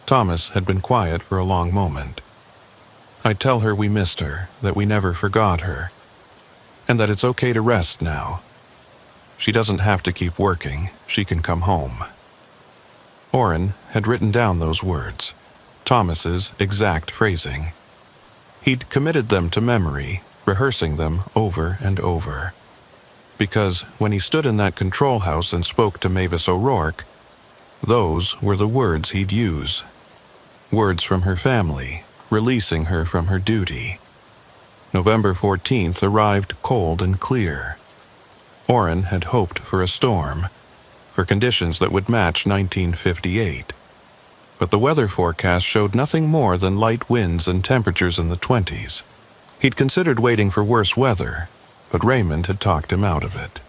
Thomas had been quiet for a long moment. "I'd tell her we missed her, that we never forgot her, and that it's okay to rest now. She doesn't have to keep working. She can come home. Orrin had written down those words, Thomas's exact phrasing. He'd committed them to memory, rehearsing them over and over. Because when he stood in that control house and spoke to Mavis O'Rourke, those were the words he'd use. Words from her family, releasing her from her duty. November 14th arrived cold and clear. Orrin had hoped for a storm, for conditions that would match 1958. But the weather forecast showed nothing more than light winds and temperatures in the 20s. He'd considered waiting for worse weather, but Raymond had talked him out of it.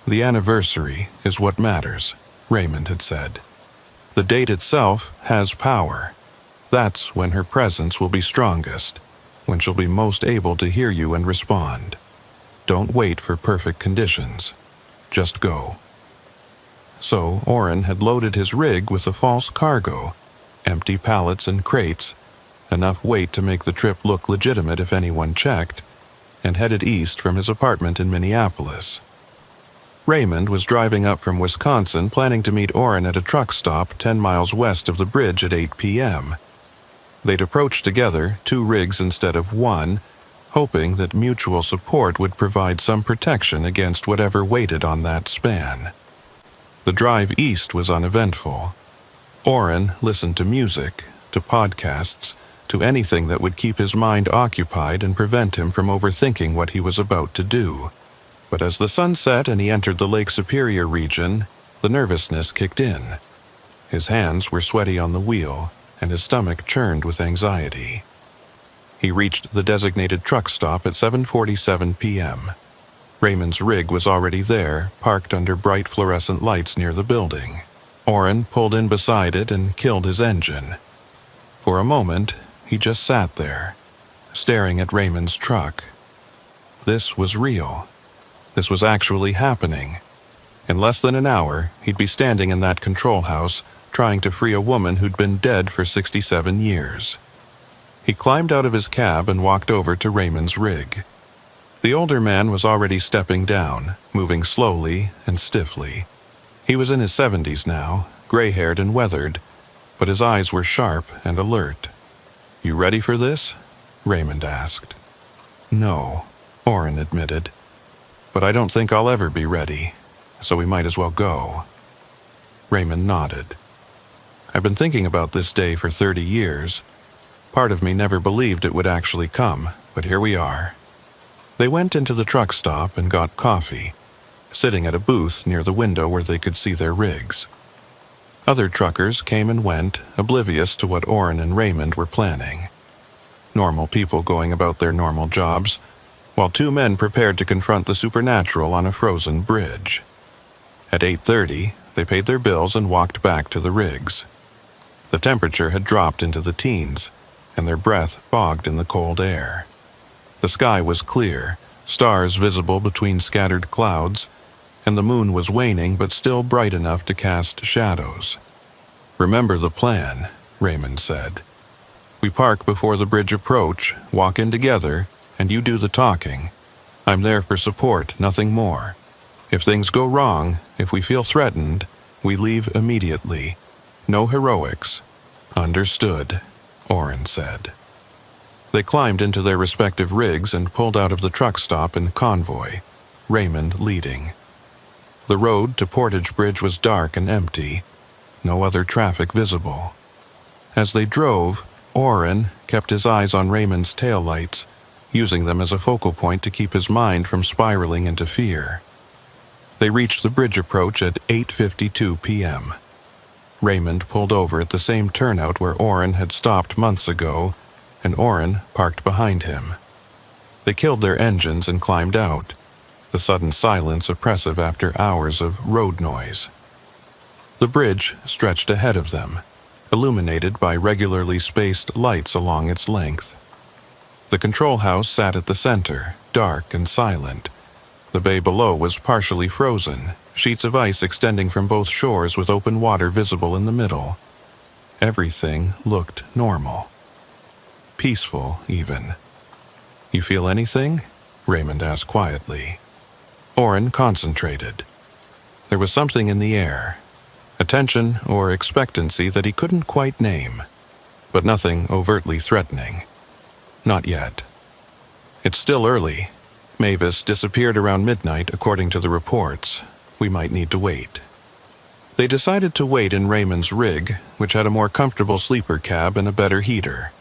The anniversary is what matters, Raymond had said. The date itself has power. That's when her presence will be strongest, when she'll be most able to hear you and respond. Don't wait for perfect conditions. Just go. So Orrin had loaded his rig with a false cargo, empty pallets and crates, enough weight to make the trip look legitimate if anyone checked, and headed east from his apartment in Minneapolis. Raymond was driving up from Wisconsin, planning to meet Orrin at a truck stop 10 miles west of the bridge at 8 p.m. They'd approach together, 2 rigs instead of 1, hoping that mutual support would provide some protection against whatever waited on that span. The drive east was uneventful. Orrin listened to music, to podcasts, to anything that would keep his mind occupied and prevent him from overthinking what he was about to do. But as the sun set and he entered the Lake Superior region, the nervousness kicked in. His hands were sweaty on the wheel, and his stomach churned with anxiety. He reached the designated truck stop at 7:47 p.m. Raymond's rig was already there, parked under bright fluorescent lights near the building. Orrin pulled in beside it and killed his engine. For a moment, he just sat there, staring at Raymond's truck. This was real. This was actually happening. In less than an hour, he'd be standing in that control house, trying to free a woman who'd been dead for 67 years. He climbed out of his cab and walked over to Raymond's rig. The older man was already stepping down, moving slowly and stiffly. He was in his 70s now, gray-haired and weathered, but his eyes were sharp and alert. "You ready for this?" Raymond asked. "No," Orrin admitted. "But I don't think I'll ever be ready, so we might as well go." Raymond nodded. "I've been thinking about this day for 30 years. Part of me never believed it would actually come, but here we are." They went into the truck stop and got coffee, sitting at a booth near the window where they could see their rigs. Other truckers came and went, oblivious to what Orrin and Raymond were planning. Normal people going about their normal jobs, while 2 men prepared to confront the supernatural on a frozen bridge. At 8:30, they paid their bills and walked back to the rigs. The temperature had dropped into the teens, and their breath bogged in the cold air. The sky was clear, stars visible between scattered clouds, and the moon was waning but still bright enough to cast shadows. "Remember the plan," Raymond said. "We park before the bridge approach, walk in together, and you do the talking. I'm there for support, nothing more. If things go wrong, if we feel threatened, we leave immediately. No heroics." "Understood," Orrin said. They climbed into their respective rigs and pulled out of the truck stop in convoy, Raymond leading. The road to Portage Bridge was dark and empty, no other traffic visible. As they drove, Orrin kept his eyes on Raymond's taillights, using them as a focal point to keep his mind from spiraling into fear. They reached the bridge approach at 8:52 p.m. Raymond pulled over at the same turnout where Orrin had stopped months ago, and Orrin parked behind him. They killed their engines and climbed out, the sudden silence oppressive after hours of road noise. The bridge stretched ahead of them, illuminated by regularly spaced lights along its length. The control house sat at the center, dark and silent. The bay below was partially frozen, sheets of ice extending from both shores with open water visible in the middle. Everything looked normal. Peaceful, even. "You feel anything?" Raymond asked quietly. Orrin concentrated. There was something in the air, a tension or expectancy that he couldn't quite name, but nothing overtly threatening. Not yet. It's still early. Mavis disappeared around midnight, according to the reports. We might need to wait. They decided to wait in Raymond's rig, which had a more comfortable sleeper cab and a better heater.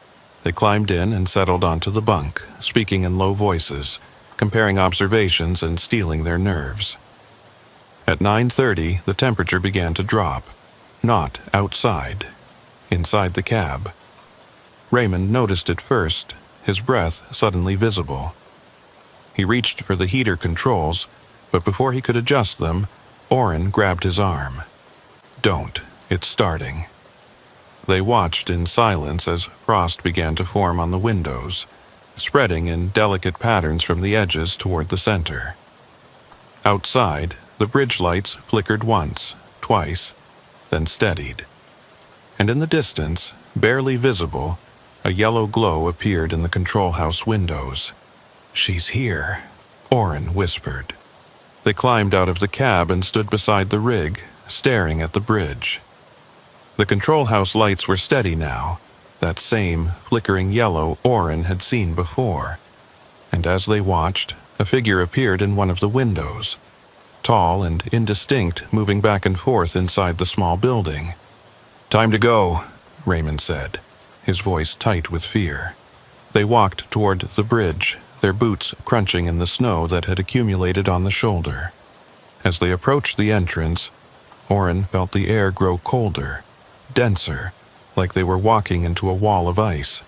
They climbed in and settled onto the bunk, speaking in low voices, comparing observations and steeling their nerves. At 9:30, the temperature began to drop. Not outside. Inside the cab. Raymond noticed it first, his breath suddenly visible. He reached for the heater controls, but before he could adjust them, Orrin grabbed his arm. "Don't. It's starting." They watched in silence as frost began to form on the windows, spreading in delicate patterns from the edges toward the center. Outside, the bridge lights flickered once, twice, then steadied. And in the distance, barely visible, a yellow glow appeared in the control house windows. "She's here," Orrin whispered. They climbed out of the cab and stood beside the rig, staring at the bridge. The control house lights were steady now, that same flickering yellow Orrin had seen before. And as they watched, a figure appeared in one of the windows, tall and indistinct, moving back and forth inside the small building. "Time to go," Raymond said, his voice tight with fear. They walked toward the bridge, their boots crunching in the snow that had accumulated on the shoulder. As they approached the entrance, Orrin felt the air grow colder, denser, like they were walking into a wall of ice.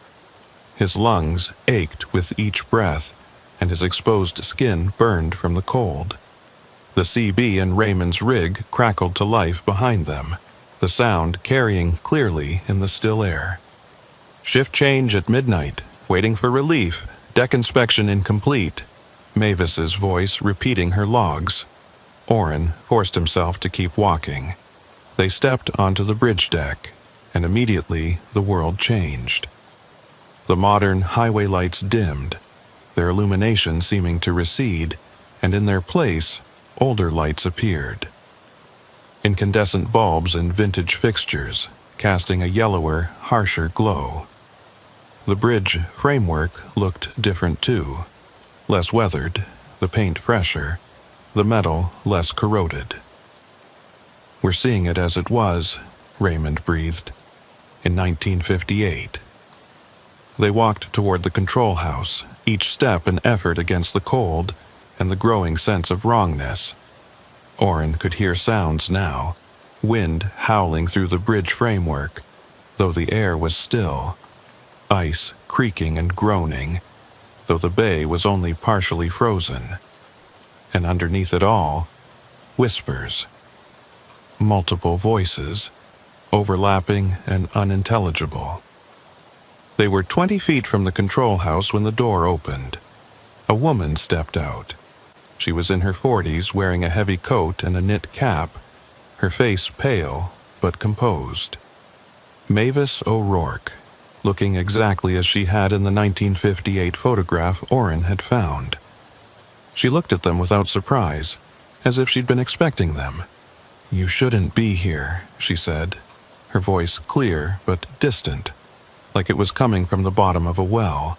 His lungs ached with each breath, and his exposed skin burned from the cold. The CB in Raymond's rig crackled to life behind them, the sound carrying clearly in the still air. "Shift change at midnight, waiting for relief, deck inspection incomplete," Mavis's voice repeating her logs. Orrin forced himself to keep walking. They stepped onto the bridge deck, and immediately the world changed. The modern highway lights dimmed, their illumination seeming to recede, and in their place, older lights appeared. Incandescent bulbs and vintage fixtures, casting a yellower, harsher glow. The bridge framework looked different too. Less weathered, the paint fresher, the metal less corroded. "We're seeing it as it was," Raymond breathed, "in 1958. They walked toward the control house, each step an effort against the cold and the growing sense of wrongness. Orrin could hear sounds now, wind howling through the bridge framework, though the air was still. Ice creaking and groaning, though the bay was only partially frozen. And underneath it all, whispers. Multiple voices, overlapping and unintelligible. They were 20 feet from the control house when the door opened. A woman stepped out. She was in her 40s, wearing a heavy coat and a knit cap, her face pale but composed. Mavis O'Rourke, looking exactly as she had in the 1958 photograph Orrin had found. She looked at them without surprise, as if she'd been expecting them. "You shouldn't be here," she said, her voice clear but distant, like it was coming from the bottom of a well.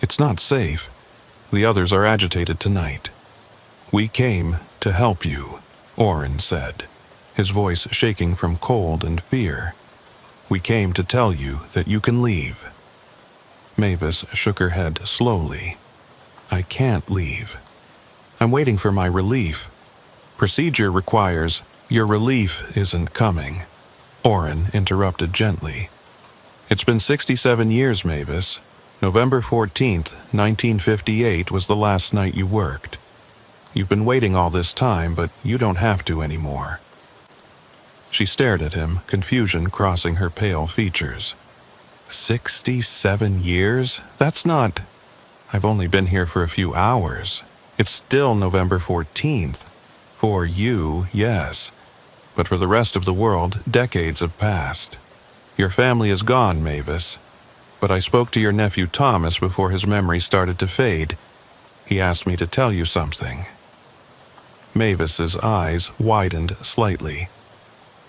"It's not safe. The others are agitated tonight." "We came to help you," Orrin said, his voice shaking from cold and fear. "We came to tell you that you can leave." Mavis shook her head slowly. "I can't leave. I'm waiting for my relief. Procedure requires—" "Your relief isn't coming," Orrin interrupted gently. "It's been 67 years, Mavis. November 14th, 1958 was the last night you worked. You've been waiting all this time, but you don't have to anymore." She stared at him, confusion crossing her pale features. 67 years? That's not... I've only been here for a few hours. It's still November 14th. For you, yes. But for the rest of the world, decades have passed. Your family is gone, Mavis. But I spoke to your nephew Thomas before his memory started to fade. He asked me to tell you something. Mavis's eyes widened slightly.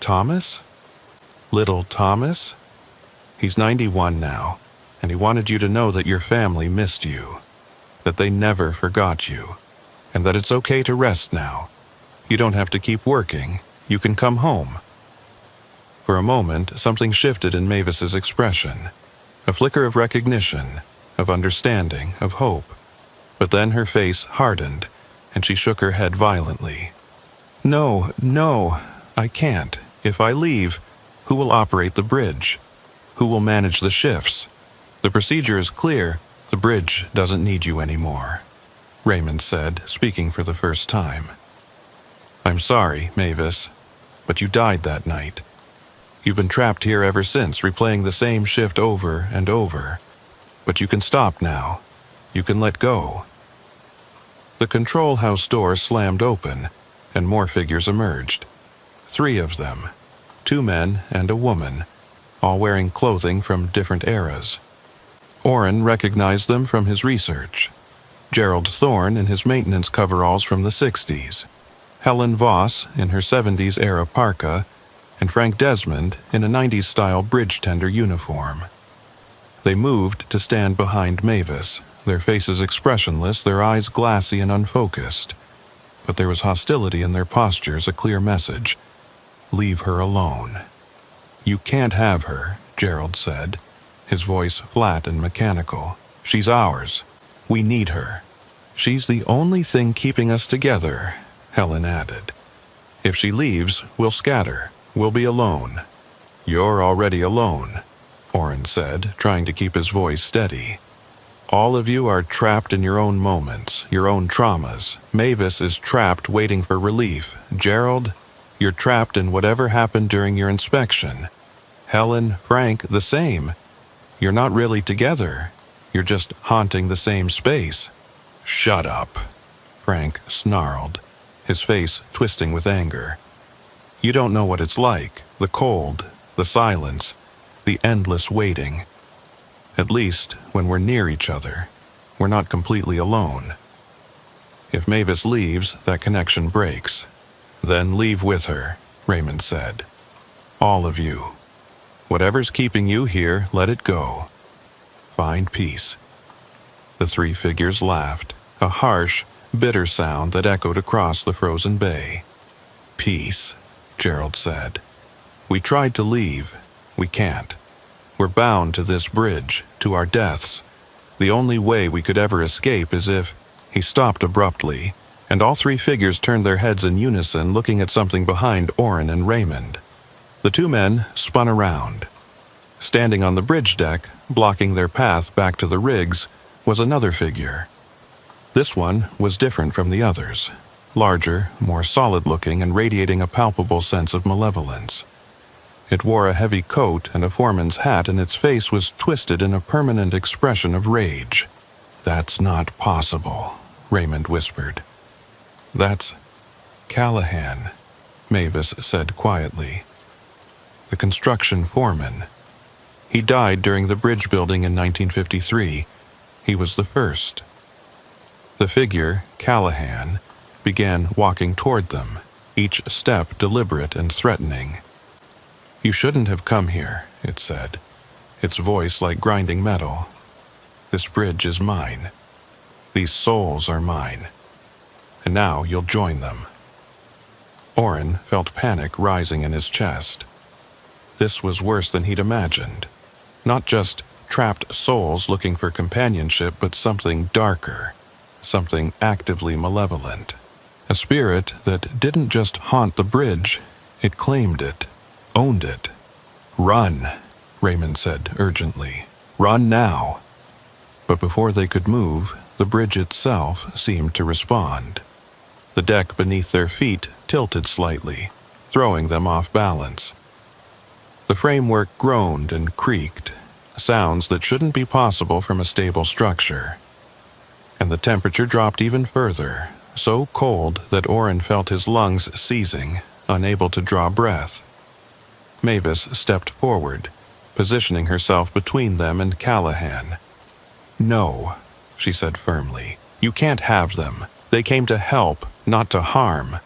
Thomas? Little Thomas? He's 91 now, and he wanted you to know that your family missed you, that they never forgot you, and that it's okay to rest now. You don't have to keep working. You can come home. For a moment, something shifted in Mavis's expression. A flicker of recognition, of understanding, of hope. But then her face hardened, and she shook her head violently. No, I can't. If I leave, who will operate the bridge? Who will manage the shifts? The procedure is clear. The bridge doesn't need you anymore, Raymond said, speaking for the first time. I'm sorry, Mavis, but you died that night. You've been trapped here ever since, replaying the same shift over and over. But you can stop now. You can let go. The control house door slammed open, and more figures emerged. 3 of them, 2 men and a woman, all wearing clothing from different eras. Orrin recognized them from his research. Gerald Thorne in his maintenance coveralls from the 60s, Helen Voss in her 70s-era parka, and Frank Desmond in a 90s-style bridge tender uniform. They moved to stand behind Mavis, their faces expressionless, their eyes glassy and unfocused. But there was hostility in their postures, a clear message. Leave her alone. You can't have her, Gerald said, his voice flat and mechanical. She's ours. We need her. She's the only thing keeping us together, Helen added. If she leaves, we'll scatter. We'll be alone. You're already alone, Orrin said, trying to keep his voice steady. All of you are trapped in your own moments, your own traumas. Mavis is trapped waiting for relief. Gerald, you're trapped in whatever happened during your inspection. Helen, Frank, the same. You're not really together. You're just haunting the same space. Shut up, Frank snarled, his face twisting with anger. You don't know what it's like, the cold, the silence, the endless waiting. At least, when we're near each other, we're not completely alone. If Mavis leaves, that connection breaks. Then leave with her, Raymond said. All of you. Whatever's keeping you here, let it go. Find peace. The 3 figures laughed, a harsh, bitter sound that echoed across the frozen bay. Peace, Gerald said. We tried to leave. We can't. We're bound to this bridge, to our deaths. The only way we could ever escape is if... He stopped abruptly, and all 3 figures turned their heads in unison, looking at something behind Orrin and Raymond. The 2 men spun around. Standing on the bridge deck, blocking their path back to the rigs, was another figure. This one was different from the others, larger, more solid-looking, and radiating a palpable sense of malevolence. It wore a heavy coat and a foreman's hat, and its face was twisted in a permanent expression of rage. That's not possible, Raymond whispered. That's Callahan, Mavis said quietly. The construction foreman. He died during the bridge building in 1953. He was the first. The figure, Callahan, began walking toward them, each step deliberate and threatening. You shouldn't have come here, it said, its voice like grinding metal. This bridge is mine. These souls are mine. And now you'll join them. Orrin felt panic rising in his chest. This was worse than he'd imagined. Not just trapped souls looking for companionship, but something darker, something actively malevolent. A spirit that didn't just haunt the bridge, it claimed it, owned it. Run, Raymond said urgently. Run now. But before they could move, the bridge itself seemed to respond. The deck beneath their feet tilted slightly, throwing them off balance. The framework groaned and creaked, sounds that shouldn't be possible from a stable structure. And the temperature dropped even further, so cold that Orrin felt his lungs seizing, unable to draw breath. Mavis stepped forward, positioning herself between them and Callahan. No, she said firmly. You can't have them. They came to help, not to harm.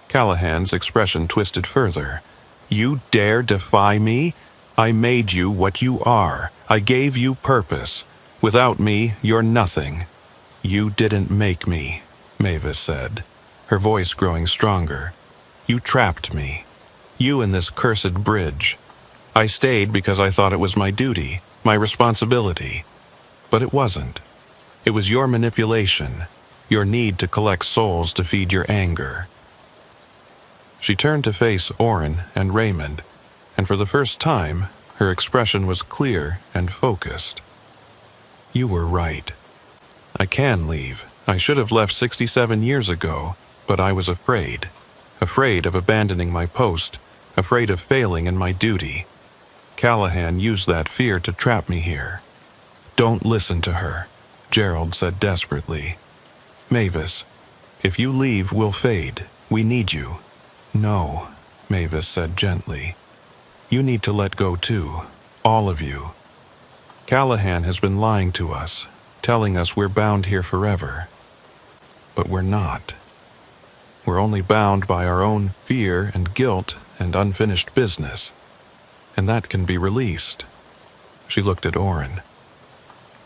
Callahan's expression twisted further. You dare defy me? I made you what you are. I gave you purpose. Without me, you're nothing. You didn't make me, Mavis said, her voice growing stronger. You trapped me. You and this cursed bridge. I stayed because I thought it was my duty, my responsibility. But it wasn't. It was your manipulation, your need to collect souls to feed your anger. She turned to face Orrin and Raymond, and for the first time, her expression was clear and focused. You were right. I can leave. I should have left 67 years ago, but I was afraid. Afraid of abandoning my post, afraid of failing in my duty. Callahan used that fear to trap me here. Don't listen to her, Gerald said desperately. Mavis, if you leave, we'll fade. We need you. No, Mavis said gently. You need to let go too, all of you. Callahan has been lying to us, telling us we're bound here forever. But we're not. We're only bound by our own fear and guilt and unfinished business. And that can be released. She looked at Orrin.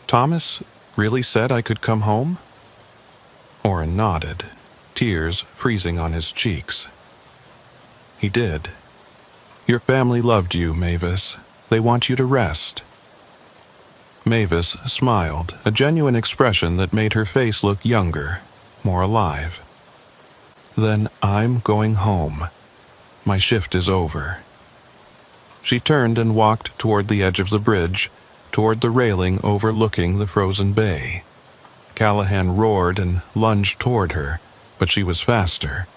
Thomas really said I could come home? Orrin nodded, tears freezing on his cheeks. He did. Your family loved you, Mavis. They want you to rest. Mavis smiled, a genuine expression that made her face look younger, more alive. Then I'm going home. My shift is over. She turned and walked toward the edge of the bridge, toward the railing overlooking the frozen bay. Callahan roared and lunged toward her, but she was faster.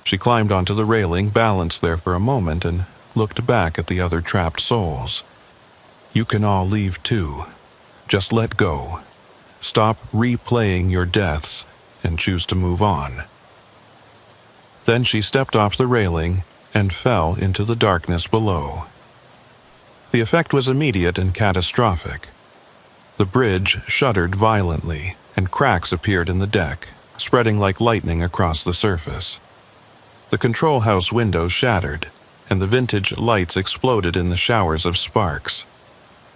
She climbed onto the railing, balanced there for a moment, and looked back at the other trapped souls. You can all leave too. Just let go. Stop replaying your deaths and choose to move on. Then she stepped off the railing and fell into the darkness below. The effect was immediate and catastrophic. The bridge shuddered violently, and cracks appeared in the deck, spreading like lightning across the surface. The control house windows shattered, and the vintage lights exploded in the showers of sparks.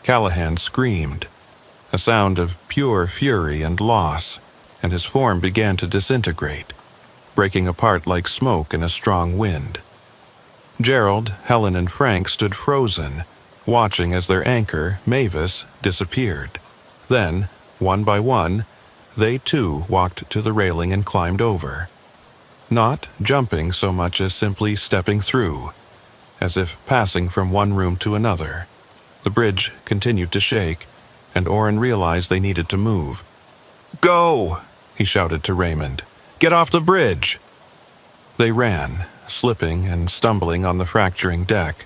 Callahan screamed, a sound of pure fury and loss, and his form began to disintegrate, breaking apart like smoke in a strong wind. Gerald, Helen, and Frank stood frozen, watching as their anchor, Mavis, disappeared. Then, one by one, they too walked to the railing and climbed over. Not jumping so much as simply stepping through, as if passing from one room to another. The bridge continued to shake, and Orrin realized they needed to move. Go! He shouted to Raymond. Get off the bridge! They ran, slipping and stumbling on the fracturing deck,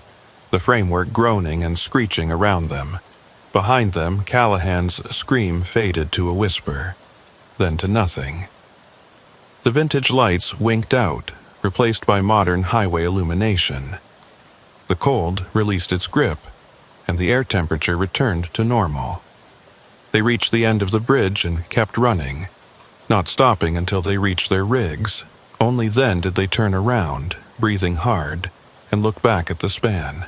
the framework groaning and screeching around them. Behind them, Callahan's scream faded to a whisper, then to nothing. The vintage lights winked out, replaced by modern highway illumination. The cold released its grip, and the air temperature returned to normal. They reached the end of the bridge and kept running, not stopping until they reached their rigs. Only then did they turn around, breathing hard, and look back at the span.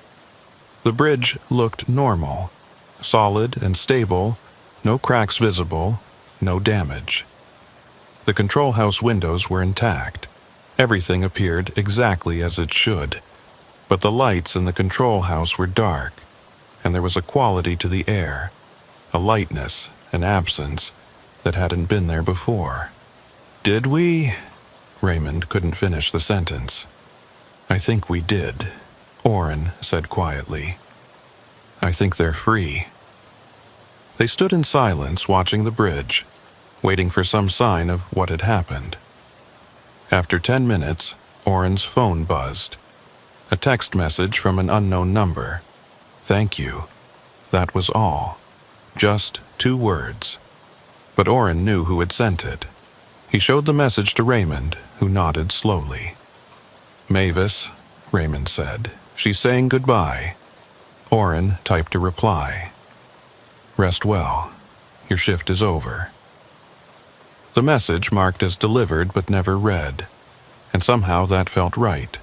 The bridge looked normal, solid and stable, no cracks visible, no damage. The control house windows were intact. Everything appeared exactly as it should, but the lights in the control house were dark, and there was a quality to the air, a lightness, an absence, that hadn't been there before. Did we? Raymond couldn't finish the sentence. I think we did, Orrin said quietly. I think they're free. They stood in silence watching the bridge, waiting for some sign of what had happened. After 10 minutes, Orrin's phone buzzed. A text message from an unknown number. Thank you. That was all. Just 2 words. But Orrin knew who had sent it. He showed the message to Raymond, who nodded slowly. Mavis, Raymond said. She's saying goodbye. Orrin typed a reply. Rest well. Your shift is over. The message marked as delivered but never read, and somehow that felt right.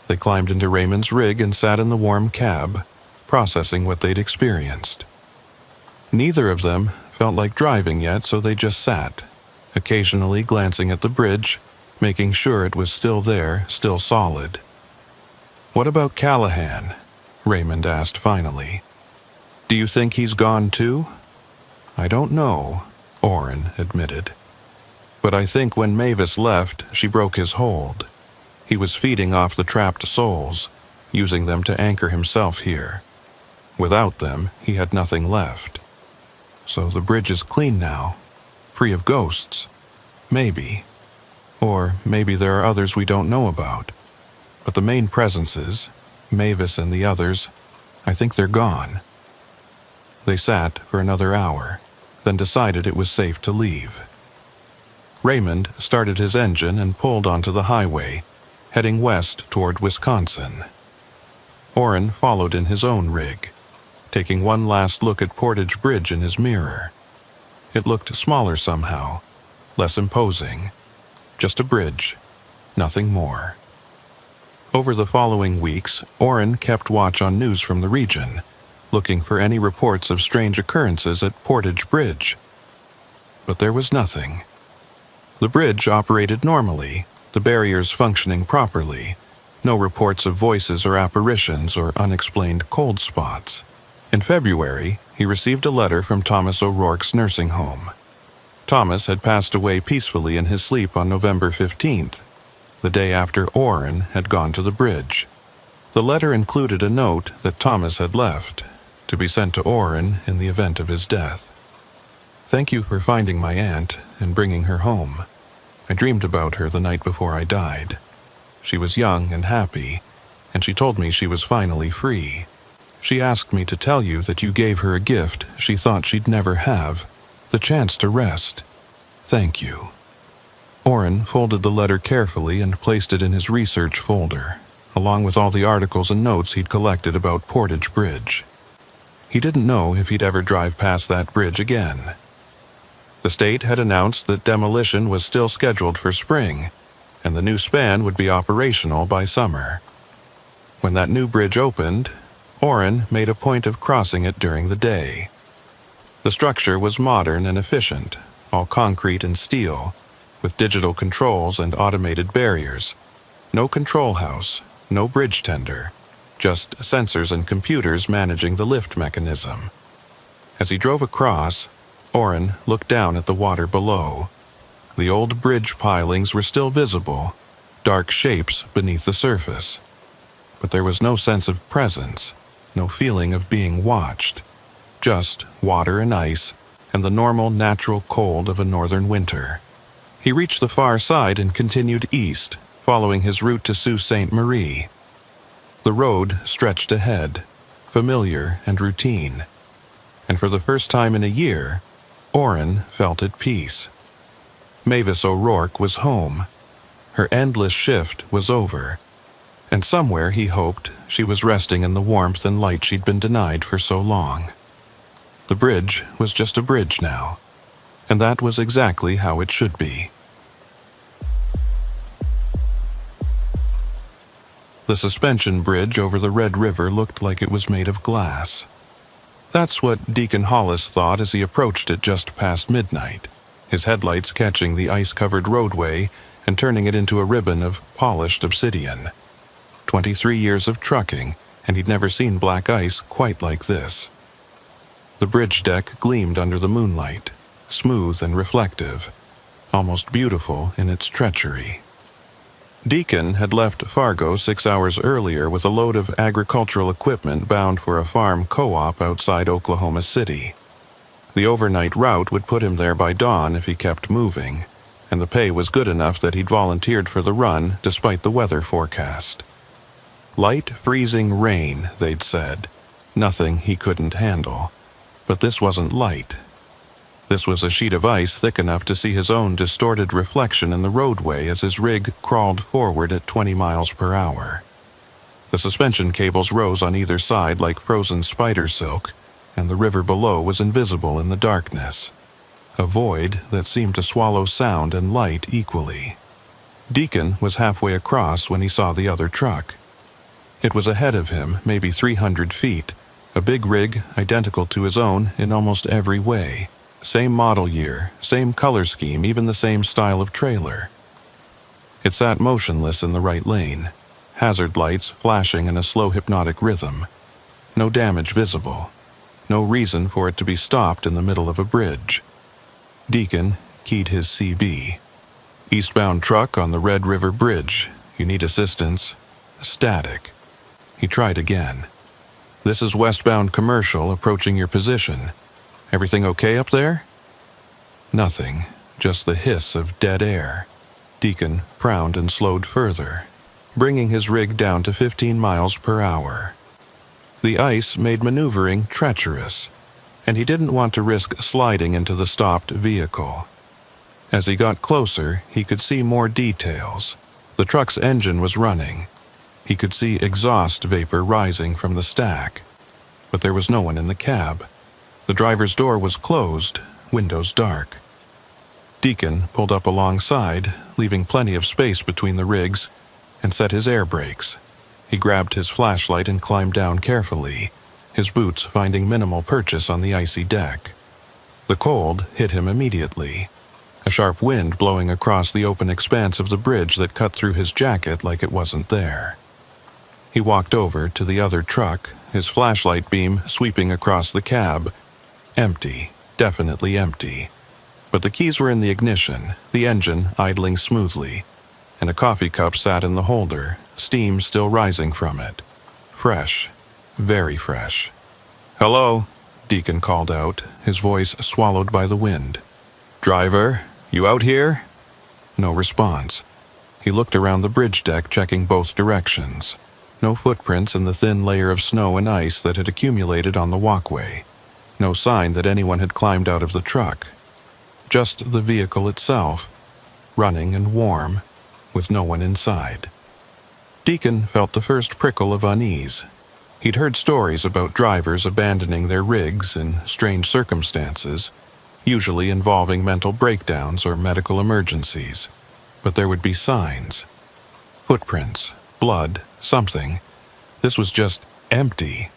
They climbed into Raymond's rig and sat in the warm cab, processing what they'd experienced. Neither of them felt like driving yet, so they just sat, occasionally glancing at the bridge, making sure it was still there, still solid. "What about Callahan?" Raymond asked finally. "Do you think he's gone too?" "I don't know," Orrin admitted. "But I think when Mavis left, she broke his hold. He was feeding off the trapped souls, using them to anchor himself here. Without them, he had nothing left. So the bridge is clean now, free of ghosts. Maybe. Or maybe there are others we don't know about. But the main presences, Mavis and the others, I think they're gone." They sat for another hour, then decided it was safe to leave. Raymond started his engine and pulled onto the highway, heading west toward Wisconsin. Orrin followed in his own rig, taking one last look at Portage Bridge in his mirror. It looked smaller somehow, less imposing. Just a bridge, nothing more. Over the following weeks, Orrin kept watch on news from the region, looking for any reports of strange occurrences at Portage Bridge. But there was nothing. The bridge operated normally, the barriers functioning properly, no reports of voices or apparitions or unexplained cold spots. In February, he received a letter from Thomas O'Rourke's nursing home. Thomas had passed away peacefully in his sleep on November 15th, the day after Orrin had gone to the bridge. The letter included a note that Thomas had left, to be sent to Orrin in the event of his death. "Thank you for finding my aunt and bringing her home. I dreamed about her the night before I died. She was young and happy, and she told me she was finally free. She asked me to tell you that you gave her a gift she thought she'd never have, the chance to rest. Thank you." Orrin folded the letter carefully and placed it in his research folder, along with all the articles and notes he'd collected about Portage Bridge. He didn't know if he'd ever drive past that bridge again. The state had announced that demolition was still scheduled for spring, and the new span would be operational by summer. When that new bridge opened, Orrin made a point of crossing it during the day. The structure was modern and efficient, all concrete and steel, with digital controls and automated barriers. No control house, no bridge tender, just sensors and computers managing the lift mechanism. As he drove across, Orrin looked down at the water below. The old bridge pilings were still visible, dark shapes beneath the surface. But there was no sense of presence, no feeling of being watched. Just water and ice, and the normal natural cold of a northern winter. He reached the far side and continued east, following his route to Sault Ste. Marie. The road stretched ahead, familiar and routine. And for the first time in a year, Orrin felt at peace. Mavis O'Rourke was home. Her endless shift was over. And somewhere, he hoped, she was resting in the warmth and light she'd been denied for so long. The bridge was just a bridge now, and that was exactly how it should be. The suspension bridge over the Red River looked like it was made of glass. That's what Deacon Hollis thought as he approached it just past midnight, his headlights catching the ice-covered roadway and turning it into a ribbon of polished obsidian. 23 years of trucking, and he'd never seen black ice quite like this. The bridge deck gleamed under the moonlight, smooth and reflective, almost beautiful in its treachery. Deacon had left Fargo 6 hours earlier with a load of agricultural equipment bound for a farm co-op outside Oklahoma City. The overnight route would put him there by dawn if he kept moving, and the pay was good enough that he'd volunteered for the run despite the weather forecast. Light freezing rain, they'd said, nothing he couldn't handle. But this wasn't light. This was a sheet of ice thick enough to see his own distorted reflection in the roadway as his rig crawled forward at 20 miles per hour. The suspension cables rose on either side like frozen spider silk, and the river below was invisible in the darkness. a void that seemed to swallow sound and light equally. Deacon was halfway across when he saw the other truck. It was ahead of him, maybe 300 feet, a big rig identical to his own in almost every way. Same model year, same color scheme, even the same style of trailer. It sat motionless in the right lane, hazard lights flashing in a slow hypnotic rhythm. No damage visible. No reason for it to be stopped in the middle of a bridge. Deacon keyed his CB. Eastbound truck on the Red River Bridge. You need assistance. Static. He tried again. This is westbound commercial approaching your position. Everything okay up there? Nothing. Just the hiss of dead air. Deacon frowned and slowed further, bringing his rig down to 15 miles per hour. The ice made maneuvering treacherous, and he didn't want to risk sliding into the stopped vehicle. As he got closer, he could see more details. The truck's engine was running. He could see exhaust vapor rising from the stack. But there was no one in the cab. The driver's door was closed, windows dark. Deacon pulled up alongside, leaving plenty of space between the rigs, and set his air brakes. He grabbed his flashlight and climbed down carefully, his boots finding minimal purchase on the icy deck. The cold hit him immediately, a sharp wind blowing across the open expanse of the bridge that cut through his jacket like it wasn't there. He walked over to the other truck, his flashlight beam sweeping across the cab. Empty, definitely empty. But the keys were in the ignition, the engine idling smoothly, and a coffee cup sat in the holder, steam still rising from it. Fresh, very fresh. "Hello," Deacon called out, his voice swallowed by the wind. "Driver, you out here?" No response. He looked around the bridge deck, checking both directions. No footprints in the thin layer of snow and ice that had accumulated on the walkway. No sign that anyone had climbed out of the truck. Just the vehicle itself, running and warm, with no one inside. Deacon felt the first prickle of unease. He'd heard stories about drivers abandoning their rigs in strange circumstances, usually involving mental breakdowns or medical emergencies. But there would be signs. Footprints, blood, something. This was just empty.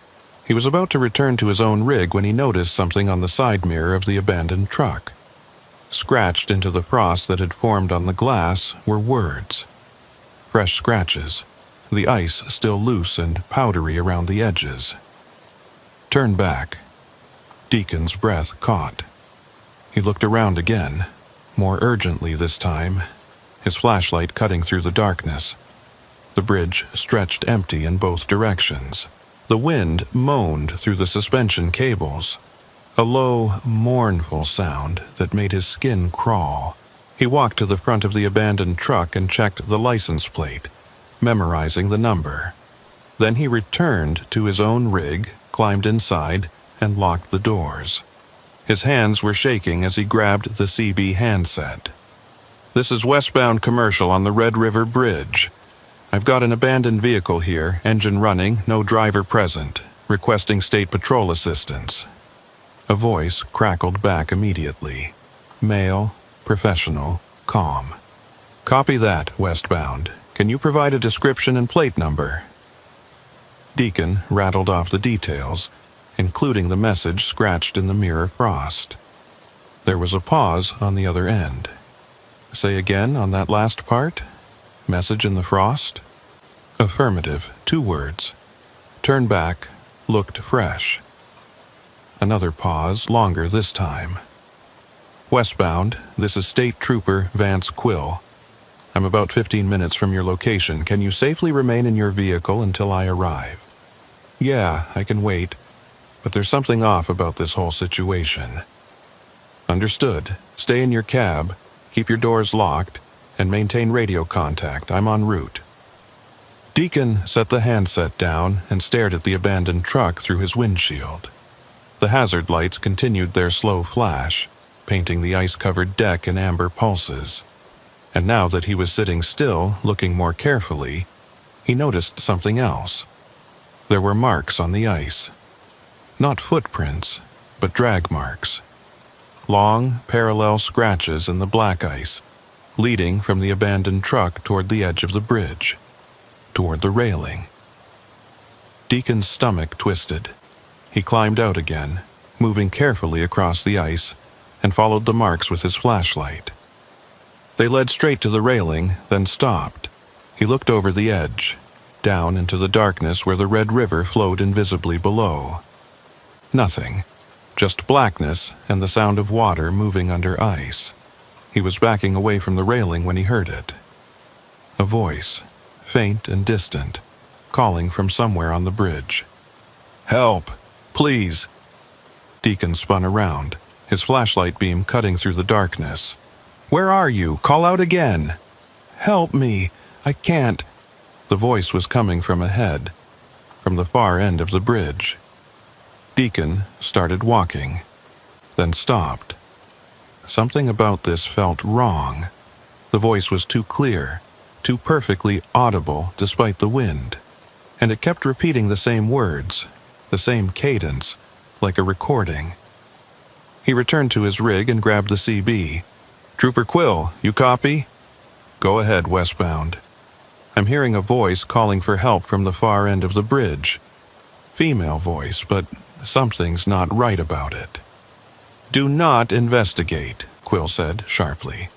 He was about to return to his own rig when he noticed something on the side mirror of the abandoned truck. Scratched into the frost that had formed on the glass were words. Fresh scratches, the ice still loose and powdery around the edges. "Turn back." Deacon's breath caught. He looked around again, more urgently this time, his flashlight cutting through the darkness. The bridge stretched empty in both directions. The wind moaned through the suspension cables, a low, mournful sound that made his skin crawl. He walked to the front of the abandoned truck and checked the license plate, memorizing the number. Then he returned to his own rig, climbed inside, and locked the doors. His hands were shaking as he grabbed the CB handset. "This is westbound commercial on the Red River Bridge. I've got an abandoned vehicle here, engine running, no driver present, requesting state patrol assistance." A voice crackled back immediately. Male, professional, calm. "Copy that, westbound. Can you provide a description and plate number?" Deacon rattled off the details, including the message scratched in the mirror frost. There was a pause on the other end. "Say again on that last part? Message in the frost?" "Affirmative, 2 words. Turn back, looked fresh." Another pause, longer this time. "Westbound, this is State Trooper Vance Quill. I'm about 15 minutes from your location. Can you safely remain in your vehicle until I arrive?" "Yeah, I can wait, but there's something off about this whole situation." "Understood. Stay in your cab, keep your doors locked, and maintain radio contact. I'm en route." Deacon set the handset down and stared at the abandoned truck through his windshield. The hazard lights continued their slow flash, painting the ice-covered deck in amber pulses. And now that he was sitting still, looking more carefully, he noticed something else. There were marks on the ice. Not footprints, but drag marks. long, parallel scratches in the black ice, leading from the abandoned truck toward the edge of the bridge, toward the railing. Deacon's stomach twisted. He climbed out again, moving carefully across the ice, and followed the marks with his flashlight. They led straight to the railing, then stopped. He looked over the edge, down into the darkness where the Red River flowed invisibly below. Nothing, just blackness and the sound of water moving under ice. He was backing away from the railing when he heard it. A voice, faint and distant, calling from somewhere on the bridge. "Help! Please!" Deacon spun around, his flashlight beam cutting through the darkness. "Where are you? Call out again!" "Help me! I can't!" The voice was coming from ahead, from the far end of the bridge. Deacon started walking, then stopped. Something about this felt wrong. The voice was too clear, too perfectly audible despite the wind, and it kept repeating the same words, the same cadence, like a recording. He returned to his rig and grabbed the CB. "Trooper Quill, you copy?" "Go ahead, westbound. I'm hearing a voice calling for help from the far end of the bridge. Female voice, but something's not right about it." "Do not investigate," Quill said sharply.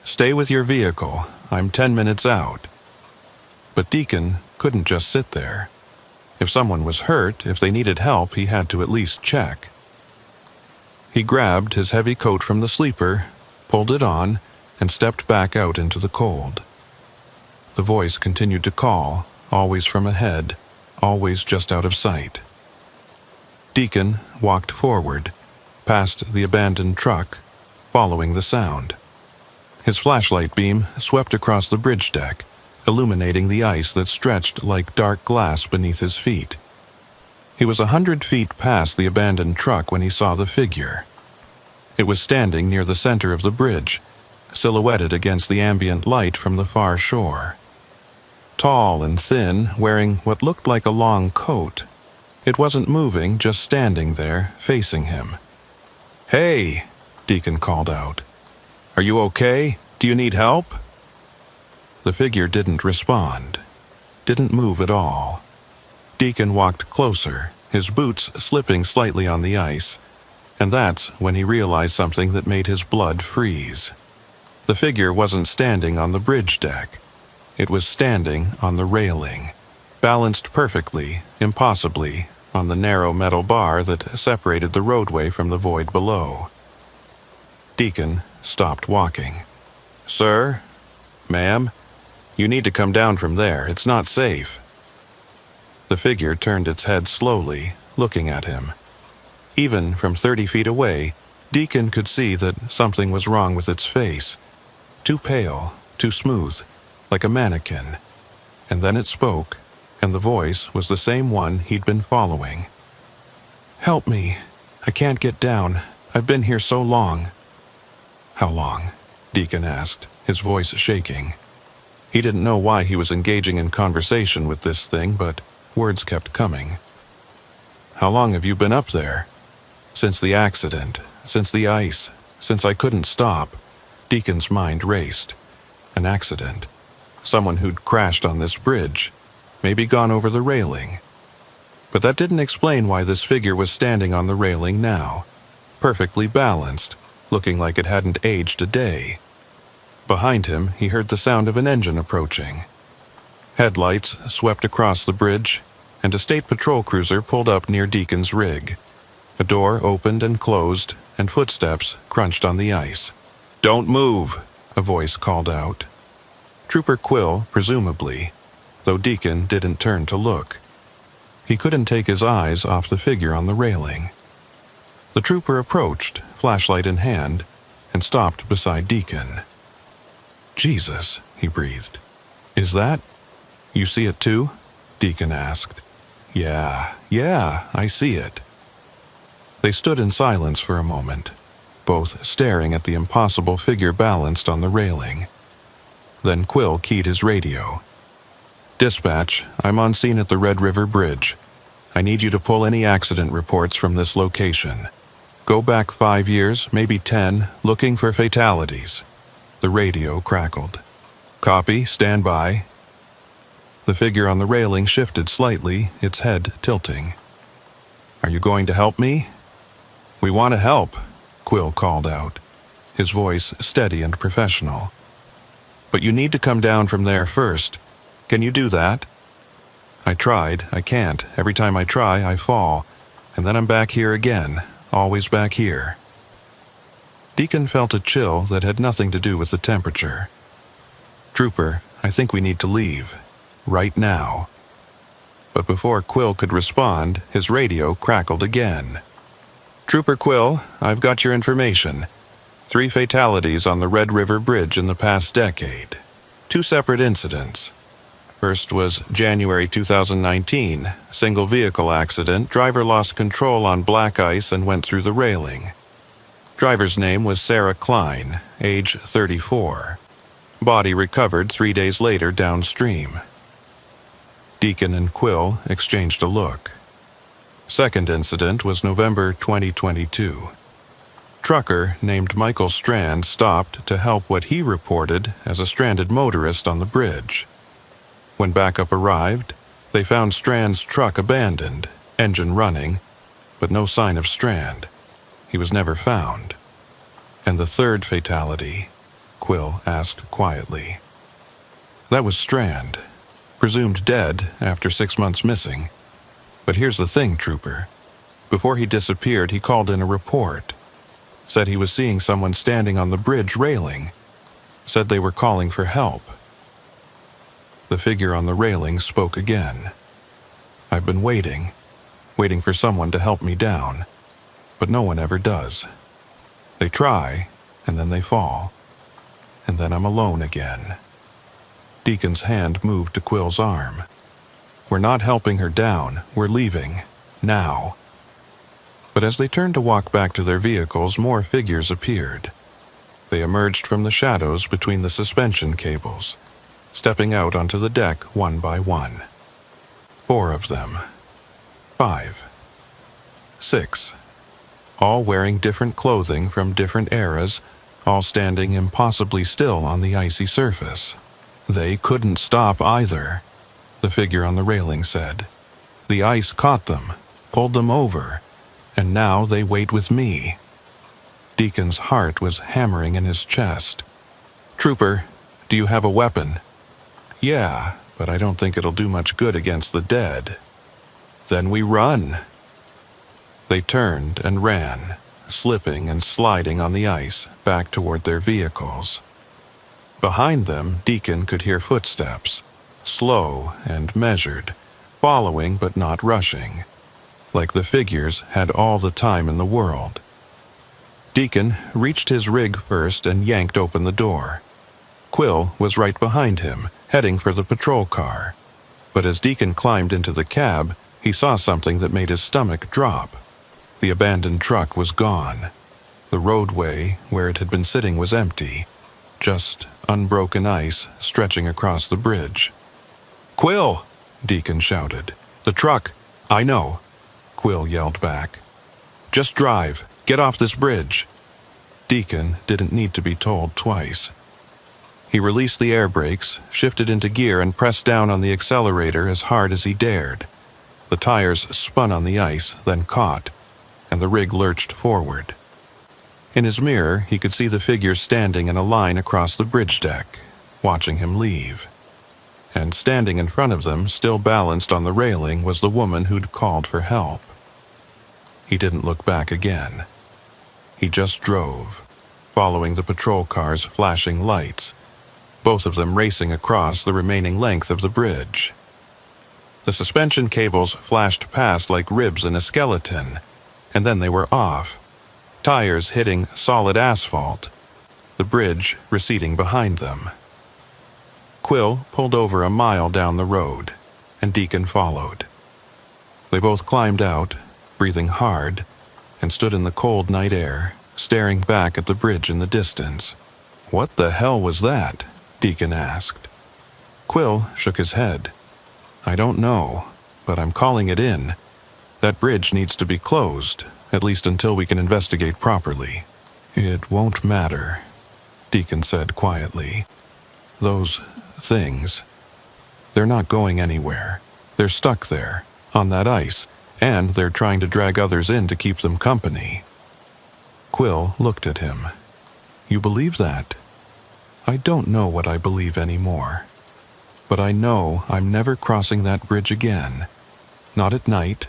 "Stay with your vehicle. I'm 10 minutes out." But Deacon couldn't just sit there. If someone was hurt, if they needed help, he had to at least check. He grabbed his heavy coat from the sleeper, pulled it on, and stepped back out into the cold. The voice continued to call, always from ahead, always just out of sight. Deacon walked forward, past the abandoned truck, following the sound. His flashlight beam swept across the bridge deck, illuminating the ice that stretched like dark glass beneath his feet. He was 100 feet past the abandoned truck when he saw the figure. It was standing near the center of the bridge, silhouetted against the ambient light from the far shore. Tall and thin, wearing what looked like a long coat. It wasn't moving, just standing there, facing him. "Hey!" Deacon called out. "Are you okay? Do you need help?" The figure didn't respond, didn't move at all. Deacon walked closer, his boots slipping slightly on the ice, and that's when he realized something that made his blood freeze. The figure wasn't standing on the bridge deck. It was standing on the railing, balanced perfectly, impossibly, on the narrow metal bar that separated the roadway from the void below. Deacon stopped walking. "Sir? Ma'am? You need to come down from there. It's not safe." The figure turned its head slowly, looking at him. Even from 30 feet away, Deacon could see that something was wrong with its face. Too pale, too smooth, like a mannequin. And then it spoke, and the voice was the same one he'd been following. "Help me. I can't get down. I've been here so long." "How long?" Deacon asked, his voice shaking. He didn't know why he was engaging in conversation with this thing, but words kept coming. "How long have you been up there?" "Since the accident, since the ice, since I couldn't stop." Deacon's mind raced. An accident. Someone who'd crashed on this bridge, maybe gone over the railing. But that didn't explain why this figure was standing on the railing now, perfectly balanced, looking like it hadn't aged a day. Behind him, he heard the sound of an engine approaching. Headlights swept across the bridge, and a state patrol cruiser pulled up near Deacon's rig. A door opened and closed, and footsteps crunched on the ice. "Don't move," a voice called out. Trooper Quill, presumably, though Deacon didn't turn to look. He couldn't take his eyes off the figure on the railing. The trooper approached, flashlight in hand, and stopped beside Deacon. "Jesus," he breathed. "Is that? You see it too?" Deacon asked. Yeah, I see it." They stood in silence for a moment, both staring at the impossible figure balanced on the railing. Then Quill keyed his radio. "Dispatch, I'm on scene at the Red River Bridge. I need you to pull any accident reports from this location. Go back 5 years, maybe 10, looking for fatalities. The radio crackled. Copy, stand by. The figure on the railing shifted slightly, its head tilting. Are you going to help me? We want to help, Quill called out, his voice steady and professional. But you need to come down from there first. Can you do that? I tried, I can't. Every time I try, I fall. And then I'm back here again, always back here. Deacon felt a chill that had nothing to do with the temperature. Trooper, I think we need to leave. Right now. But before Quill could respond, his radio crackled again. Trooper Quill, I've got your information. 3 fatalities on the Red River Bridge in the past decade. 2 separate incidents. First was January 2019, single vehicle accident. Driver lost control on black ice and went through the railing. Driver's name was Sarah Klein, age 34. Body recovered 3 days later downstream. Deacon and Quill exchanged a look. Second incident was November 2022. Trucker named Michael Strand stopped to help what he reported as a stranded motorist on the bridge. When backup arrived, they found Strand's truck abandoned, engine running, but no sign of Strand. He was never found. And the third fatality, Quill asked quietly. That was Strand, presumed dead after 6 months missing. But here's the thing, Trooper. Before he disappeared, he called in a report. Said he was seeing someone standing on the bridge railing. Said they were calling for help. The figure on the railing spoke again. I've been waiting for someone to help me down, but no one ever does. They try, and then they fall. And then I'm alone again. Deacon's hand moved to Quill's arm. We're not helping her down, we're leaving, now. But as they turned to walk back to their vehicles, more figures appeared. They emerged from the shadows between the suspension cables, stepping out onto the deck one by one. 4 of them. 5. 6. All wearing different clothing from different eras, all standing impossibly still on the icy surface. They couldn't stop either, the figure on the railing said. The ice caught them, pulled them over, and now they wait with me. Deacon's heart was hammering in his chest. Trooper, do you have a weapon? Yeah, but I don't think it'll do much good against the dead. Then we run. They turned and ran, slipping and sliding on the ice back toward their vehicles. Behind them, Deacon could hear footsteps, slow and measured, following but not rushing, like the figures had all the time in the world. Deacon reached his rig first and yanked open the door. Quill was right behind him, heading for the patrol car. But as Deacon climbed into the cab, he saw something that made his stomach drop. The abandoned truck was gone. The roadway where it had been sitting was empty, just unbroken ice stretching across the bridge. Quill! Deacon shouted. The truck! I know, Quill yelled back. Just drive. Get off this bridge. Deacon didn't need to be told twice. He released the air brakes, shifted into gear, and pressed down on the accelerator as hard as he dared. The tires spun on the ice, then caught, and the rig lurched forward. In his mirror, he could see the figures standing in a line across the bridge deck, watching him leave. And standing in front of them, still balanced on the railing, was the woman who'd called for help. He didn't look back again. He just drove, following the patrol car's flashing lights, both of them racing across the remaining length of the bridge. The suspension cables flashed past like ribs in a skeleton, and then they were off, tires hitting solid asphalt, the bridge receding behind them. Quill pulled over a mile down the road, and Deacon followed. They both climbed out, breathing hard, and stood in the cold night air, staring back at the bridge in the distance. What the hell was that? Deacon asked. Quill shook his head. I don't know, but I'm calling it in. That bridge needs to be closed, at least until we can investigate properly. It won't matter, Deacon said quietly. Those things, they're not going anywhere. They're stuck there, on that ice, and they're trying to drag others in to keep them company. Quill looked at him. You believe that? I don't know what I believe anymore. But I know I'm never crossing that bridge again. Not at night,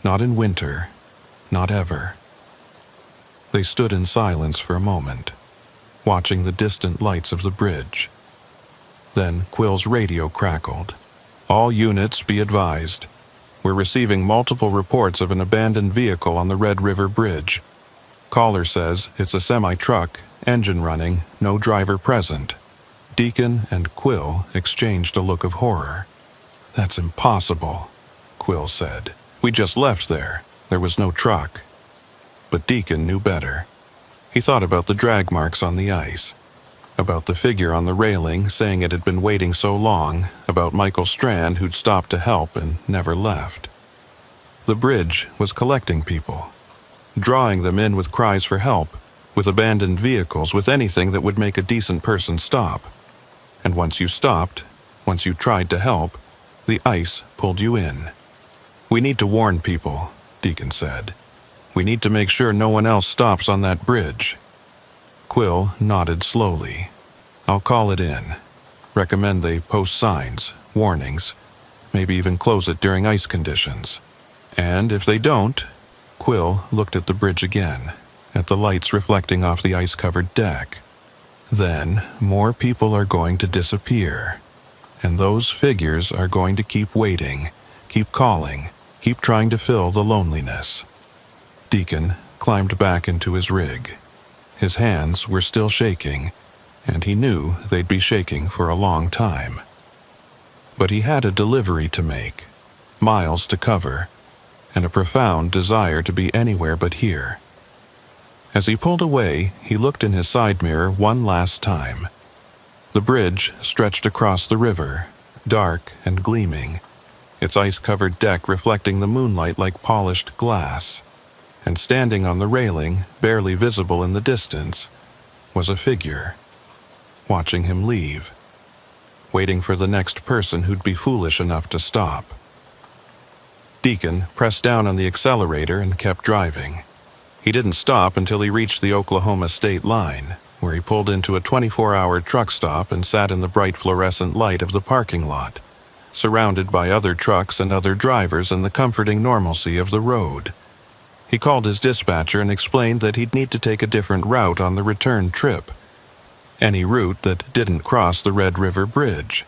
not in winter, not ever. They stood in silence for a moment, watching the distant lights of the bridge. Then Quill's radio crackled. All units be advised. We're receiving multiple reports of an abandoned vehicle on the Red River Bridge. Caller says it's a semi-truck, engine running, no driver present. Deacon and Quill exchanged a look of horror. That's impossible, Quill said. We just left there. There was no truck. But Deacon knew better. He thought about the drag marks on the ice, about the figure on the railing saying it had been waiting so long, about Michael Strand who'd stopped to help and never left. The bridge was collecting people, drawing them in with cries for help, with abandoned vehicles, with anything that would make a decent person stop. And once you stopped, once you tried to help, the ice pulled you in. We need to warn people, Deacon said. We need to make sure no one else stops on that bridge. Quill nodded slowly. I'll call it in. Recommend they post signs, warnings, maybe even close it during ice conditions. And if they don't, Quill looked at the bridge again, at the lights reflecting off the ice-covered deck. Then more people are going to disappear, and those figures are going to keep waiting, keep calling, keep trying to fill the loneliness. Deacon climbed back into his rig. His hands were still shaking, and he knew they'd be shaking for a long time. But he had a delivery to make, miles to cover, and a profound desire to be anywhere but here. As he pulled away, he looked in his side mirror one last time. The bridge stretched across the river, dark and gleaming, its ice-covered deck reflecting the moonlight like polished glass. And standing on the railing, barely visible in the distance, was a figure, watching him leave, waiting for the next person who'd be foolish enough to stop. Deacon pressed down on the accelerator and kept driving. He didn't stop until he reached the Oklahoma state line, where he pulled into a 24-hour truck stop and sat in the bright fluorescent light of the parking lot, surrounded by other trucks and other drivers and the comforting normalcy of the road. He called his dispatcher and explained that he'd need to take a different route on the return trip, any route that didn't cross the Red River Bridge.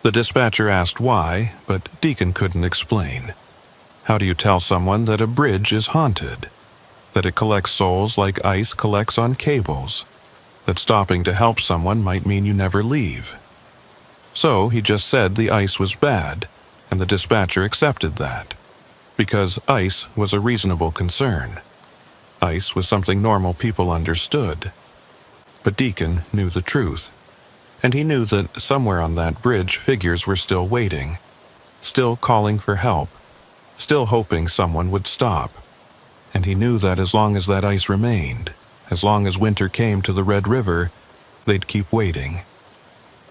The dispatcher asked why, but Deacon couldn't explain. How do you tell someone that a bridge is haunted? That it collects souls like ice collects on cables? That stopping to help someone might mean you never leave? So he just said the ice was bad, and the dispatcher accepted that. Because ice was a reasonable concern. Ice was something normal people understood. But Deacon knew the truth, and he knew that somewhere on that bridge figures were still waiting, still calling for help, still hoping someone would stop. And he knew that as long as that ice remained, as long as winter came to the Red River, they'd keep waiting,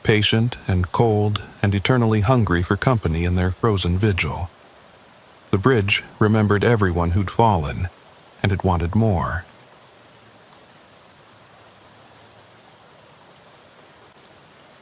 patient and cold and eternally hungry for company in their frozen vigil. The bridge remembered everyone who'd fallen, and it wanted more.